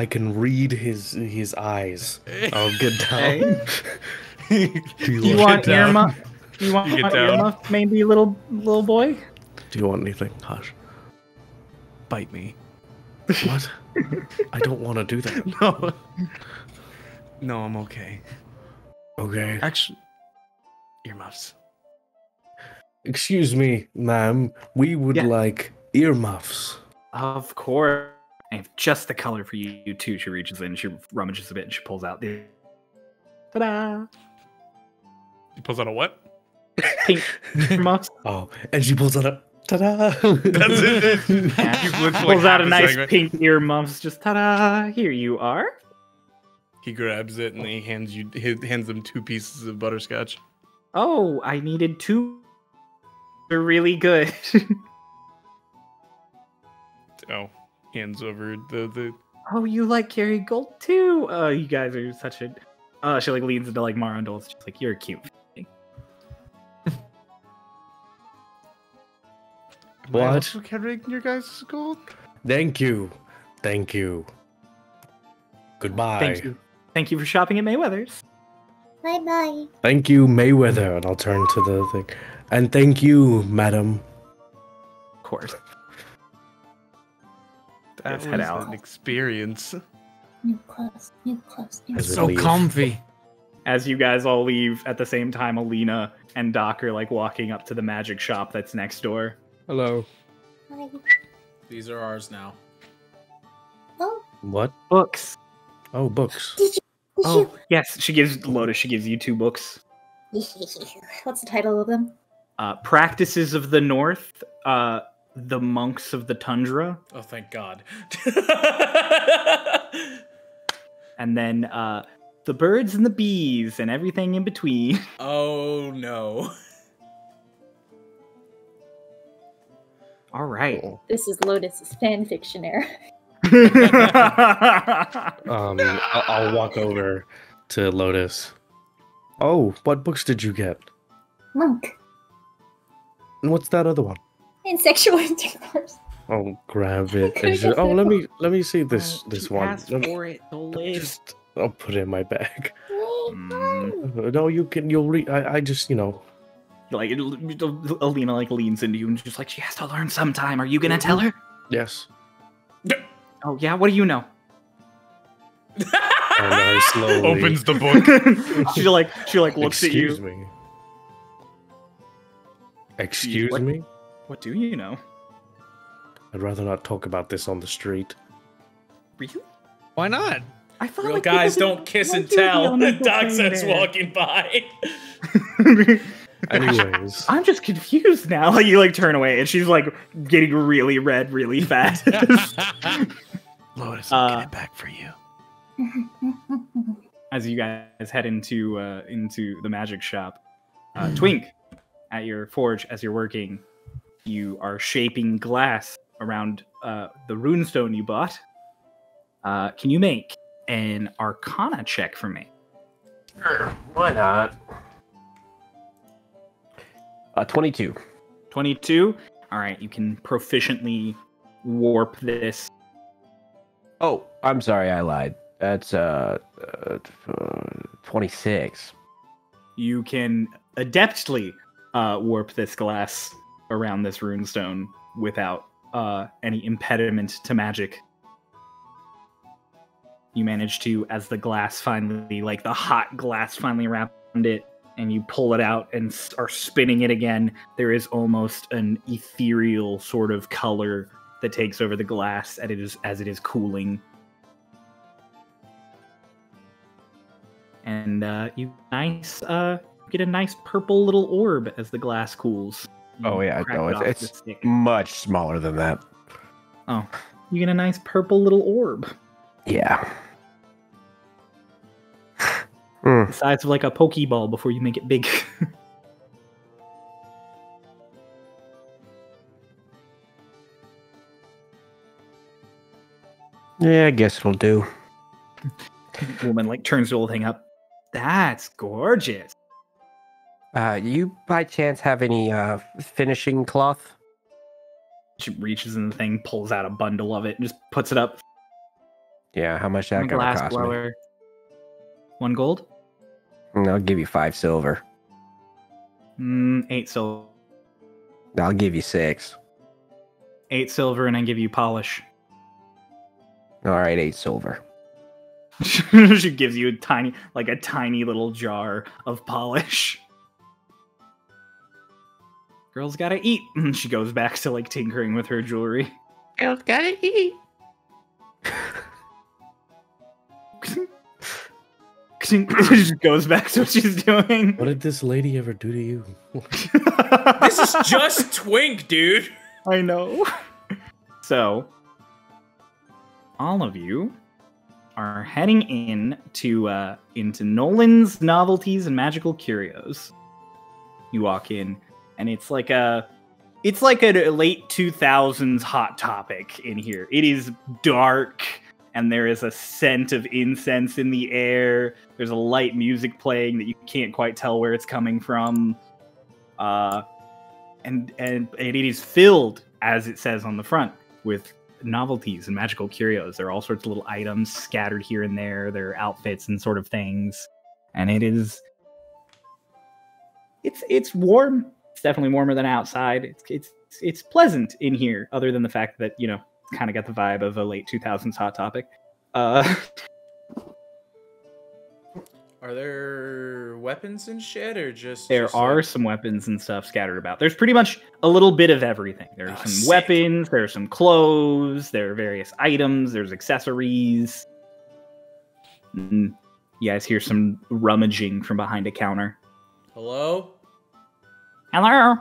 can read his eyes. I'll get down. Do you want earmuff? You want earmuff, maybe, little boy? Do you want anything? Hush. Bite me. What? I don't want to do that. No, I'm okay. Okay. Actually, earmuffs. Excuse me, ma'am. We would like earmuffs. Of course. I have just the color for you too. She reaches in, she rummages a bit, and she pulls out the... Ta-da! She pulls out a what? Pink earmuffs. Oh, and she pulls out a... Ta-da! That's it. Yeah. She pulls out a nice pink earmuffs. Just ta-da! Here you are. He grabs it and he hands them 2 pieces of butterscotch. Oh, I needed 2. They're really good. Oh, hands over the. Oh, you like Carrie Gold too? Oh, you guys are such a. She like leans into like Marandol's. She's like, you're cute. Am I also carrying your guys' gold? Thank you. Thank you. Goodbye. Thank you. Thank you for shopping at Mayweather's. Bye bye. Thank you, Mayweather. And I'll turn to the thing. And thank you, madam. Of course. That Let's was head out. an experience. New clothes, new clothes, new As clothes. we So leave. comfy. As you guys all leave at the same time, Alina and Doc are like walking up to the magic shop that's next door. Hello. Bye. These are ours now. Oh, What? Books. Oh, books. did Oh, yes. She gives you 2 books. What's the title of them? Practices of the North, The Monks of the Tundra, Oh, thank God. and then The Birds and the Bees and everything in between. Oh, no. All right. This is Lotus's fanfictionaire. I'll walk over to Lotus. Oh, what books did you get? monk. And what's that other one? And sexual intercourse. I'll grab it. could've And guessed oh, that let me see this You one. asked for it, Liz. I'll put it in my bag. Mm. No, you'll read. I just, Like Alina like leans into you and just like, she has to learn sometime. Are you gonna tell her? Yes. Oh yeah, what do you know? And I slowly Opens the book. she like looks at you. Excuse me. Excuse What? me? What do you know? I'd rather not talk about this on the street. Really? Why not? I thought Real like guys people don't kiss like and you would be tell. on the Doc plane says there. walking by. Anyways. I'm just confused now. Like you like turn away and she's like getting really red really fast. Lotus, I'll get it back for you. As you guys head into the magic shop, Twink, at your forge as you're working, you are shaping glass around the runestone you bought. Can you make an Arcana check for me? Sure, why not? 22. 22. All right, you can proficiently warp this. Oh, I'm sorry, I lied. That's 26. You can adeptly warp this glass around this runestone without any impediment to magic. You manage to, as the glass finally, like the hot glass finally around it, and you pull it out and are spinning it again, there is almost an ethereal sort of color that takes over the glass as it is cooling. And you get a nice purple little orb as the glass cools. Oh, yeah, Crack no, it off the it's stick. much smaller than that. Oh, you get a nice purple little orb. Yeah. The size of like a Pokeball before you make it big. Yeah, I guess it'll do. Woman like turns the whole thing up. That's gorgeous. You by chance have any finishing cloth? She reaches in the thing, pulls out a bundle of it, and just puts it up. Yeah, how much On that a gonna glass cost blower. 1 gold? me? I'll give you 5 silver. 8 silver. I'll give you 6. 8 silver, and I give you polish. All right, 8 silver. She gives you a tiny little jar of polish. Girl's gotta eat. And she goes back to like tinkering with her jewelry. Girls gotta eat. She just goes back to what she's doing. What did this lady ever do to you? This is just Twink, dude. I know. So, all of you are heading into Nolan's Novelties and Magical Curios. You walk in, and it's like a late 2000s Hot Topic in here. It is dark, and there is a scent of incense in the air. There's a light music playing that you can't quite tell where it's coming from. And it is filled, as it says on the front, with novelties and magical curios. There are all sorts of little items scattered here and there. There are outfits and sort of things. And it's warm. It's definitely warmer than outside. It's pleasant in here, other than the fact that, you know, it's kind of got the vibe of a late 2000s Hot Topic. Are there weapons and shit, or just... There are some weapons and stuff scattered about. There's pretty much a little bit of everything. There are some weapons, there are some clothes, there are various items, there's accessories. You guys hear some rummaging from behind a counter. Hello? Hello?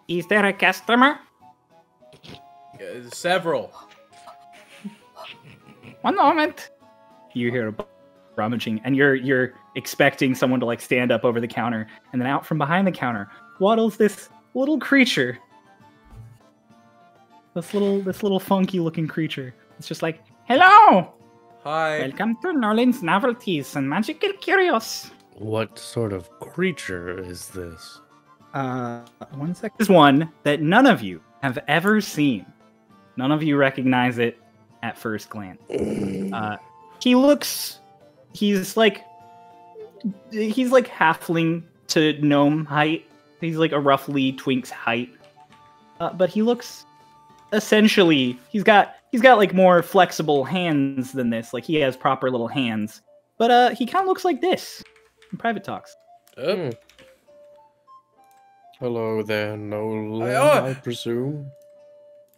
Is there a customer? Several. One moment. You hear a rummaging, and you're expecting someone to like stand up over the counter, and then out from behind the counter waddles this little creature. This little funky looking creature. It's just like, hello. Hi. Welcome to Nolan's Novelties and Magical Curios. What sort of creature is this? 1 sec. This is one that none of you have ever seen. None of you recognize it at first glance. He's like halfling to gnome height. He's like a roughly twink's height. But he looks essentially, he's got like more flexible hands than this. Like he has proper little hands. But he kind of looks like this in private talks. Hello there, Nolan, I presume.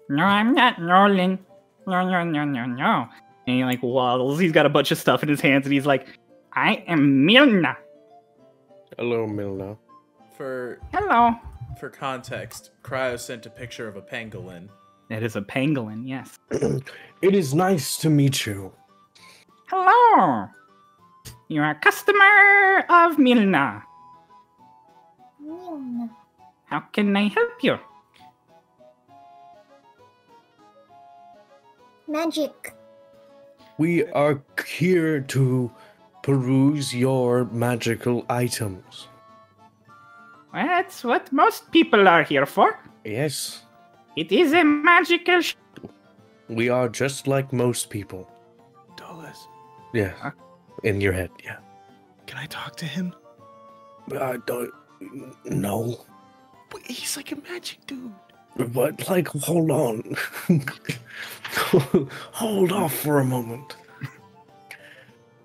No, I'm not Nolan. No. And he like waddles. He's got a bunch of stuff in his hands, and he's like, I am Milna. Hello, Milna. Hello. For context, Cryo sent a picture of a pangolin. It is a pangolin, yes. It is nice to meet you. Hello. You're a customer of Milna. Milna. How can I help you? Magic. We are here to peruse your magical items. Well, that's what most people are here for. Yes. It is a magical... We are just like most people. Dollars. Yeah. Huh? In your head, yeah. Can I talk to him? I don't... No. But he's like a magic dude. But, like, hold on. Hold off for a moment.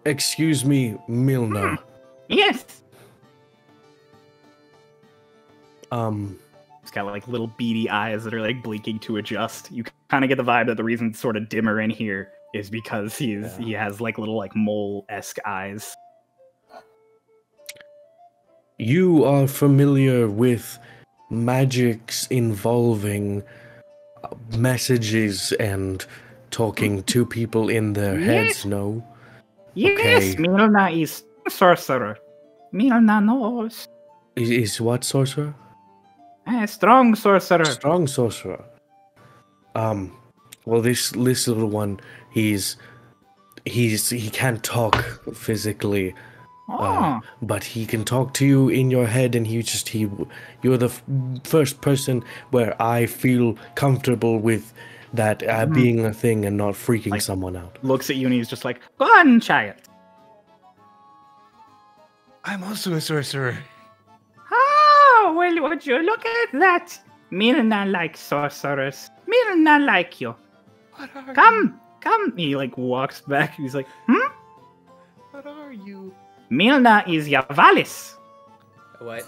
Excuse me, Milna. Yes. He's got like little beady eyes that are like blinking to adjust. You kind of get the vibe that the reason it's sort of dimmer in here is because he has like little like mole-esque eyes. You are familiar with magics involving messages and talking to people in their heads, no? Yes, Okay. Milna is sorcerer. Milna knows. Is what sorcerer? Strong sorcerer. Strong sorcerer. Well, this little one, he can't talk physically. But he can talk to you in your head, and you're the first person where I feel comfortable with that being a thing and not freaking like, someone out. Looks at you and he's just like, go on, child. I'm also a sorcerer. Oh, well, would you look at that? Milna likes sorcerers. Milna like you. Come. He like walks back. He's like, What are you? Milna is Yavalis. What?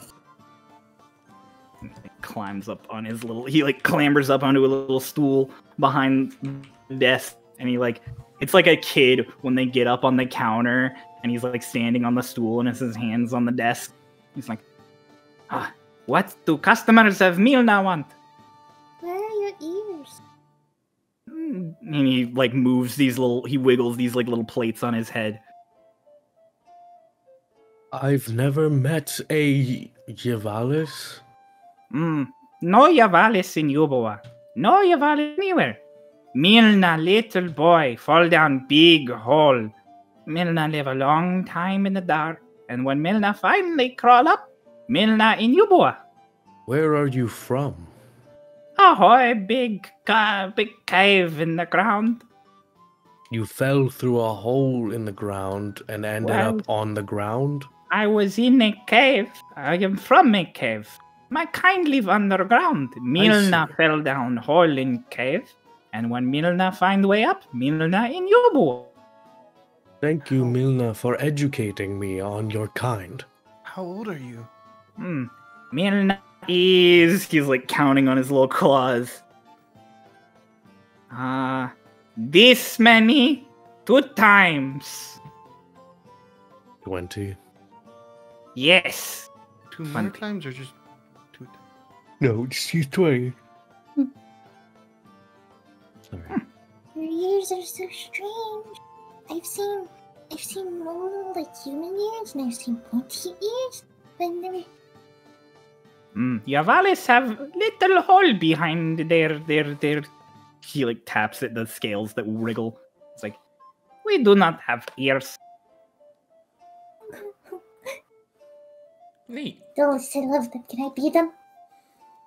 He climbs up on his he like clambers up onto a little stool behind the desk, and he like, it's like a kid when they get up on the counter, and he's like standing on the stool and has his hands on the desk. He's like, what do customers of Milna want? Where are your ears? And he like moves he wiggles these like little plates on his head. I've never met a Yavalis. No Yavalis in Yuboa. No Yavalis anywhere. Milna, little boy, fall down big hole. Milna live a long time in the dark, and when Milna finally crawl up, Milna in Yuboa. Where are you from? Ahoy, big cave in the ground. You fell through a hole in the ground and ended up on the ground? I was in a cave. I am from a cave. My kind live underground. Milna fell down hole in cave, and when Milna find way up, Milna in Yuboa. Thank you, Milna, for educating me on your kind. How old are you? Milna is... He's like counting on his little claws. This many? 2 times. 20. Yes. 2 more times or just 2 times? No, she's 20. Sorry. Your ears are so strange. I've seen normal, like, human ears, and I've seen pointy ears, but never... Yavalis have little hole behind their... He, like, taps at the scales that wriggle. It's like, we do not have ears. Neat. Those, I love them. Can I be them?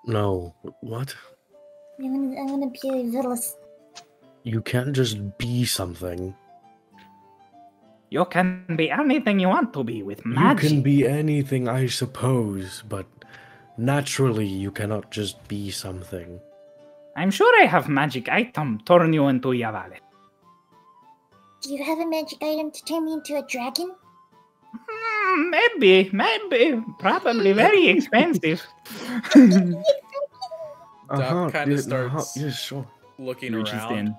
No. What? I'm gonna be a Villas. You can't just be something. You can be anything you want to be with magic. You can be anything, I suppose, but naturally you cannot just be something. I'm sure I have magic item turn you into Yavalis. Do you have a magic item to turn me into a dragon? Maybe. Probably very expensive. Doc kind of starts yeah, sure. looking Reaches around. in.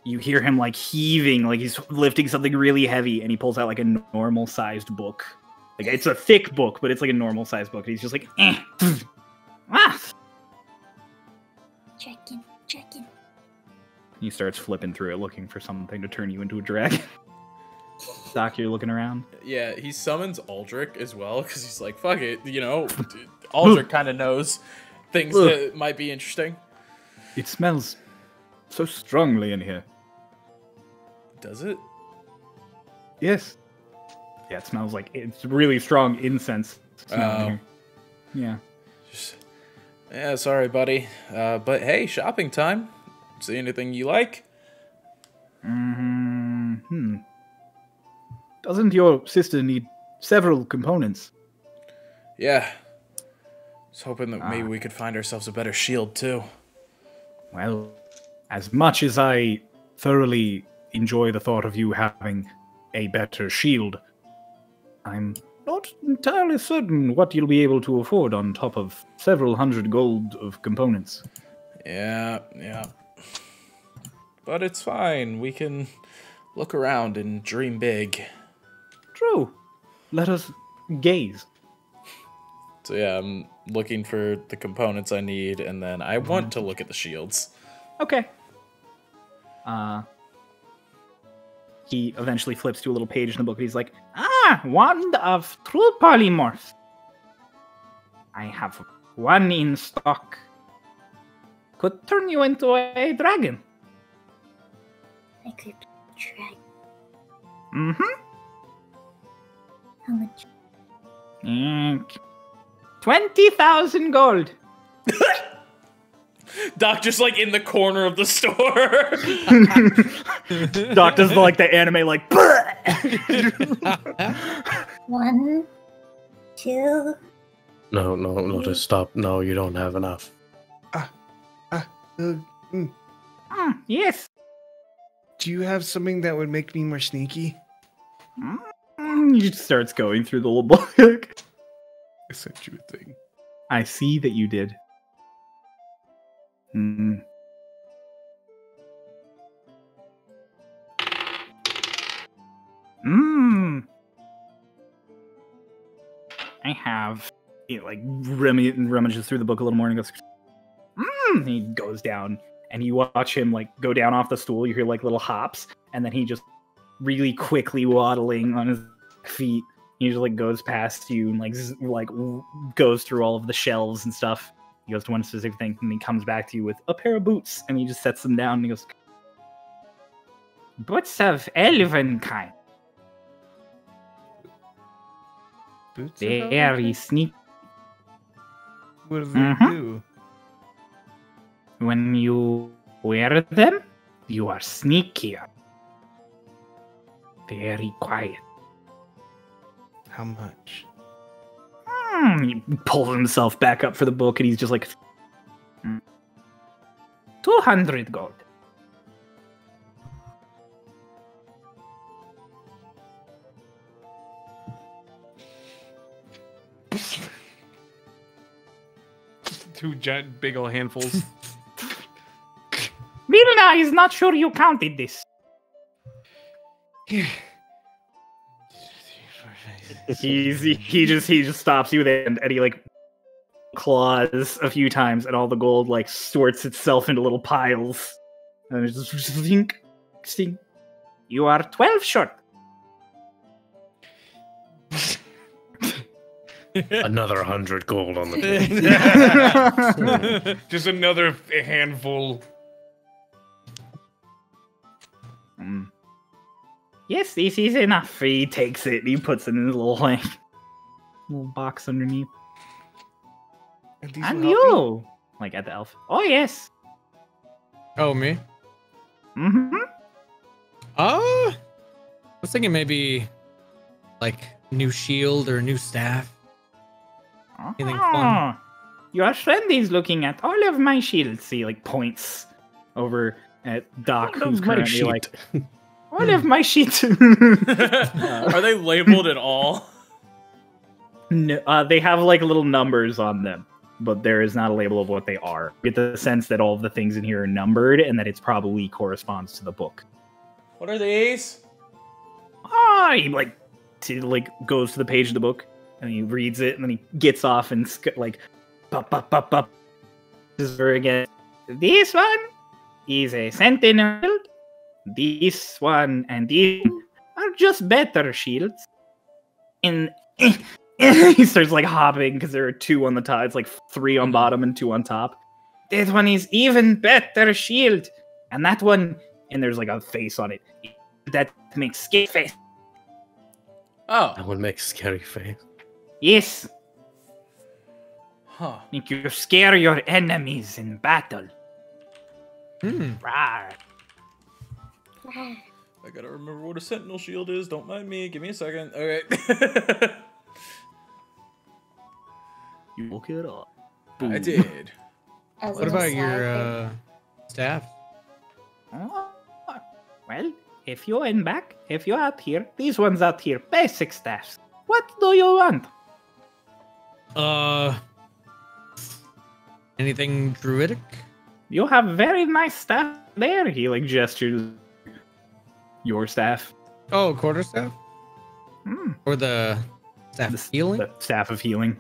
You hear him like heaving, like he's lifting something really heavy, and he pulls out like a normal-sized book. Like it's a thick book, but it's like a normal-sized book. And he's just like, Dragon. He starts flipping through it, looking for something to turn you into a dragon. Doc, you're looking around. Yeah, he summons Aldrich as well, because he's like, fuck it, Aldrich kind of knows things that might be interesting. It smells so strongly in here. Does it? Yes. Yeah, it smells like it's really strong incense. Oh. Yeah. Yeah, sorry, buddy. But hey, shopping time. See anything you like? Doesn't your sister need several components? Yeah. I was hoping that maybe we could find ourselves a better shield, too. Well, as much as I thoroughly enjoy the thought of you having a better shield, I'm not entirely certain what you'll be able to afford on top of several hundred gold of components. Yeah. But it's fine. We can look around and dream big. True. Let us gaze. So yeah, I'm looking for the components I need, and then I want to look at the shields. Okay. He eventually flips to a little page in the book, and he's like, Wand of True Polymorph. I have one in stock. Could turn you into a dragon. I could try. How much? 20,000 gold. Doc just like in the corner of the store. Doc does like the anime like 1, 2. No, just stop. No, you don't have enough. Yes. Do you have something that would make me more sneaky? He just starts going through the little book. I sent you a thing. I see that you did. I have. He like rummages through the book a little more and goes. He goes down and you watch him like go down off the stool. You hear like little hops, and then he just really quickly waddling on his feet. He just like goes past you and like goes through all of the shelves and stuff. He goes to one specific thing, and he comes back to you with a pair of boots, and he just sets them down, and he goes, "Boots of elven kind. Boots Very sneaky. What do they do? When you wear them, you are sneakier. Very quiet." How much? He pulls himself back up for the book, and he's just like, 200 gold. Two giant, big old handfuls. Milna is not sure you counted this. He just stops you there, and he like claws a few times, and all the gold like sorts itself into little piles, and it's just stink. You are 12 short. Another 100 gold on the table. Just another handful. Yes, this is enough. He takes it and he puts it in his little little box underneath. And you, like at the elf. Oh yes. Oh, me? Mm-hmm. I was thinking maybe like new shield or a new staff. Anything fun? Your friend is looking at all of my shields. He like points over at Doc, who's currently like, all of my sheets. Are they labeled at all? No, they have like little numbers on them, but there is not a label of what they are. You get the sense that all of the things in here are numbered, and that it's probably corresponds to the book. What are these? He goes to the page of the book, and he reads it, and then he gets off and like, pop. This is again. This one is a sentinel. This one and these are just better shields. And he starts like hopping because there are 2 on the top. It's like 3 on bottom and 2 on top. This one is even better shield. And that one, and there's like a face on it. That makes scary face. Oh. That one makes scary face. Yes. Huh. Make you scare your enemies in battle. Rawr. I gotta remember what a sentinel shield is. Don't mind me. Give me a second. Okay. You look it up. I did. What about your staff? Well, if you're out here, these ones out here, basic staffs. What do you want? Anything druidic? You have very nice staff there. He like gestures your staff. Oh, quarterstaff? Or the staff of healing? The staff of healing.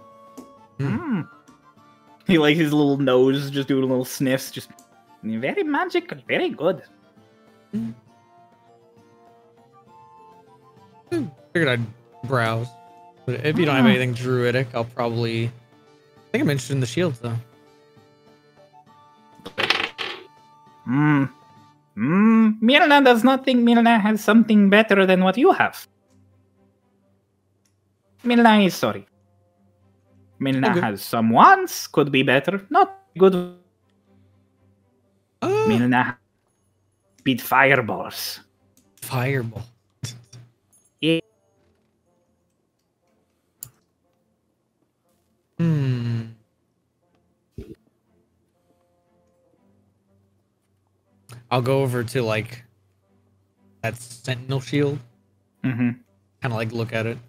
He like his little nose just doing little sniffs, just very magical, very good. Figured I'd browse. But if you don't have anything druidic, I'll probably... I think I'm interested in the shields, though. Milna does not think Milna has something better than what you have. Milna is sorry. Milna has some wants, could be better, not good. Milna beat fireballs. Fireball. Yeah. I'll go over to like that sentinel shield. Kind of like look at it.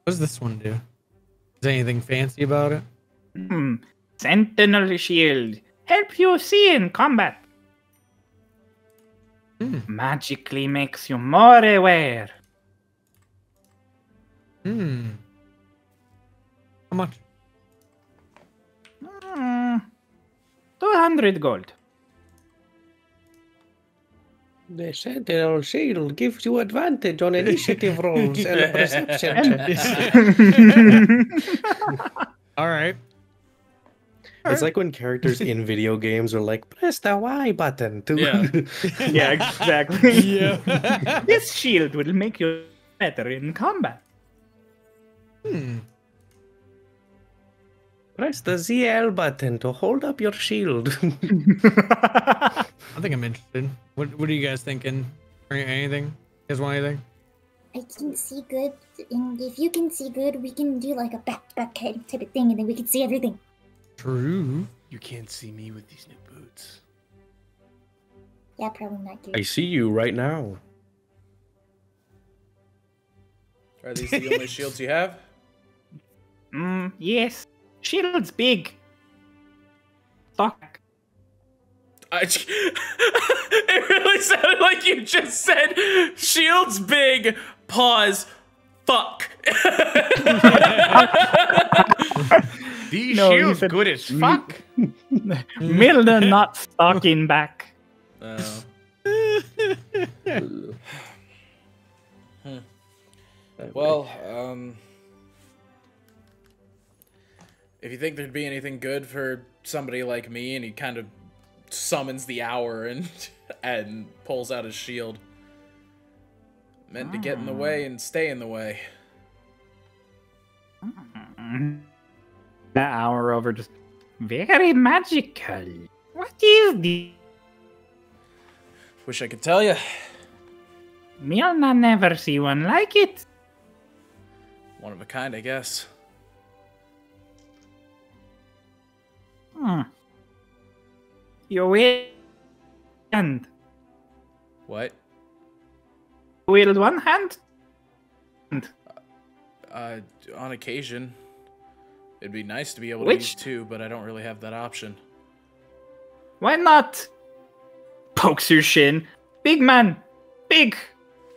What does this one do? Is there anything fancy about it? Sentinel shield. Help you see in combat. Magically makes you more aware. How much? 200 gold. The sentinel shield gives you advantage on initiative rolls and perception checks. All right. It's like when characters in video games are like, press the Y button to... Yeah, exactly. Yeah. This shield will make you better in combat. Press the ZL button to hold up your shield. I think I'm interested. What are you guys thinking? Anything? You guys want anything? I can see good, and if you can see good, we can do like a back-to-back type of thing, and then we can see everything. True. You can't see me with these new boots. Yeah, probably not good. I see you right now. Are these the only shields you have? Yes. Shield's big. Fuck. It really sounded like you just said, shield's big, pause, fuck. These No, shields said- good as fuck. Milner not stalking back. Well, if you think there'd be anything good for somebody like me, and he kind of summons the hour and pulls out his shield. Meant to get in the way and stay in the way. That hour over just very magical. What is this? Wish I could tell you. Milner never see one like it. One of a kind, I guess. You wield What? one hand? On occasion. It'd be nice to be able to Which- use two, but I don't really have that option. Why not? Pokes your shin. Big man. Big.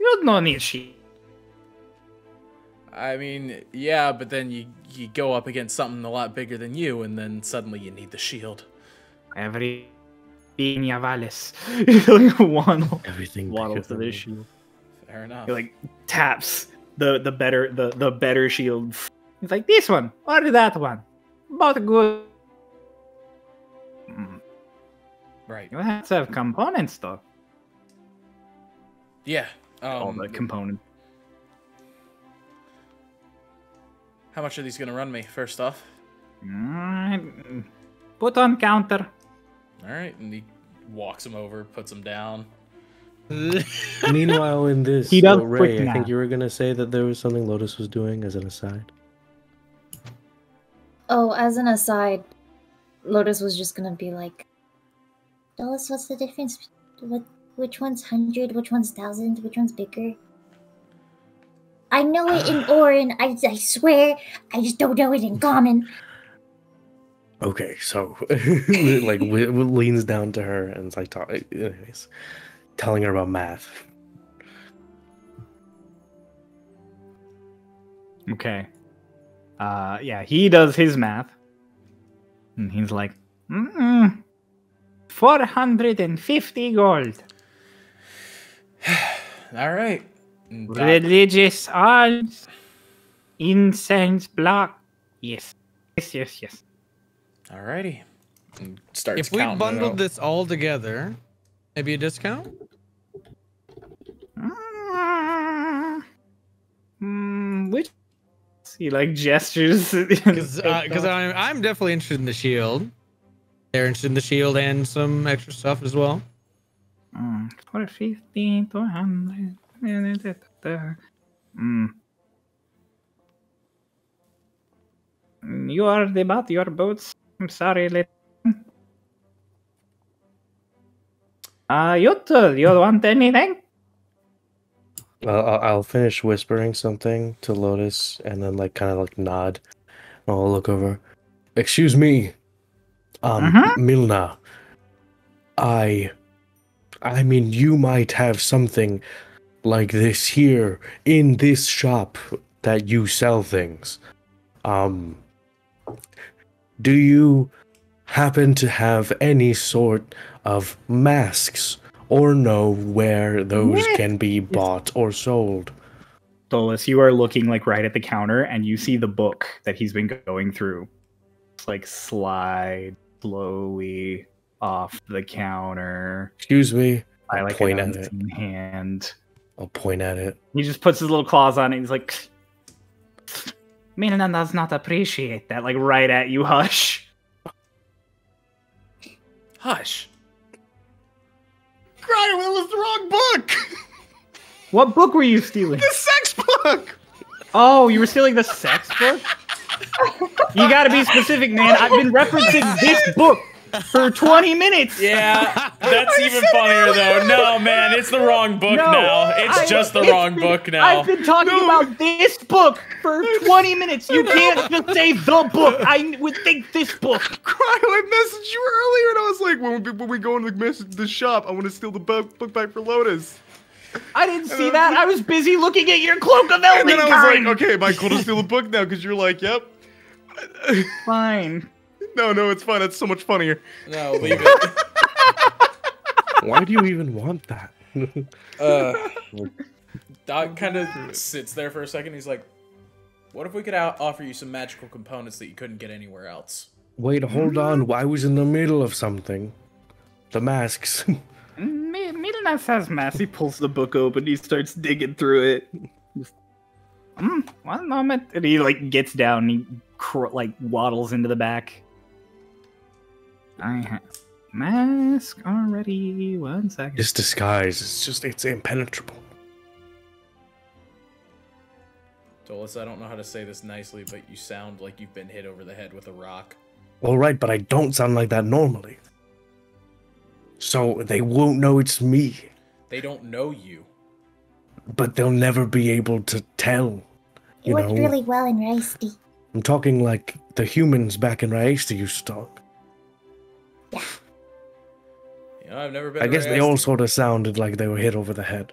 You don't need shit. I mean, yeah, but then you go up against something a lot bigger than you, and then suddenly you need the shield. Every piña vales. Like waddle. Everything Waddles to this shield. Fair enough. He like taps the better shields. He's like, this one or that one. Both good. Right. You have to have components though. Yeah. All the components. How much are these gonna run me, first off? Put on counter. Alright, and he walks him over, puts him down. Meanwhile, in this, He does Ray, quick I math. think you were going to say that there was something Lotus was doing as an aside. Oh, as an aside, Lotus was just gonna be like, Dallas, what's the difference? Which one's 100? Which one's 1,000? Which one's bigger? I know it in Orin. I swear. I just don't know it in common. Okay, so like leans down to her and is like, anyways, telling her about math. Okay. Yeah, he does his math. And he's like, 450 gold. Alright. Religious alms. Incense block. Yes. Yes. Alrighty. And starts If we counting it bundled out. this all together, maybe a discount? Which? He like gestures. Because I'm definitely interested in the shield. They're interested in the shield and some extra stuff as well. 450, 200. You are about your boots. I'm sorry, you want anything? I'll finish whispering something to Lotus and then like kind of like nod. I'll look over. Excuse me, Milna. I mean, you might have something like this here in this shop that you sell things. Do you happen to have any sort of masks or know where those can be bought or sold? Dolus, you are looking like right at the counter, and you see the book that he's been going through. It's like slide slowly off the counter. Excuse me. I I'll like point an at it. unseen hand. I'll point at it. He just puts his little claws on it. And he's like, Mina does not appreciate that. Like right at you, Hush. Hush. Cryo, it was the wrong book. What book were you stealing? The sex book. Oh, you were stealing the sex book? You gotta be specific, man. I've been referencing this book for 20 minutes. Yeah, that's even funnier though. No, man, it's the wrong book now. It's just the wrong book now. I've been talking about this book for 20 minutes. You can't just say the book. I would think this book. Cryo, I messaged you earlier, and I was like, when we go into the shop, I want to steal the book back for Lotus. I didn't see that. I was busy looking at your cloak of Elven. And then I was like, okay, am I cool to steal the book now? Because you're like, yep. Fine. No, it's fine. It's so much funnier. No, leave it. Why do you even want that? Doc kind of sits there for a second. He's like, what if we could offer you some magical components that you couldn't get anywhere else? Wait, hold on. I was in the middle of something. The masks. Middleness has mass. He pulls the book open. He starts digging through it. One moment. And he like gets down. And he like waddles into the back. I have mask already. 1 second. This disguise it's impenetrable. Dolus, I don't know how to say this nicely, but you sound like you've been hit over the head with a rock. Alright, but I don't sound like that normally. So they won't know it's me. They don't know you. But they'll never be able to tell. It worked really well in Raisty. I'm talking like the humans back in Raisty used to talk. Yeah. You know, I've never been. I guess they all sort of sounded like they were hit over the head.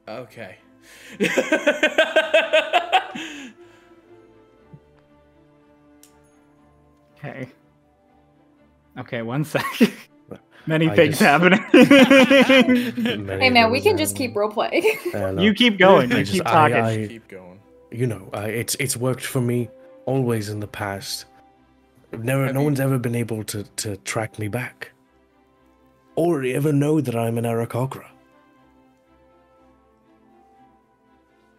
Okay. Okay, 1 second. Many things happening. Hey man, we can just keep roleplaying. You keep going. You keep talking. Keep going. You know, it's worked for me always in the past. No one's ever been able to track me back. Or ever know that I'm an Aarakocra.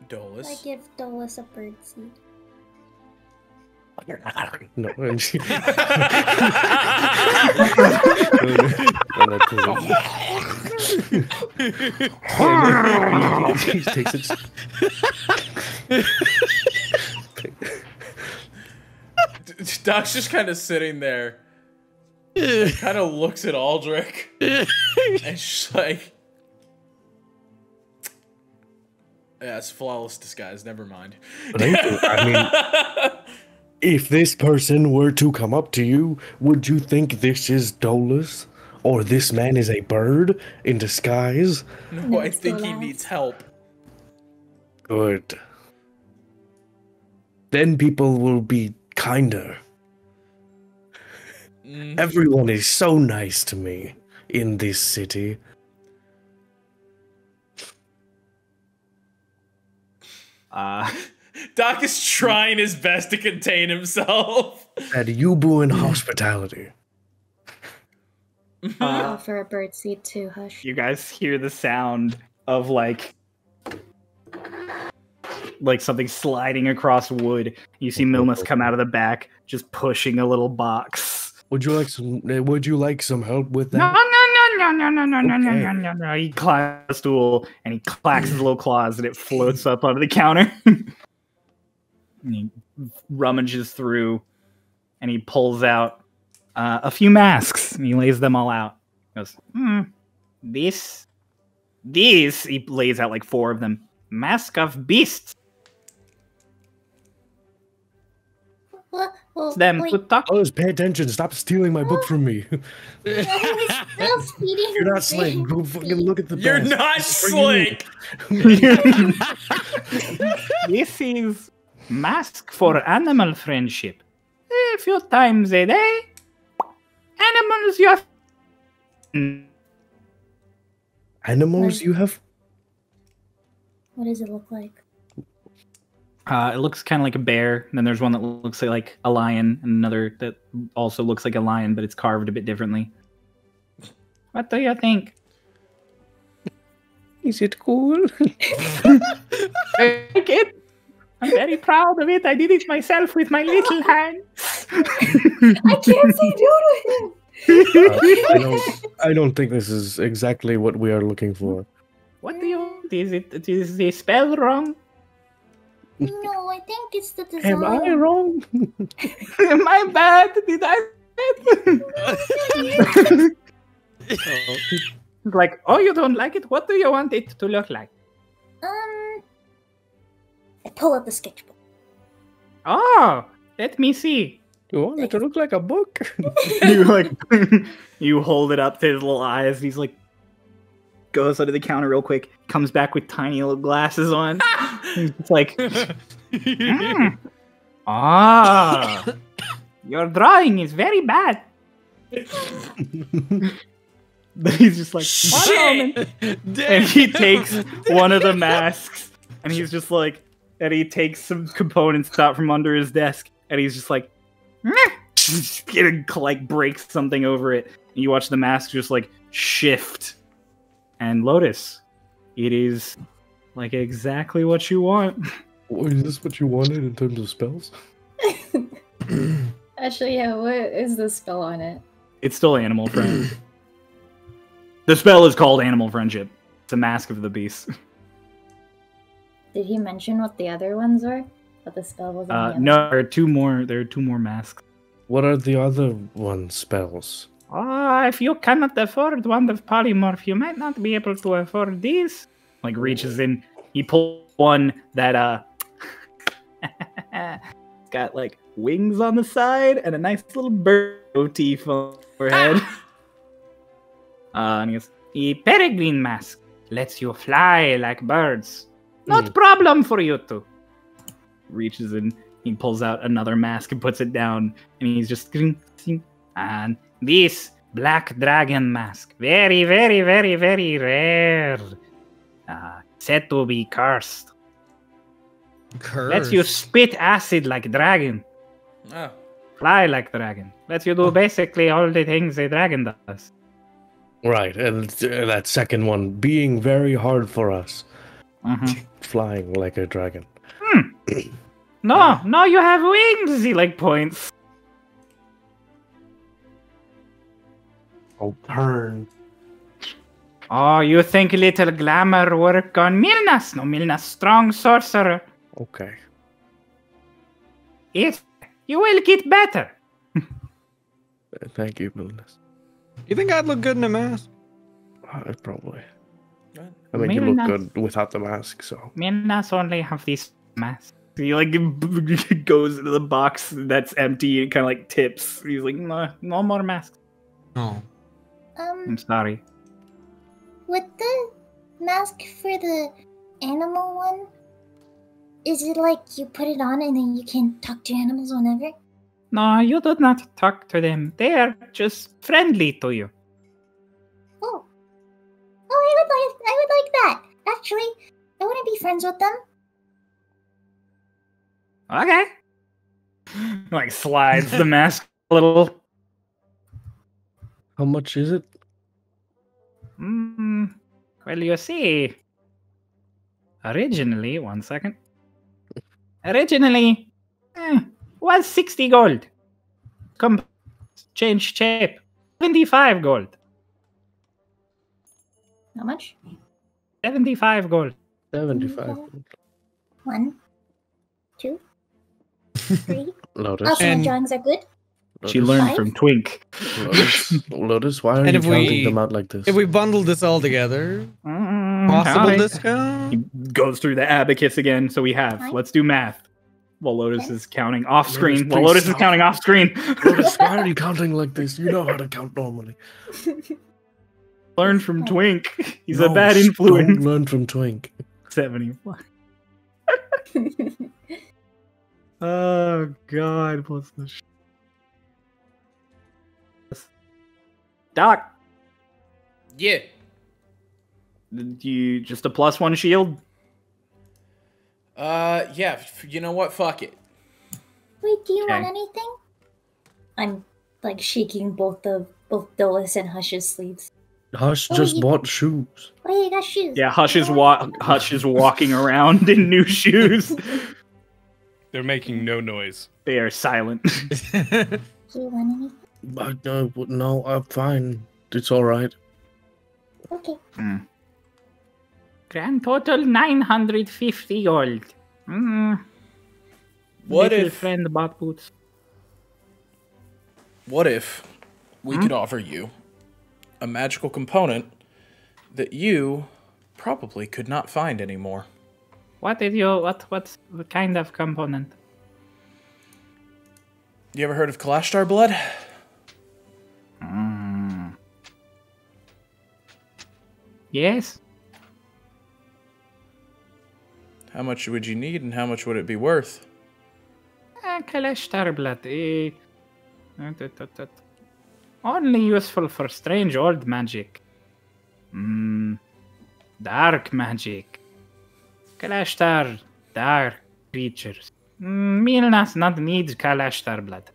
Dolus. I give Dolus a birdseed. No, he takes it. Doc's just kind of sitting there. Kind of looks at Aldrich. And she's like, yeah, it's flawless disguise, never mind. But I mean, if this person were to come up to you, would you think this is Dolus? Or this man is a bird in disguise? No, I think he needs help. Good. Then people will be kinder. Everyone is so nice to me in this city. Doc is trying his best to contain himself. At Yubu in hospitality. Offer a birdseed too, Hush. You guys hear the sound of like something sliding across wood. You see Milmus come out of the back, just pushing a little box. Would you like some help with that? No. He climbs a stool and he clacks his little claws and it floats up onto the counter. And he rummages through and he pulls out a few masks and he lays them all out. He goes, these, he lays out like 4 of them. Mask of beasts. It's them. Oh, pay attention. Stop stealing my book from me. You're not Slink. Go fucking look at the You're best. not Slink. This is Mask for animal friendship. A few times a day. Animals you have. Animals you have? What does it look like? It looks kind of like a bear. And then there's one that looks like a lion, and another that also looks like a lion, but it's carved a bit differently. What do you think? Is it cool? I like it. I'm very proud of it. I did it myself with my little hands. I can't say no to him. I don't think this is exactly what we are looking for. What do you? Is the spell wrong? No, I think it's the design. Am I wrong? Am I bad? Did I? Like, oh, you don't like it? What do you want it to look like? I pull up the sketchbook. Oh, let me see. You want it to look like a book? You hold it up to his little eyes. And he's like, goes under the counter real quick. Comes back with tiny little glasses on. It's like, your drawing is very bad. But he's just like, shit! And he takes one of the masks, and he's just like, and he takes some components out from under his desk, and he's just like, like breaks something over it. And you watch the mask just like shift. And Lotus, it is like exactly what you want. Is this what you wanted in terms of spells? Actually, yeah, what is the spell on it? It's still animal friend. The spell is called Animal Friendship. It's a mask of the beast. Did he mention what the other ones were? What the spell was on? No, there are two more masks. What are the other ones spells? If you cannot afford one of polymorph, you might not be able to afford these. Like reaches in, he pulls one that it's got like wings on the side and a nice little bird motif on her head. And he goes, "A peregrine mask lets you fly like birds. Not problem for you two." Reaches in, he pulls out another mask and puts it down, and he's just and this black dragon mask, very, very, very, very rare. Said to be cursed. Cursed. Lets you spit acid like dragon. Oh. Fly like dragon. Lets you do basically all the things a dragon does. Right, and that second one being very hard for us. Mm-hmm. Flying like a dragon. No, you have wings, he like points. I'll turn. Oh, you think little glamour work on Milnas? No, Milnas strong sorcerer. Okay. You will get better. Thank you, Milnes. You think I'd look good in a mask? Probably. Right. I mean, you look good without the mask, so. Milnas only have these masks. He like goes into the box that's empty and kind of like tips. He's like, no more masks. No. I'm sorry. With the mask for the animal one, is it like you put it on and then you can talk to animals whenever? No, you do not talk to them. They are just friendly to you. Oh, I would like that. Actually, I want to be friends with them. Okay. Like slides the mask a little. How much is it? Well, you see, originally, was 60 gold. Change shape, 75 gold. How much? 75 gold. 75. 1, 2, 3. Lotus. Also, my drawings are good. She learned from Twink. Lotus, why are you counting them out like this? If we bundle this all together, possible discount? He goes through the abacus again, so we have. Let's do math. While Lotus is counting off screen. Lotus, why are you counting like this? You know how to count normally. Learn from Twink. He's a bad influence. Don't learn from Twink. 71. Oh God, what's the Doc? Yeah. You just a +1 shield? Yeah. You know what? Fuck it. Wait, do you want Okay. anything? I'm like shaking both Dulles and Hush's sleeves. Hush Oh, just you- bought shoes. Oh, you got shoes. Yeah, Hush is walking around in new shoes. They're making no noise. They are silent. Do you want anything? No, I'm fine. It's all right. Okay. Grand total 950 gold. What Little if friend bought boots? we could offer you a magical component that you probably could not find anymore? What's the kind of component? You ever heard of Kalashtar blood? Yes. How much would you need, and how much would it be worth? Kalashtar blood. Only useful for strange old magic. Dark magic. Kalashtar, dark creatures. Milnas not need Kalashtar blood.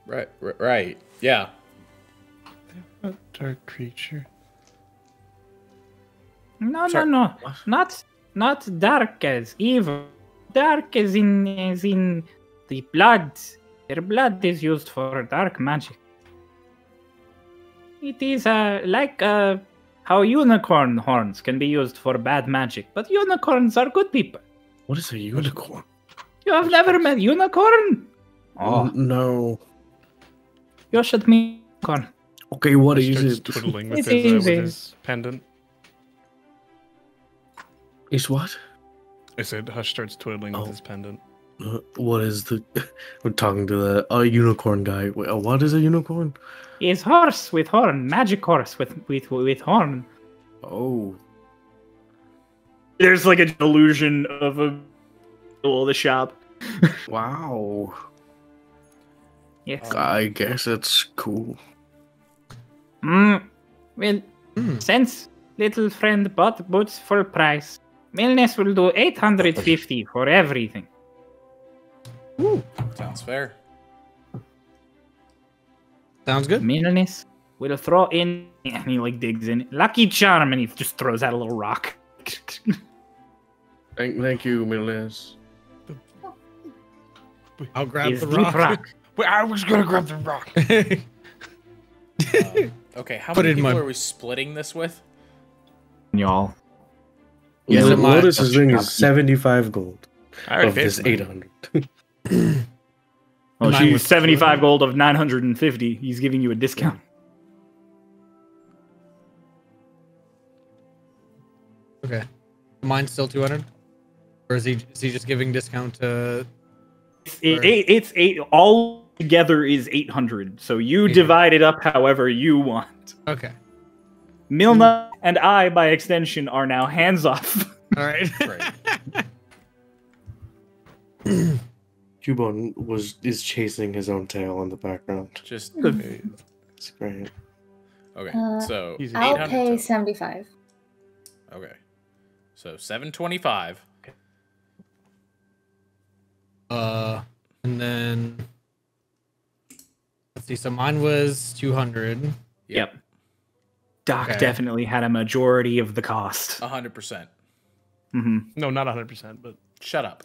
Right. Yeah. A dark creature. No. Not dark as evil. Dark as in the blood. Their blood is used for dark magic. It is like how unicorn horns can be used for bad magic, but unicorns are good people. What is a unicorn? You have never met unicorn? No. You should meet unicorn. Okay, what He is starts it? twiddling It with is. his pendant. Is what? I said Hush starts twiddling with his pendant. What is the? We're talking to the unicorn guy. Wait, what is a unicorn? Is horse with horn, magic horse with horn. Oh, There's like an illusion of the shop. wow. Yes. I guess it's cool. Well, since little friend bought boots full price, Milnes will do 850 for everything. Sounds fair. Sounds good. Milnes will throw in, and he like digs in, lucky charm, and he just throws out a little rock. Thank you, Miles. I'll grab His the deep rock. Wait, I was gonna grab the rock. Okay, how Put many it in people my- are we splitting this with? Y'all. Yeah, Yeah, my- Lotus is doing is 75 gold I already of paid this for mine. 800. Well, Mine she's was 75 gold of 950. He's giving you a discount. Okay. Mine's still 200? Or is he just giving discount to... It's eight. All together is 800. So you 800. divide it up however you want. Okay. Milna and I, by extension, are now hands off. All right. Great. Cubone is chasing his own tail in the background. Just It's great. okay. Uh, So He's I'll 800 pay total. 75. Okay. So 725. And then... Let's see. So mine was 200. Yep. Doc Okay. definitely had a majority of the cost. 100%. No, not 100%, but Shut up.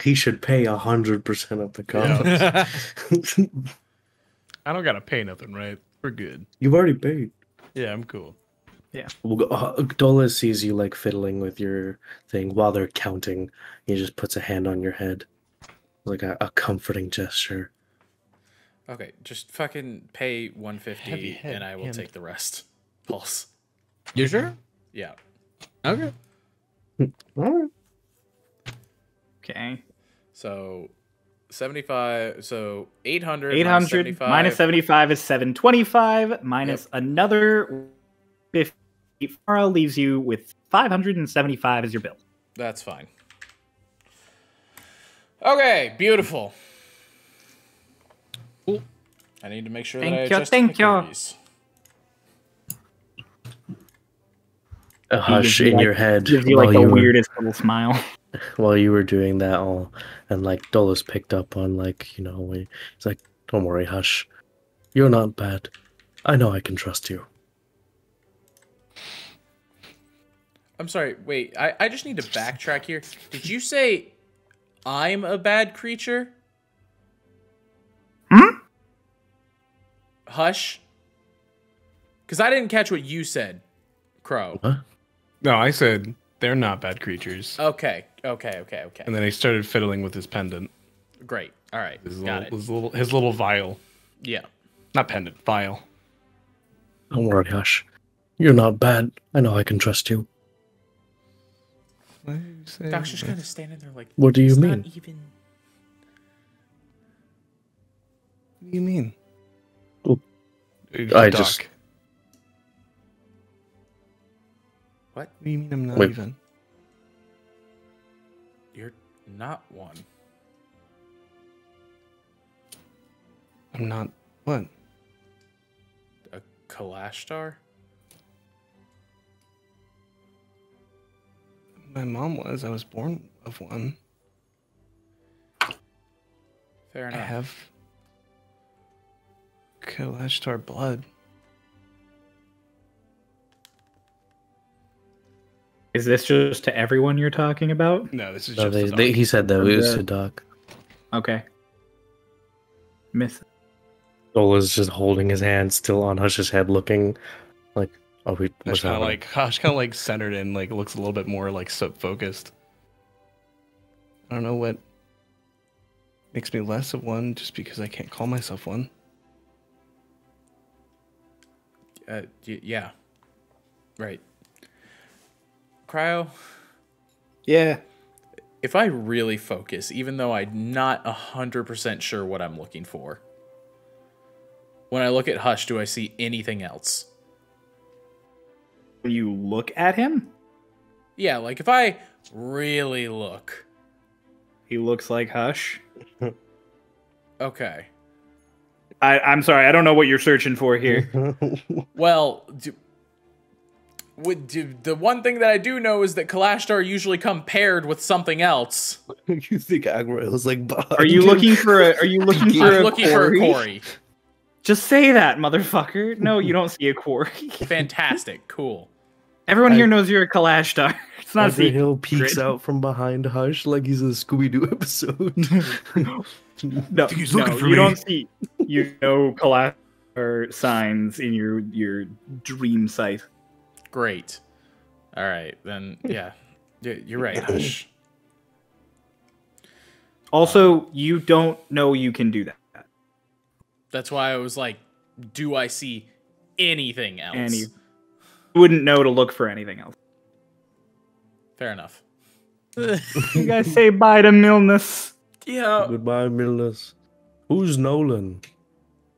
He should pay 100% of the cost. I don't gotta pay nothing, right? We're good. You've already paid. Yeah, I'm cool. Dola sees you like fiddling with your thing while they're counting. He just puts a hand on your head, like a comforting gesture. Okay, just fucking pay 150 Heavy head and I will hand. take the rest. Pulse. You sure? Yeah. Okay. Okay. So 75, so 800 800 minus 75 is 725 minus another 50 leaves you with 575 as your bill. That's fine. Okay, beautiful. I need to make sure that I adjust Thank you. priorities. A hush in your head Gives you while like the you were weirdest little smile. while you were doing that all, and like Dolus picked up on like when he's like, "Don't worry, hush. You're not bad. I know I can trust you." I'm sorry, wait, I just need to backtrack here. Did you say I'm a bad creature? Hush? Because I didn't catch what you said, Crow. Huh? No, I said they're not bad creatures. Okay. And then he started fiddling with his pendant. Great. All right. Got it. His little vial. Yeah. Not pendant, vial. Don't worry, hush. You're not bad. I know I can trust you. What are you saying? Doc's just kind of standing there like, What do you it's mean? Not even... What do you mean? I Doc. just- What? What do you mean I'm not Wait. even? You're not one. I'm not. What? A Kalashtar? My mom was. I was born of one. Fair I enough. have Kalashtar blood. Is this just to everyone you're talking about? No, this is No, just. he said that it was Yeah. to Doc. Okay. Miss. Dolus just holding his hand still on Hush's head, looking like, "Oh, we Hush what's kind of happening?" like Hush kind of like centered in, like looks a little bit more like focused. I don't know what makes me less of one just because I can't call myself one. Yeah. Right. Cryo, Yeah. if I really focus, even though I'm not 100% sure what I'm looking for, when I look at Hush, do I see anything else? When you look at him, Yeah, like if I really look. he looks like Hush. Okay. I'm sorry, I don't know what you're searching for here. Well, the one thing that I do know is that Kalashtar usually come paired with something else. You think Agra was like? Are you looking for a? Are you looking for I'm a? looking for a quarry? Corey. Just say that, motherfucker. No, you don't see a quarry. Fantastic. Cool. Everyone here knows you're a Kalashtar. It's not a Every secret. Hill peeks out from behind Hush like he's a Scooby-Doo episode. No, he's looking for you me. don't see. You know Kalashtar signs in your dream sight. Great. All right, then, yeah. You're right, Hush. Also, you don't know you can do that. That's why I was like, do I see anything else? And you wouldn't know to look for anything else. Fair enough. You guys say bye to Milnus. Yeah. Goodbye, Milnus. Who's Nolan?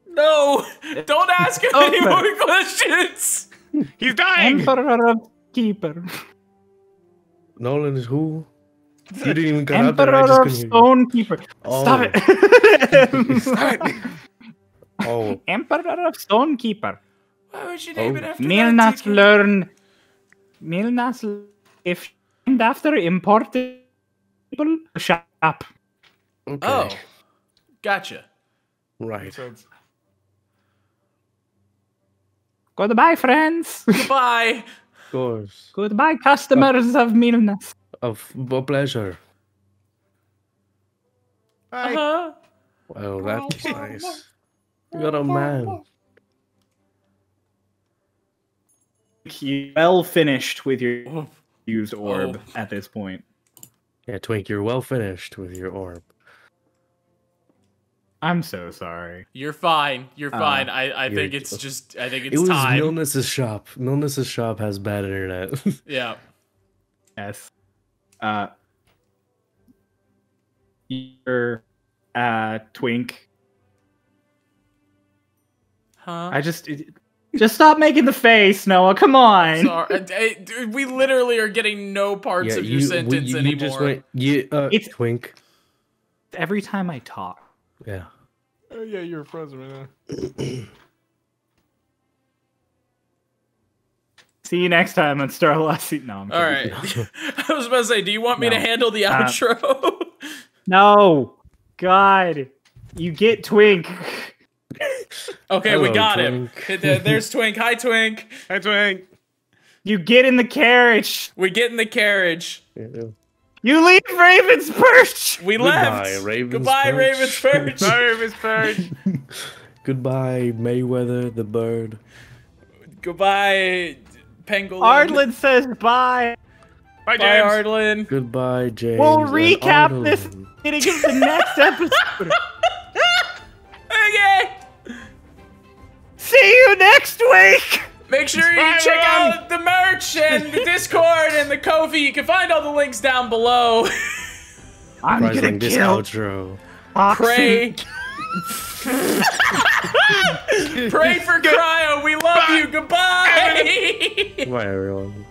No! Don't ask him any more questions! He's dying. Emperor of Keeper. Nolan is who? You didn't even cut out there. I Emperor just of couldn't hear you. Stone Keeper. Oh. Stop it. Oh, Emperor of Stone Keeper. Why would you name it after Milnas that? learn. Milnas if named after important people shop. okay. Oh. Gotcha. Right. Goodbye, friends. Goodbye! Of course. Goodbye, customers of Milnas. Of a pleasure. Uh-huh. Well, that's nice. You got a man. You well finished with your used orb at this point. Yeah, Twink, you're well finished with your orb. I'm so sorry. You're fine. You're fine. I you're- think it's just, I think It it's was time. Milnus's shop. Milnus's shop has bad internet. Yeah. Yes. You're Twink. Huh? I just stop making the face, Noah. Come on. Sorry. Dude, we literally are getting no parts of your sentence anymore. Just went, It's- Twink. Every time I talk. Yeah. Oh yeah, you're frozen right now. See you next time on Starlost Seas. No, I'm All kidding. right. I was about to say, do you want me to handle the outro? No. God. You get Twink. Okay, Hello, we got Twink. him. There's Twink. Hi, Twink. Hi, Twink. You get in the carriage. We get in the carriage. Yeah. You leave Raven's Perch. We Goodbye, left. Raven's Goodbye, Perch. Raven's Perch. Bye, Raven's Perch. Goodbye, Mayweather the bird. Goodbye, Pangolin. Ardlin says bye. Bye, Bye, James. Ardlin. Goodbye, James. We'll and recap this Arnold. beginning of the next episode. Okay. See you next week. Make sure you Bye, check everyone. out the merch and the Discord and the Ko-fi. You can find all the links down below. I'm gonna Surprising this kill outro. Pray. Pray for Cryo. We love you. Goodbye. Bye, everyone.